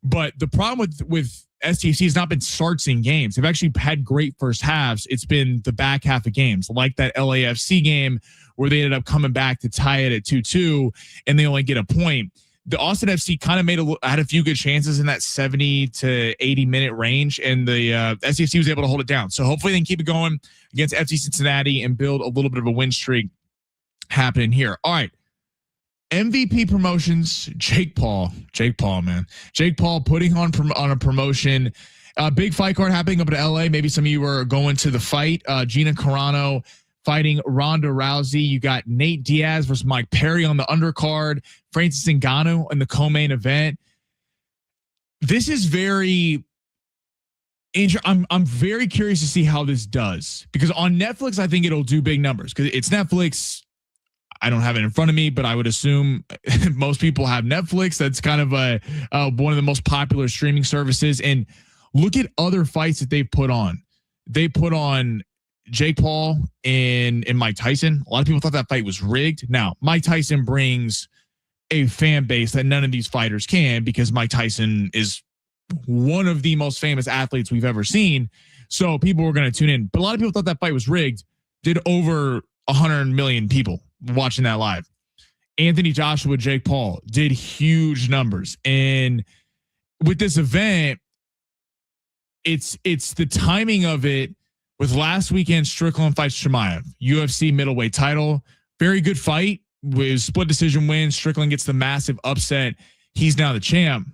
but the problem with STFC has not been starts in games. They've actually had great first halves. It's been the back half of games, like that LAFC game where they ended up coming back to tie it at 2-2, and they only get a point. The Austin FC kind of had a few good chances in that 70 to 80 minute range, and the SCFC was able to hold it down. So hopefully they can keep it going against FC Cincinnati and build a little bit of a win streak happening here. All right. MVP promotions, Jake Paul, man. Jake Paul putting on a promotion. Big fight card happening up in LA. Maybe some of you are going to the fight. Gina Carano fighting Ronda Rousey. You got Nate Diaz versus Mike Perry on the undercard. Francis Ngannou in the co-main event. This is very interesting. I'm very curious to see how this does, because on Netflix, I think it'll do big numbers because it's Netflix. I don't have it in front of me, but I would assume most people have Netflix. That's kind of one of the most popular streaming services. And look at other fights that they've put on. They put on Jake Paul and Mike Tyson. A lot of people thought that fight was rigged. Now, Mike Tyson brings a fan base that none of these fighters can, because Mike Tyson is one of the most famous athletes we've ever seen. So people were going to tune in. But a lot of people thought that fight was rigged. Did over 100 million people watching that live. Anthony Joshua, Jake Paul did huge numbers. And with this event, it's the timing of it. With last weekend, Strickland fights Chimaev, UFC middleweight title. Very good fight with split decision win. Strickland gets the massive upset. He's now the champ.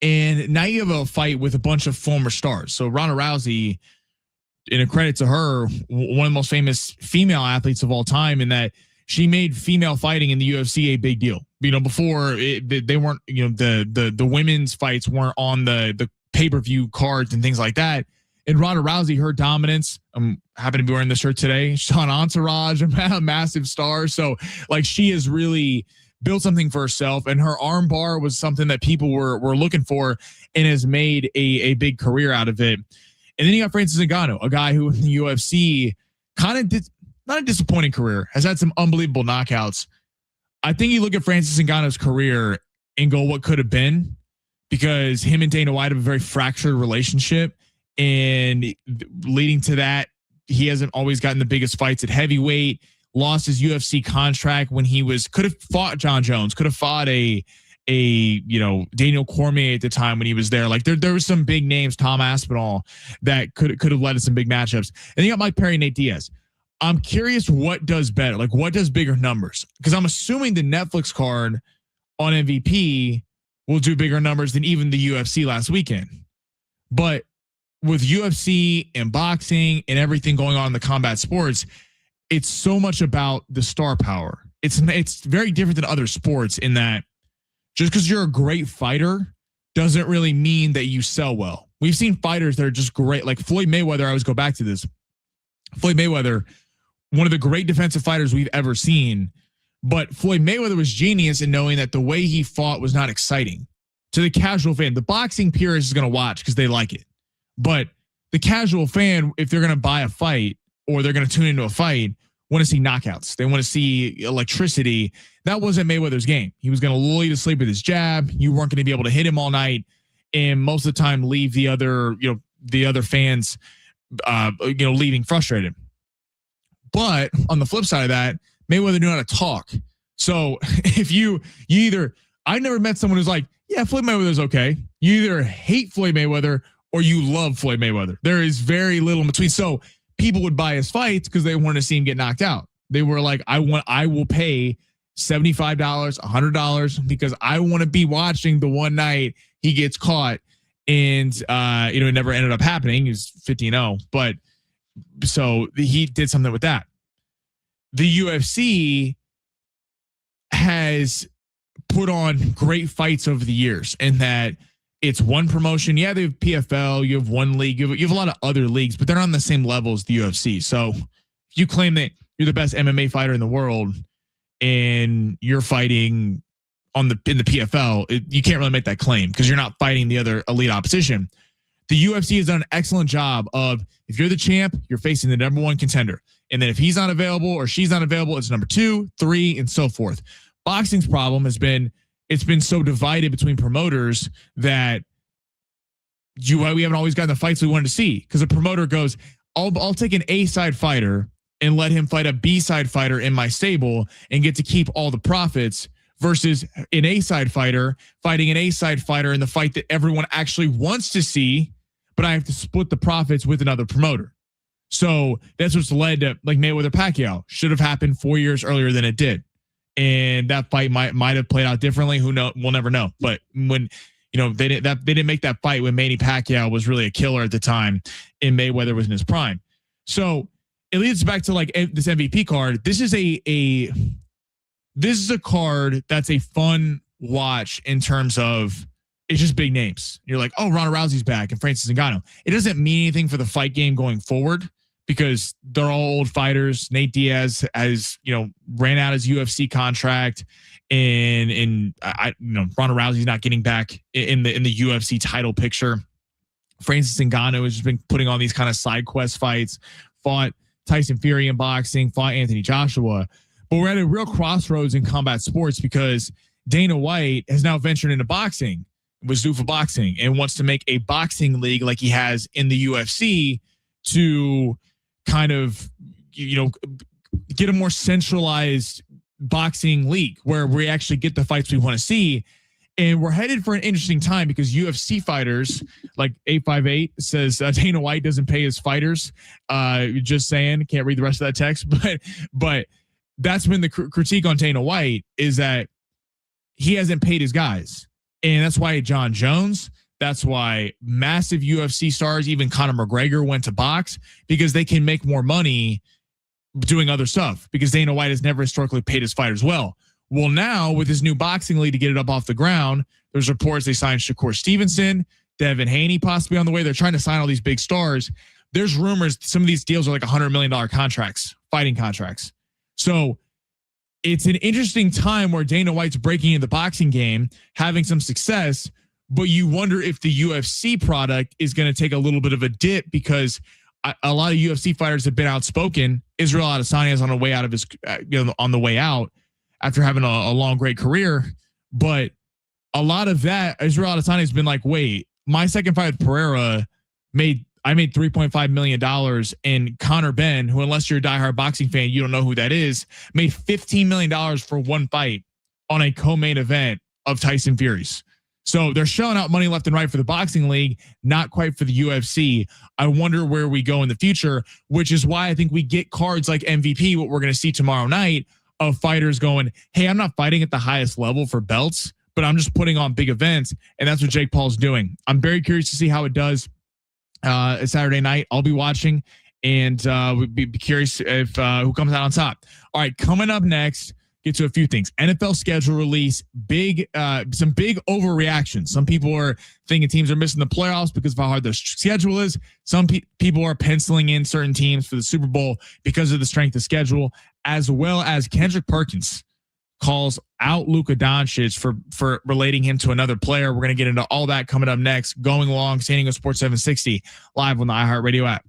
And now you have a fight with a bunch of former stars. So Ronda Rousey, in a credit to her, one of the most famous female athletes of all time, in that she made female fighting in the UFC a big deal. You know, before they weren't, you know, the women's fights weren't on the pay-per-view cards and things like that. And Ronda Rousey, her dominance, happen to be wearing the shirt today. She's on Entourage, a massive star. So like, she has really built something for herself, and her arm bar was something that people were looking for, and has made a big career out of it. And then you got Francis Ngannou, a guy who in the UFC kind of did not a disappointing career, has had some unbelievable knockouts. I think you look at Francis Ngannou's career and go, what could have been? Because him and Dana White have a very fractured relationship. And leading to that, he hasn't always gotten the biggest fights at heavyweight, lost his UFC contract when he could have fought John Jones, could have fought a Daniel Cormier at the time when he was there. Like there was some big names, Tom Aspinall, that could have led to some big matchups. And then you got Mike Perry, Nate Diaz. I'm curious what does better, like what does bigger numbers? Because I'm assuming the Netflix card on MVP will do bigger numbers than even the UFC last weekend. But with UFC and boxing and everything going on in the combat sports, it's so much about the star power. It's very different than other sports in that just because you're a great fighter doesn't really mean that you sell well. We've seen fighters that are just great, like Floyd Mayweather. I always go back to this. Floyd Mayweather, one of the great defensive fighters we've ever seen, but Floyd Mayweather was genius in knowing that the way he fought was not exciting to the casual fan. The boxing purist is going to watch because they like it. But the casual fan, if they're going to buy a fight or they're going to tune into a fight, want to see knockouts. They want to see electricity. That wasn't Mayweather's game. He was going to lull you to sleep with his jab. You weren't going to be able to hit him all night, and most of the time leave the other fans, leaving frustrated. But on the flip side of that, Mayweather knew how to talk. So if you either, I never met someone who's like, yeah, Floyd Mayweather's okay. You either hate Floyd Mayweather or you love Floyd Mayweather. There is very little in between. So people would buy his fights because they wanted to see him get knocked out. They were like, I will pay $75, $100, because I want to be watching the one night he gets caught. And, it never ended up happening. He was 15-0, but so he did something with that. The UFC has put on great fights over the years, and that it's one promotion. Yeah, they have PFL, you have one league, you have a lot of other leagues, but they're not on the same level as the UFC. So if you claim that you're the best MMA fighter in the world and you're fighting in the PFL, you can't really make that claim because you're not fighting the other elite opposition. The UFC has done an excellent job of, if you're the champ, you're facing the number one contender. And then if he's not available or she's not available, it's number 2, 3, and so forth. Boxing's problem has been, it's been so divided between promoters that we haven't always gotten the fights we wanted to see, because a promoter goes, I'll take an A-side fighter and let him fight a B-side fighter in my stable and get to keep all the profits, versus an A-side fighter fighting an A-side fighter in the fight that everyone actually wants to see, but I have to split the profits with another promoter. So that's what's led to, like, Mayweather Pacquiao should have happened 4 years earlier than it did. And that fight might have played out differently. Who knows? We'll never know. But when, they didn't make that fight when Manny Pacquiao was really a killer at the time and Mayweather was in his prime. So it leads back to like this MVP card. This is a card that's a fun watch in terms of, it's just big names. You're like, oh, Ronda Rousey's back and Francis Ngannou. It doesn't mean anything for the fight game going forward because they're all old fighters. Nate Diaz has, ran out his UFC contract, and Ronda Rousey's not getting back in the UFC title picture. Francis Ngannou has just been putting on these kind of side quest fights, fought Tyson Fury in boxing, fought Anthony Joshua. But we're at a real crossroads in combat sports because Dana White has now ventured into boxing with Zuffa Boxing and wants to make a boxing league like he has in the UFC to kind of, get a more centralized boxing league where we actually get the fights we want to see. And we're headed for an interesting time because UFC fighters, like 858 says, Dana White doesn't pay his fighters. Just saying, can't read the rest of that text, but that's been the critique on Dana White, is that he hasn't paid his guys. And that's why John Jones, that's why massive UFC stars, even Conor McGregor, went to box, because they can make more money doing other stuff, because Dana White has never historically paid his fighters well. Well, now with his new boxing league to get it up off the ground, there's reports they signed Shakur Stevenson, Devin Haney possibly on the way. They're trying to sign all these big stars. There's rumors some of these deals are like $100 million contracts, fighting contracts. So it's an interesting time where Dana White's breaking into the boxing game, having some success, but you wonder if the UFC product is going to take a little bit of a dip, because a lot of UFC fighters have been outspoken. Israel Adesanya is on the way out of his, on the way out after having a long, great career. But a lot of that, Israel Adesanya has been like, wait, my second fight with Pereira I made $3.5 million, and Conor Benn, who, unless you're a diehard boxing fan, you don't know who that is, made $15 million for one fight on a co-main event of Tyson Fury's. So they're shelling out money left and right for the boxing league, not quite for the UFC. I wonder where we go in the future, which is why I think we get cards like MVP, what we're going to see tomorrow night, of fighters going, hey, I'm not fighting at the highest level for belts, but I'm just putting on big events. And that's what Jake Paul's doing. I'm very curious to see how it does Saturday night. I'll be watching, and we'd be curious if who comes out on top. All right, coming up next, get to a few things. NFL schedule release, some big overreactions. Some people are thinking teams are missing the playoffs because of how hard the schedule is. Some people are penciling in certain teams for the Super Bowl because of the strength of schedule, as well as Kendrick Perkins calls out Luka Doncic for relating him to another player. We're going to get into all that coming up next. Going along, San Diego Sports 760 live on the iHeartRadio app.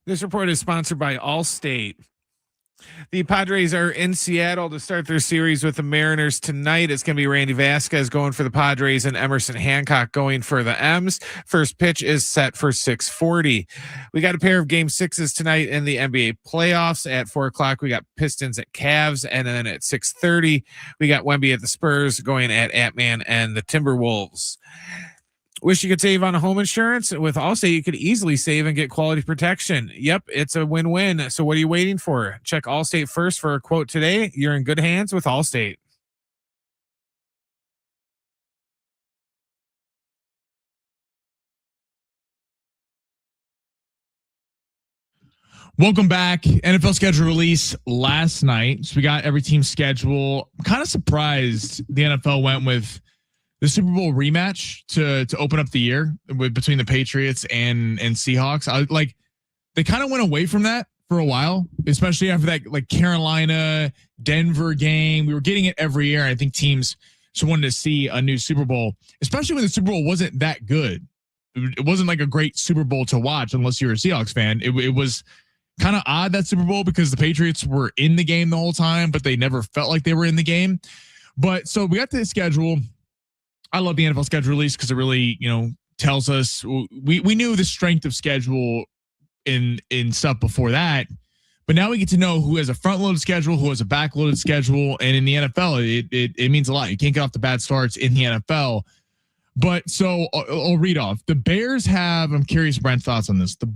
This report is sponsored by Allstate. The Padres are in Seattle to start their series with the Mariners tonight. It's going to be Randy Vasquez going for the Padres and Emerson Hancock going for the M's. First pitch is set for 6:40. We got a pair of game 6s tonight in the NBA playoffs. At 4 o'clock, we got Pistons at Cavs. And then at 6:30, we got Wemby at the Spurs going at Ant-Man and the Timberwolves. Wish you could save on home insurance? With Allstate, you could easily save and get quality protection. Yep, it's a win-win. So what are you waiting for? Check Allstate first for a quote today. You're in good hands with Allstate. Welcome back. NFL schedule release last night. So we got every team's schedule. I'm kind of surprised the NFL went with the Super Bowl rematch to open up the year between the Patriots and Seahawks. They kind of went away from that for a while, especially after that like Carolina, Denver game. We were getting it every year. I think teams just wanted to see a new Super Bowl, especially when the Super Bowl wasn't that good. It wasn't like a great Super Bowl to watch unless you're a Seahawks fan. It was kind of odd, that Super Bowl, because the Patriots were in the game the whole time, but they never felt like they were in the game. But so we got to the schedule. I love the NFL schedule release because it really, tells us we knew the strength of schedule in stuff before that, but now we get to know who has a front loaded schedule, who has a back loaded schedule. And in the NFL, it means a lot. You can't get off the bad starts in the NFL. But so I'll read off. The Bears have, I'm curious, Brent's thoughts on this. The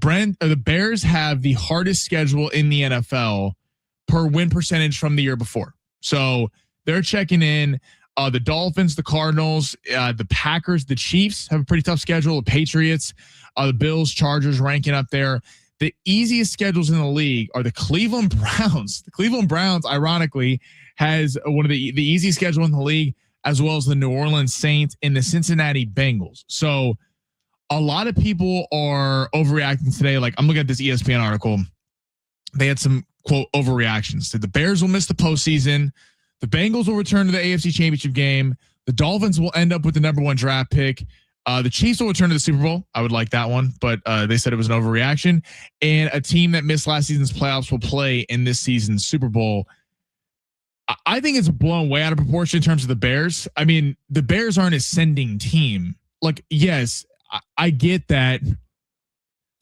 Bears have the hardest schedule in the NFL per win percentage from the year before. So they're checking in. The Dolphins, the Cardinals, the Packers, the Chiefs have a pretty tough schedule. The Patriots, the Bills, Chargers ranking up there. The easiest schedules in the league are the Cleveland Browns. The Cleveland Browns, ironically, has one of the easiest schedule in the league, as well as the New Orleans Saints and the Cincinnati Bengals. So a lot of people are overreacting today. Like, I'm looking at this ESPN article. They had some, quote, overreactions. That the Bears will miss the postseason. The Bengals will return to the AFC Championship game. The Dolphins will end up with the #1 draft pick. The Chiefs will return to the Super Bowl. I would like that one, but they said it was an overreaction. And a team that missed last season's playoffs will play in this season's Super Bowl. I think it's blown way out of proportion in terms of the Bears. I mean, the Bears are an ascending team. Like, yes, I get that.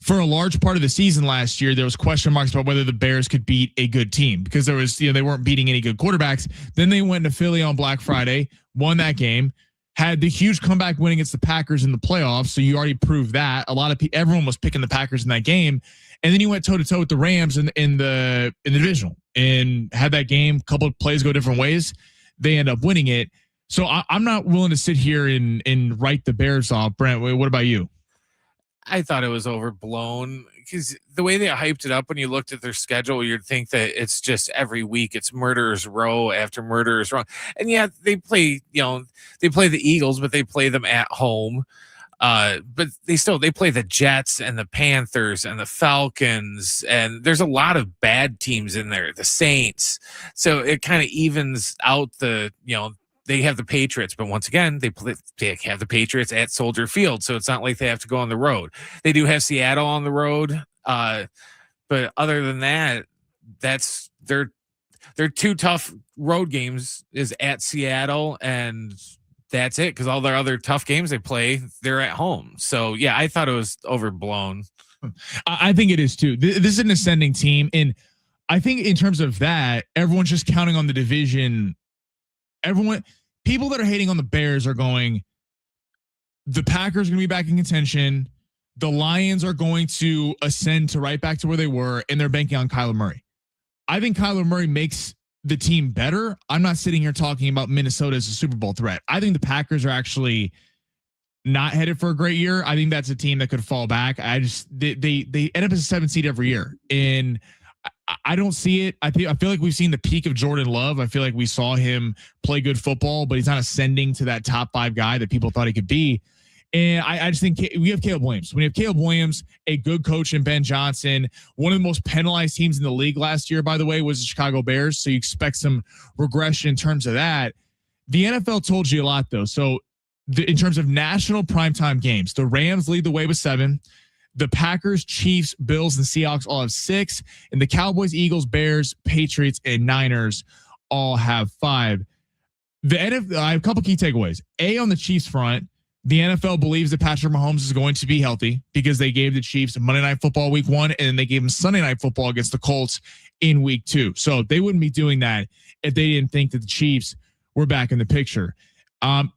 For a large part of the season last year, there was question marks about whether the Bears could beat a good team because there was, they weren't beating any good quarterbacks. Then they went to Philly on Black Friday, won that game, had the huge comeback win against the Packers in the playoffs. So you already proved that. Everyone was picking the Packers in that game. And then you went toe to toe with the Rams in the divisional and had that game. A couple of plays go different ways. They end up winning it. So I'm not willing to sit here and write the Bears off. Brent, what about you? I thought it was overblown because the way they hyped it up, when you looked at their schedule, you'd think that it's just every week it's murderer's row after murderer's row. And yeah, they play the Eagles, but they play them at home. But they play the Jets and the Panthers and the Falcons, and there's a lot of bad teams in there, the Saints. So it kind of evens out they have the Patriots, but once again, they have the Patriots at Soldier Field, so it's not like they have to go on the road. They do have Seattle on the road, but other than that, that's their two tough road games is at Seattle, and that's it, because all their other tough games they play, they're at home. So yeah, I thought it was overblown. I think it is too. This is an ascending team, and I think in terms of that, everyone's just counting on the division. People that are hating on the Bears are going, the Packers are going to be back in contention. The Lions are going to ascend to right back to where they were, and they're banking on Kyler Murray. I think Kyler Murray makes the team better. I'm not sitting here talking about Minnesota as a Super Bowl threat. I think the Packers are actually not headed for a great year. I think that's a team that could fall back. They end up as a 7th seed every year, and I don't see it. I feel like we've seen the peak of Jordan Love. I feel like we saw him play good football, but he's not ascending to that top 5 guy that people thought he could be. And I just think we have Caleb Williams. When you have Caleb Williams, a good coach in Ben Johnson, one of the most penalized teams in the league last year, by the way, was the Chicago Bears. So you expect some regression in terms of that. The NFL told you a lot, though. So in terms of national primetime games, the Rams lead the way with 7. The Packers, Chiefs, Bills, and Seahawks all have 6. And the Cowboys, Eagles, Bears, Patriots, and Niners all have 5. I have a couple key takeaways. On the Chiefs front, the NFL believes that Patrick Mahomes is going to be healthy because they gave the Chiefs Monday Night Football week 1, and then they gave him Sunday Night Football against the Colts in week 2. So they wouldn't be doing that if they didn't think that the Chiefs were back in the picture. The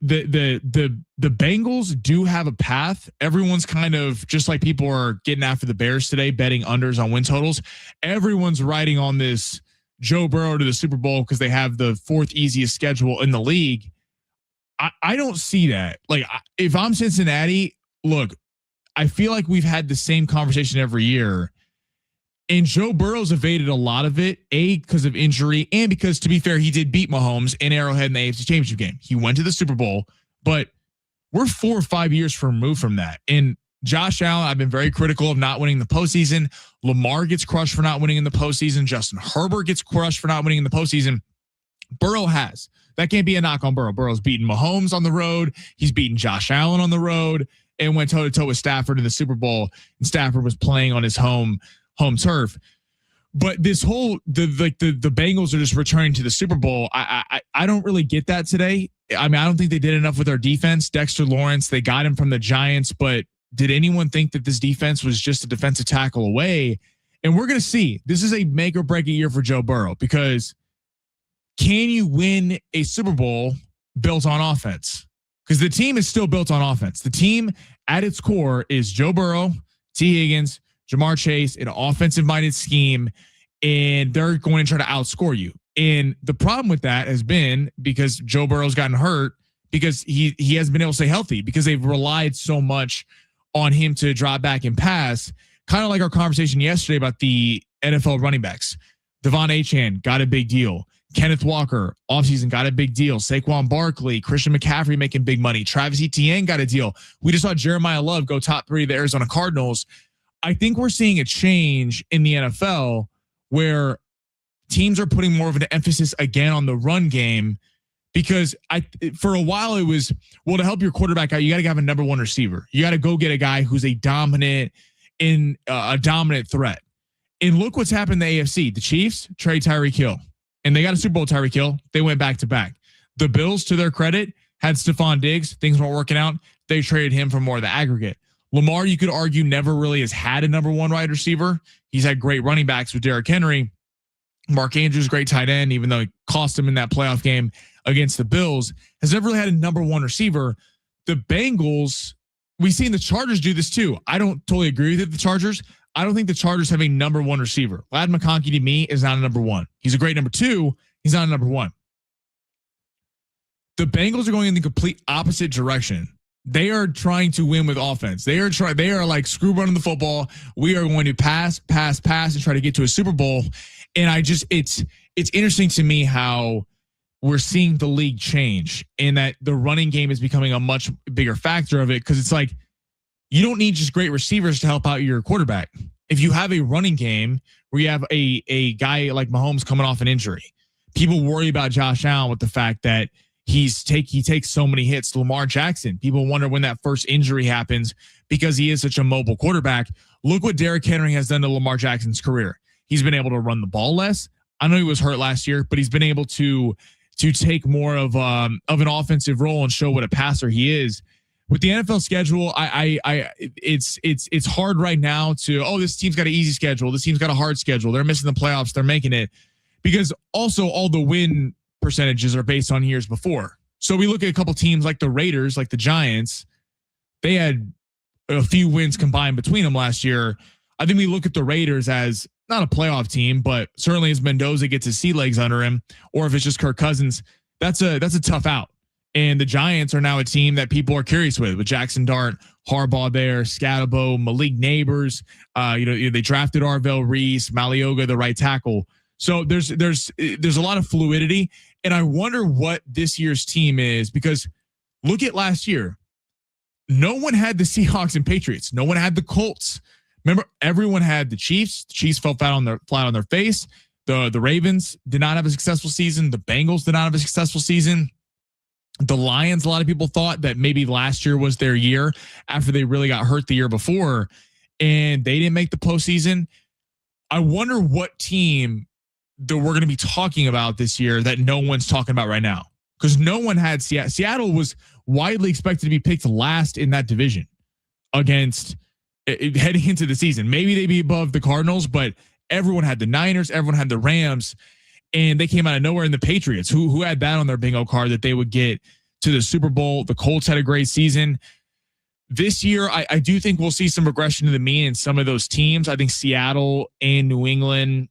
Bengals do have a path. Everyone's kind of, just like people are getting after the Bears today, betting unders on win totals. Everyone's riding on this Joe Burrow to the Super Bowl because they have the 4th easiest schedule in the league. I don't see that. Like, if I'm Cincinnati, look, I feel like we've had the same conversation every year. And Joe Burrow's evaded a lot of it, because of injury, and because, to be fair, he did beat Mahomes in Arrowhead in the AFC Championship game. He went to the Super Bowl, but we're 4 or 5 years removed from that. And Josh Allen, I've been very critical of not winning the postseason. Lamar gets crushed for not winning in the postseason. Justin Herbert gets crushed for not winning in the postseason. Burrow has. That can't be a knock on Burrow. Burrow's beaten Mahomes on the road. He's beaten Josh Allen on the road and went toe-to-toe with Stafford in the Super Bowl. And Stafford was playing on his home turf. But this whole the Bengals are just returning to the Super Bowl. I don't really get that today. I mean, I don't think they did enough with our defense. Dexter Lawrence, they got him from the Giants, but did anyone think that this defense was just a defensive tackle away? And we're going to see. This is a make or break a year for Joe Burrow, because can you win a Super Bowl built on offense? Because the team is still built on offense. The team at its core is Joe Burrow, T. Higgins, Jamar Chase, an offensive-minded scheme, and they're going to try to outscore you. And the problem with that has been because Joe Burrow's gotten hurt, because he hasn't been able to stay healthy, because they've relied so much on him to drop back and pass. Kind of like our conversation yesterday about the NFL running backs. Devon Achane got a big deal. Kenneth Walker, offseason, got a big deal. Saquon Barkley, Christian McCaffrey making big money. Travis Etienne got a deal. We just saw Jeremiah Love go top 3 of the Arizona Cardinals. I think we're seeing a change in the NFL where teams are putting more of an emphasis again on the run game, because for a while it was, well, to help your quarterback out, you got to have a number 1 receiver. You got to go get a guy who's a dominant threat. And look what's happened in the AFC. The Chiefs trade Tyreek Hill, and they got a Super Bowl Tyreek Hill. They went back to back. The Bills, to their credit, had Stephon Diggs. Things weren't working out. They traded him for more of the aggregate. Lamar, you could argue, never really has had a number 1 wide receiver. He's had great running backs with Derrick Henry. Mark Andrews, great tight end, even though it cost him in that playoff game against the Bills, has never really had a number 1 receiver. The Bengals, we've seen the Chargers do this too. I don't totally agree with the Chargers. I don't think the Chargers have a number 1 receiver. Ladd McConkey, to me, is not a number 1. He's a great number 2. He's not a number 1. The Bengals are going in the complete opposite direction. They are trying to win with offense. They are like, screw running the football. We are going to pass, and try to get to a Super Bowl. And it's interesting to me how we're seeing the league change, and that the running game is becoming a much bigger factor of it. Because it's like, you don't need just great receivers to help out your quarterback. If you have a running game where you have a guy like Mahomes coming off an injury, people worry about Josh Allen with the fact that he takes so many hits. Lamar Jackson, people wonder when that first injury happens because he is such a mobile quarterback. Look what Derrick Henry has done to Lamar Jackson's career. He's been able to run the ball less. I know he was hurt last year, but he's been able to take more of an offensive role and show what a passer he is. With the NFL schedule, it's hard right now to, this team's got an easy schedule. This team's got a hard schedule. They're missing the playoffs. They're making it, because also all the win percentages are based on years before. So we look at a couple teams like the Raiders, like the Giants. They had a few wins combined between them last year. I think we look at the Raiders as not a playoff team, but certainly as Mendoza gets his sea legs under him, or if it's just Kirk Cousins, that's a tough out. And the Giants are now a team that people are curious with Jackson Dart, Harbaugh there, Scatabo, Malik Neighbors. They drafted Arvell Reese, Malioga, the right tackle. So there's a lot of fluidity, and I wonder what this year's team is, because look at last year. No one had the Seahawks and Patriots. No one had the Colts. Remember, everyone had the Chiefs. The Chiefs fell flat on their face. The Ravens did not have a successful season. The Bengals did not have a successful season. The Lions, a lot of people thought that maybe last year was their year after they really got hurt the year before. and they didn't make the postseason. I wonder what team that we're going to be talking about this year that no one's talking about right now, because no one had Seattle. Seattle was widely expected to be picked last in that division against heading into the season. Maybe they'd be above the Cardinals, but everyone had the Niners, everyone had the Rams, and they came out of nowhere. And the Patriots, who had that on their bingo card that they would get to the Super Bowl. The Colts had a great season. This year, I do think we'll see some regression to the mean in some of those teams. I think Seattle and New England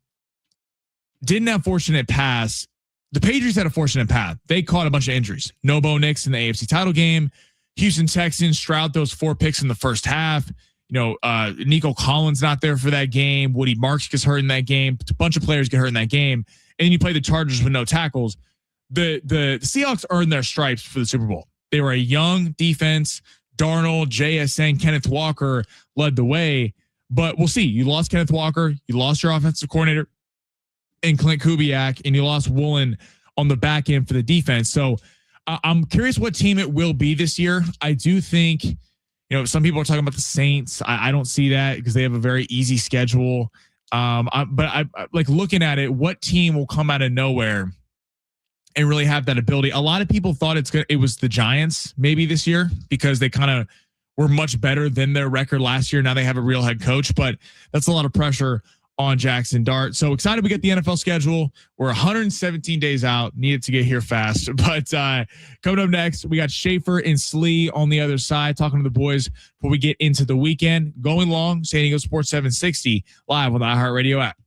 didn't have fortunate paths. The Patriots had a fortunate path. They caught a bunch of injuries. No Bo Nix in the AFC title game. Houston Texans, Stroud those 4 picks in the first half. Nico Collins not there for that game. Woody Marks gets hurt in that game. A bunch of players get hurt in that game. And then you play the Chargers with no tackles. The Seahawks earned their stripes for the Super Bowl. They were a young defense. Darnold, JSN, Kenneth Walker led the way. But we'll see. You lost Kenneth Walker. You lost your offensive coordinator and Clint Kubiak, and you lost Woolen on the back end for the defense. So I'm curious what team it will be this year. I do think, some people are talking about the Saints. I don't see that because they have a very easy schedule. But I like looking at it, what team will come out of nowhere and really have that ability? A lot of people thought it was the Giants maybe this year because they kind of were much better than their record last year. Now they have a real head coach, but that's a lot of pressure on Jackson Dart. So excited we get the NFL schedule. We're 117 days out. Needed to get here fast. But coming up next, we got Schaefer and Slee on the other side talking to the boys before we get into the weekend. Going long, San Diego Sports 760 live on the iHeartRadio app.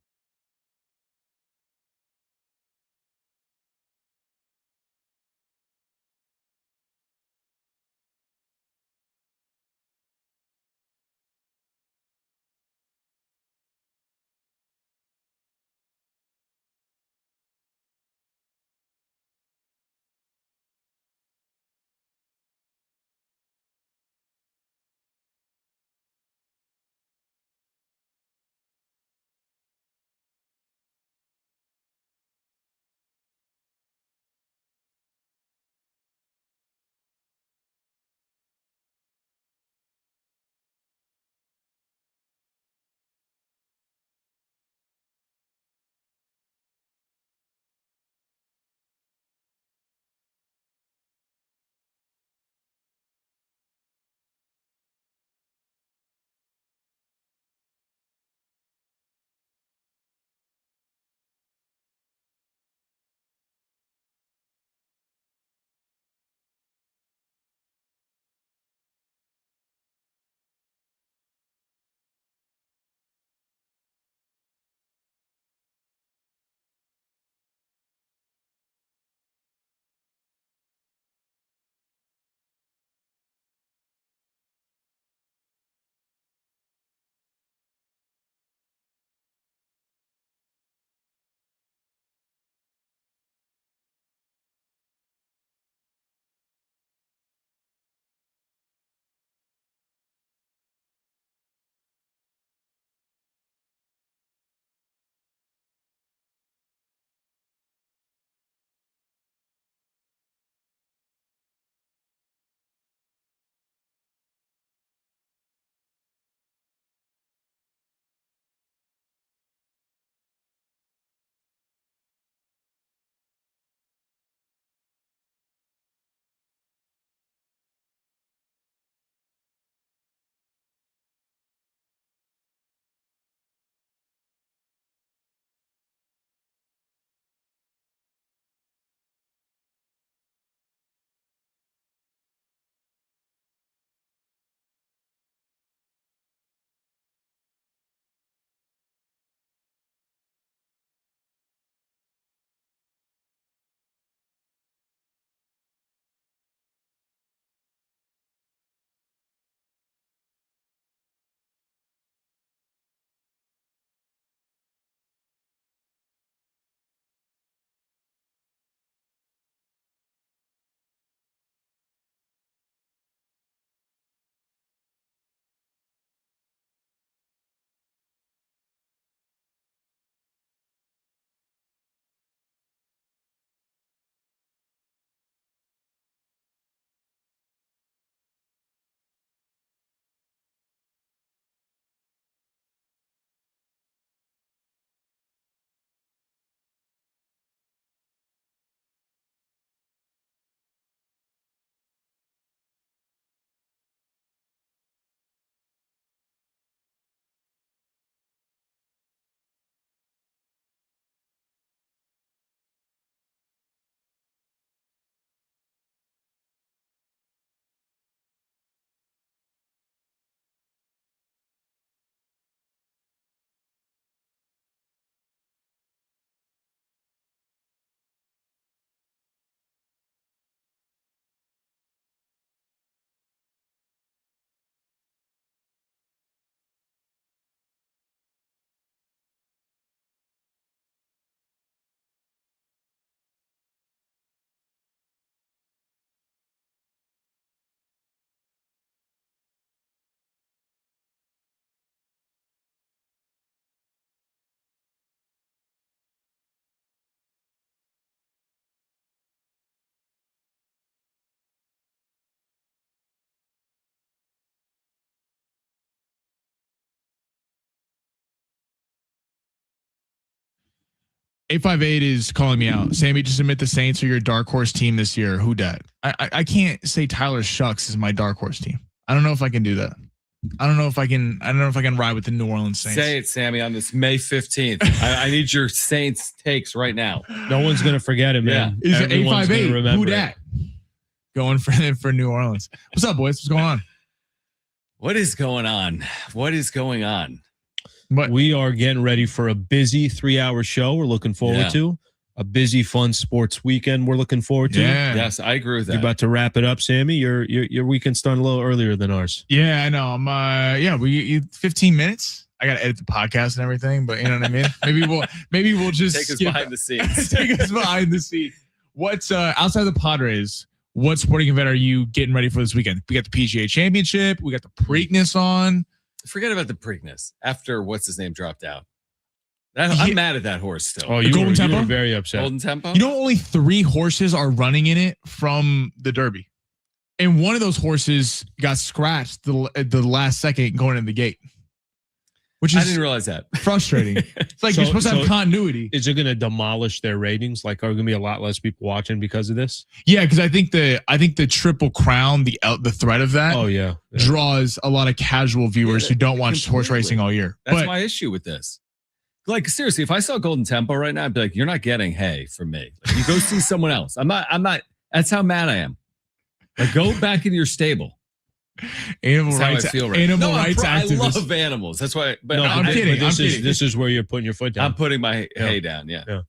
858 is calling me out. Sammy, just admit the Saints are your dark horse team this year. Who dat? I can't say Tyler Shucks is my dark horse team. I don't know if I can do that. I don't know if I can ride with the New Orleans Saints. Say it, Sammy, on this May 15th. I need your Saints takes right now. No one's gonna forget it, man. Is it 858? Who dat? Going for New Orleans. What's up, boys? What's going on? What is going on? What is going on? But we are getting ready for a busy 3-hour show. We're looking forward to a busy, fun sports weekend. We're looking forward to. Yeah. Yes, I agree with that. You're about to wrap it up, Sammy. Your weekend starting a little earlier than ours. Yeah, I know. I'm we 15 minutes. I gotta edit the podcast and everything, but you know what I mean. Maybe we'll just take us behind the scenes. Take us behind the scenes. What's outside the Padres? What sporting event are you getting ready for this weekend? We got the PGA Championship. We got the Preakness on. Forget about the Preakness after what's his name dropped out. I'm mad at that horse still. Oh, you were very upset. Golden Tempo. You know, only 3 horses are running in it from the Derby, and one of those horses got scratched the last second going in the gate, which is I didn't realize that. Frustrating. It's like you're supposed to have continuity. Is it going to demolish their ratings? Like, are going to be a lot less people watching because of this? Yeah, because I think the Triple Crown, the threat of that, draws a lot of casual viewers who don't watch horse racing all year. That's my issue with this. Like, seriously, if I saw Golden Tempo right now, I'd be like, "You're not getting hay from me. Like, you go see someone else." I'm not. That's how mad I am. Like, go back into your stable. Animal rights. I feel right. Animal rights activists. I love animals. That's why. But no, I'm kidding. This is where you're putting your foot down. I'm putting my hay down. Yeah.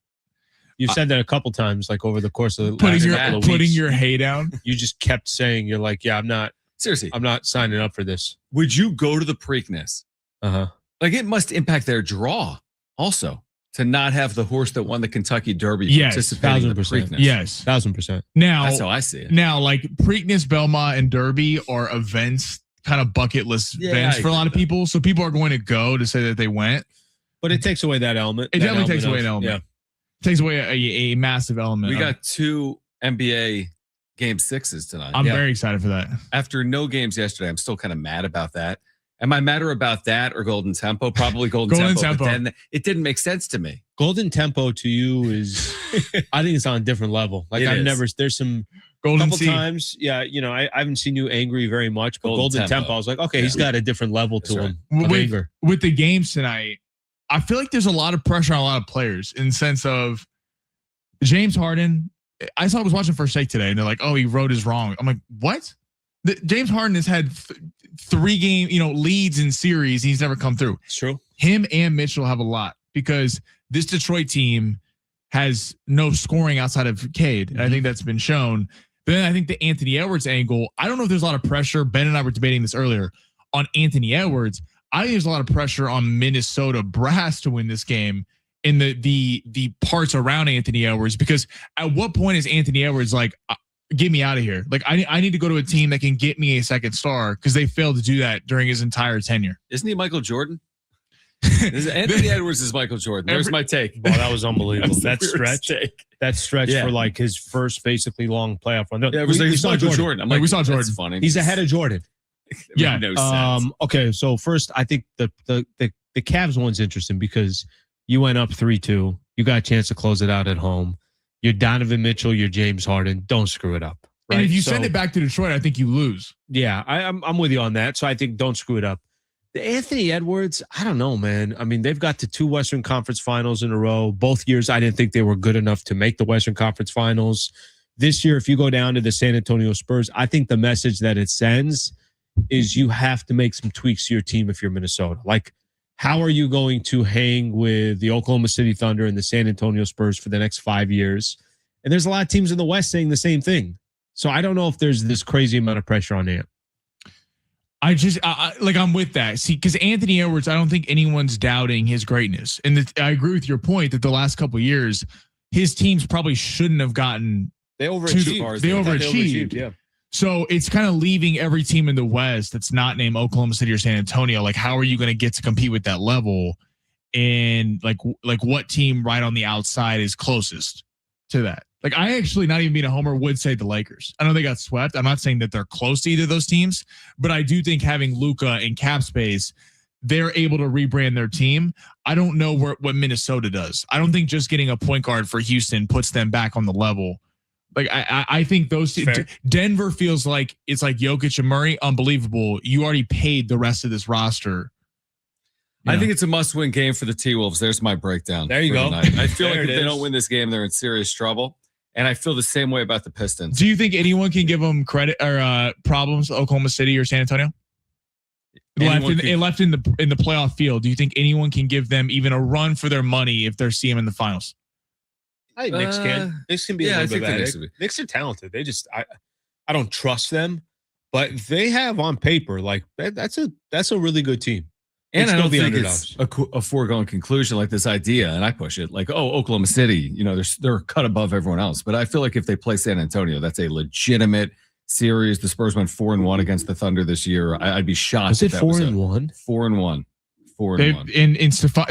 You've said that a couple times, like over the course of the putting your hay down. You just kept saying, "You're like, yeah, I'm not seriously. I'm not signing up for this." Would you go to the Preakness? Like, it must impact their draw also to not have the horse that won the Kentucky Derby participating in the Preakness. Yes, 1000%. Now that's how I see it. Now, like Preakness, Belmont, and Derby are events, kind of bucket list events for a lot of people. So people are going to go to say that they went. But it takes away that element. It definitely takes away an element. Yeah. It takes away a massive element. We got 2 NBA Game 6s tonight. I'm very excited for that. After no games yesterday, I'm still kind of mad about that. Am I madder about that or Golden Tempo? Probably Golden Tempo. But then it didn't make sense to me. Golden Tempo to you is, I think it's on a different level. Like there's some Golden couple times. Yeah. You know, I haven't seen you angry very much, but Golden Tempo, I was like, okay, he's got a different level to him. With the games tonight, I feel like there's a lot of pressure on a lot of players in the sense of James Harden. I was watching First Take today and they're like, oh, he wrote his wrong. I'm like, what? James Harden has had 3 game, leads in series. He's never come through. It's true. Him and Mitchell have a lot because this Detroit team has no scoring outside of Cade. And I think that's been shown. But then I think the Anthony Edwards angle, I don't know if there's a lot of pressure. Ben and I were debating this earlier on Anthony Edwards. I think there's a lot of pressure on Minnesota brass to win this game in the parts around Anthony Edwards, because at what point is Anthony Edwards like, get me out of here? Like I need to go to a team that can get me a second star, because they failed to do that during his entire tenure. Isn't he Michael Jordan? Anthony Edwards is Michael Jordan. There's my take. Well, that was unbelievable. That stretch for like his first basically long playoff run. Yeah, we saw Jordan. I'm like, we saw Jordan. That's funny. He's ahead of Jordan. Yeah. No sense. Okay. So first, I think the Cavs one's interesting because you went up 3-2. You got a chance to close it out at home. You're Donovan Mitchell. You're James Harden. Don't screw it up. Right? And if you send it back to Detroit, I think you lose. Yeah, I'm with you on that. So I think don't screw it up. The Anthony Edwards, I don't know, man. I mean, they've got to 2 Western Conference Finals in a row. Both years, I didn't think they were good enough to make the Western Conference Finals. This year, if you go down to the San Antonio Spurs, I think the message that it sends is you have to make some tweaks to your team if you're Minnesota. Like, how are you going to hang with the Oklahoma City Thunder and the San Antonio Spurs for the next 5 years? And there's a lot of teams in the West saying the same thing. So I don't know if there's this crazy amount of pressure on Ant. I'm with that. See, because Anthony Edwards, I don't think anyone's doubting his greatness. And I agree with your point that the last couple of years, his teams probably shouldn't have gotten. They overachieved. They overachieved. Yeah. So it's kind of leaving every team in the West that's not named Oklahoma City or San Antonio. Like, how are you going to get to compete with that level? And like what team right on the outside is closest to that? Like, I actually, not even being a homer, would say the Lakers. I know they got swept. I'm not saying that they're close to either of those teams, but I do think having Luka in cap space, they're able to rebrand their team. I don't know what Minnesota does. I don't think just getting a point guard for Houston puts them back on the level. Like I think those Denver feels like it's like Jokic and Murray, unbelievable. You already paid the rest of this roster. I think it's a must-win game for the T-Wolves. There's my breakdown. There you go. I feel like if they don't win this game, they're in serious trouble. And I feel the same way about the Pistons. Do you think anyone can give them credit or problems, Oklahoma City or San Antonio? Left in the playoff field. Do you think anyone can give them even a run for their money if they're seeing them in the finals? I think Knicks can. Knicks can be a little bit better. Knicks are talented. They just I don't trust them, but they have on paper like that's a really good team. And I don't think it's a foregone conclusion like this idea, and I push it like, oh, Oklahoma City, they're cut above everyone else. But I feel like if they play San Antonio, that's a legitimate series. The Spurs went 4-1 against the Thunder this year. I'd be shocked. Was it 4-1? 4-1. 4-1. In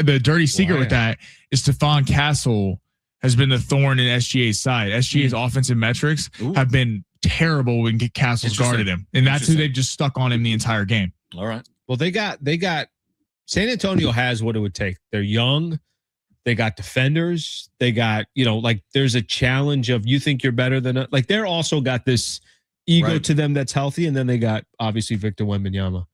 the dirty secret with that is Stephon Castle has been the thorn in SGA's side. SGA's offensive metrics have been terrible when Castle's guarded him, and that's who they've just stuck on him the entire game. All right. Well, they got San Antonio has what it would take. They're young. They got defenders. They got, like there's a challenge of you think you're better than like they're also got this ego to them that's healthy. And then they got obviously Victor Wembanyama.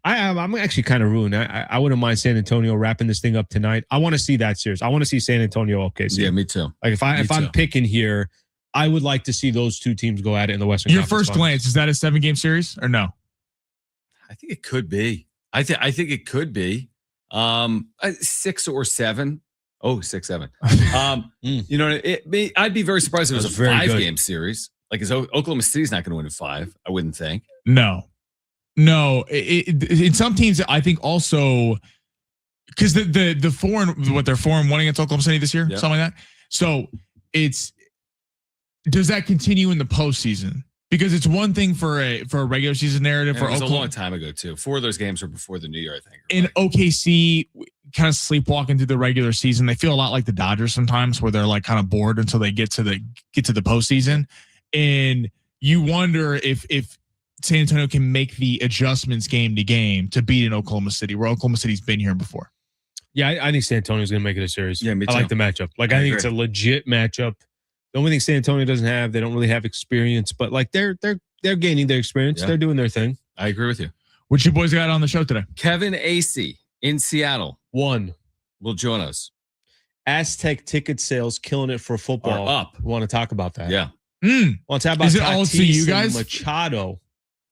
I'm actually kind of ruined. I wouldn't mind San Antonio wrapping this thing up tonight. I want to see that series. I want to see San Antonio. Okay. Yeah, me too. Like if I'm picking here, I would like to see those two teams go at it in the Western Your Conference first glance, is that a 7-game series or no? I think it could be. I think it could be 6 or 7. Oh, 6, 7. I'd be very surprised if it was a 5-game series. Like, is Oklahoma City's not going to win in 5? I wouldn't think. No. In some teams, I think also because they're 4-1 against Oklahoma City this year, something like that. So does that continue in the postseason? Because it's one thing for a regular season narrative for Oklahoma. A long time ago too. 4 of those games were before the new year, I think. In OKC, kind of sleepwalking through the regular season. They feel a lot like the Dodgers sometimes, where they're like kind of bored until they get to the postseason, and you wonder if San Antonio can make the adjustments game to game to beat in Oklahoma City, where Oklahoma City's been here before. Yeah, I think San Antonio's going to make it a series. Yeah, me too. I like the matchup. Like I think it's a legit matchup. The only thing San Antonio doesn't have, they don't really have experience, but like they're gaining their experience. Yeah. They're doing their thing. I agree with you. What you boys got on the show today? Kevin AC in Seattle. Will join us. Aztec ticket sales killing it for football. Are up. Want to talk about that? Yeah. Want to talk about Is it all to you guys? Machado.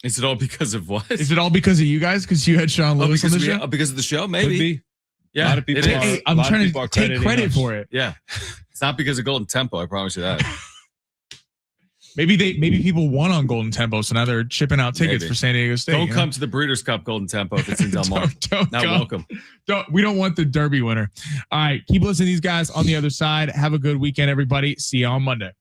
Is it all because of what? Is it all because of you guys? Because you had Sean Lewis on the show? Because of the show? Maybe. Could be. Yeah. A lot of people I'm trying to take credit for it. Yeah. It's not because of Golden Tempo, I promise you that. Maybe people won on Golden Tempo, so now they're shipping out tickets for San Diego State. Don't come to the Breeders' Cup Golden Tempo if it's in Del Mar. Not welcome. We don't want the Derby winner. All right, keep listening to these guys on the other side. Have a good weekend, everybody. See you on Monday.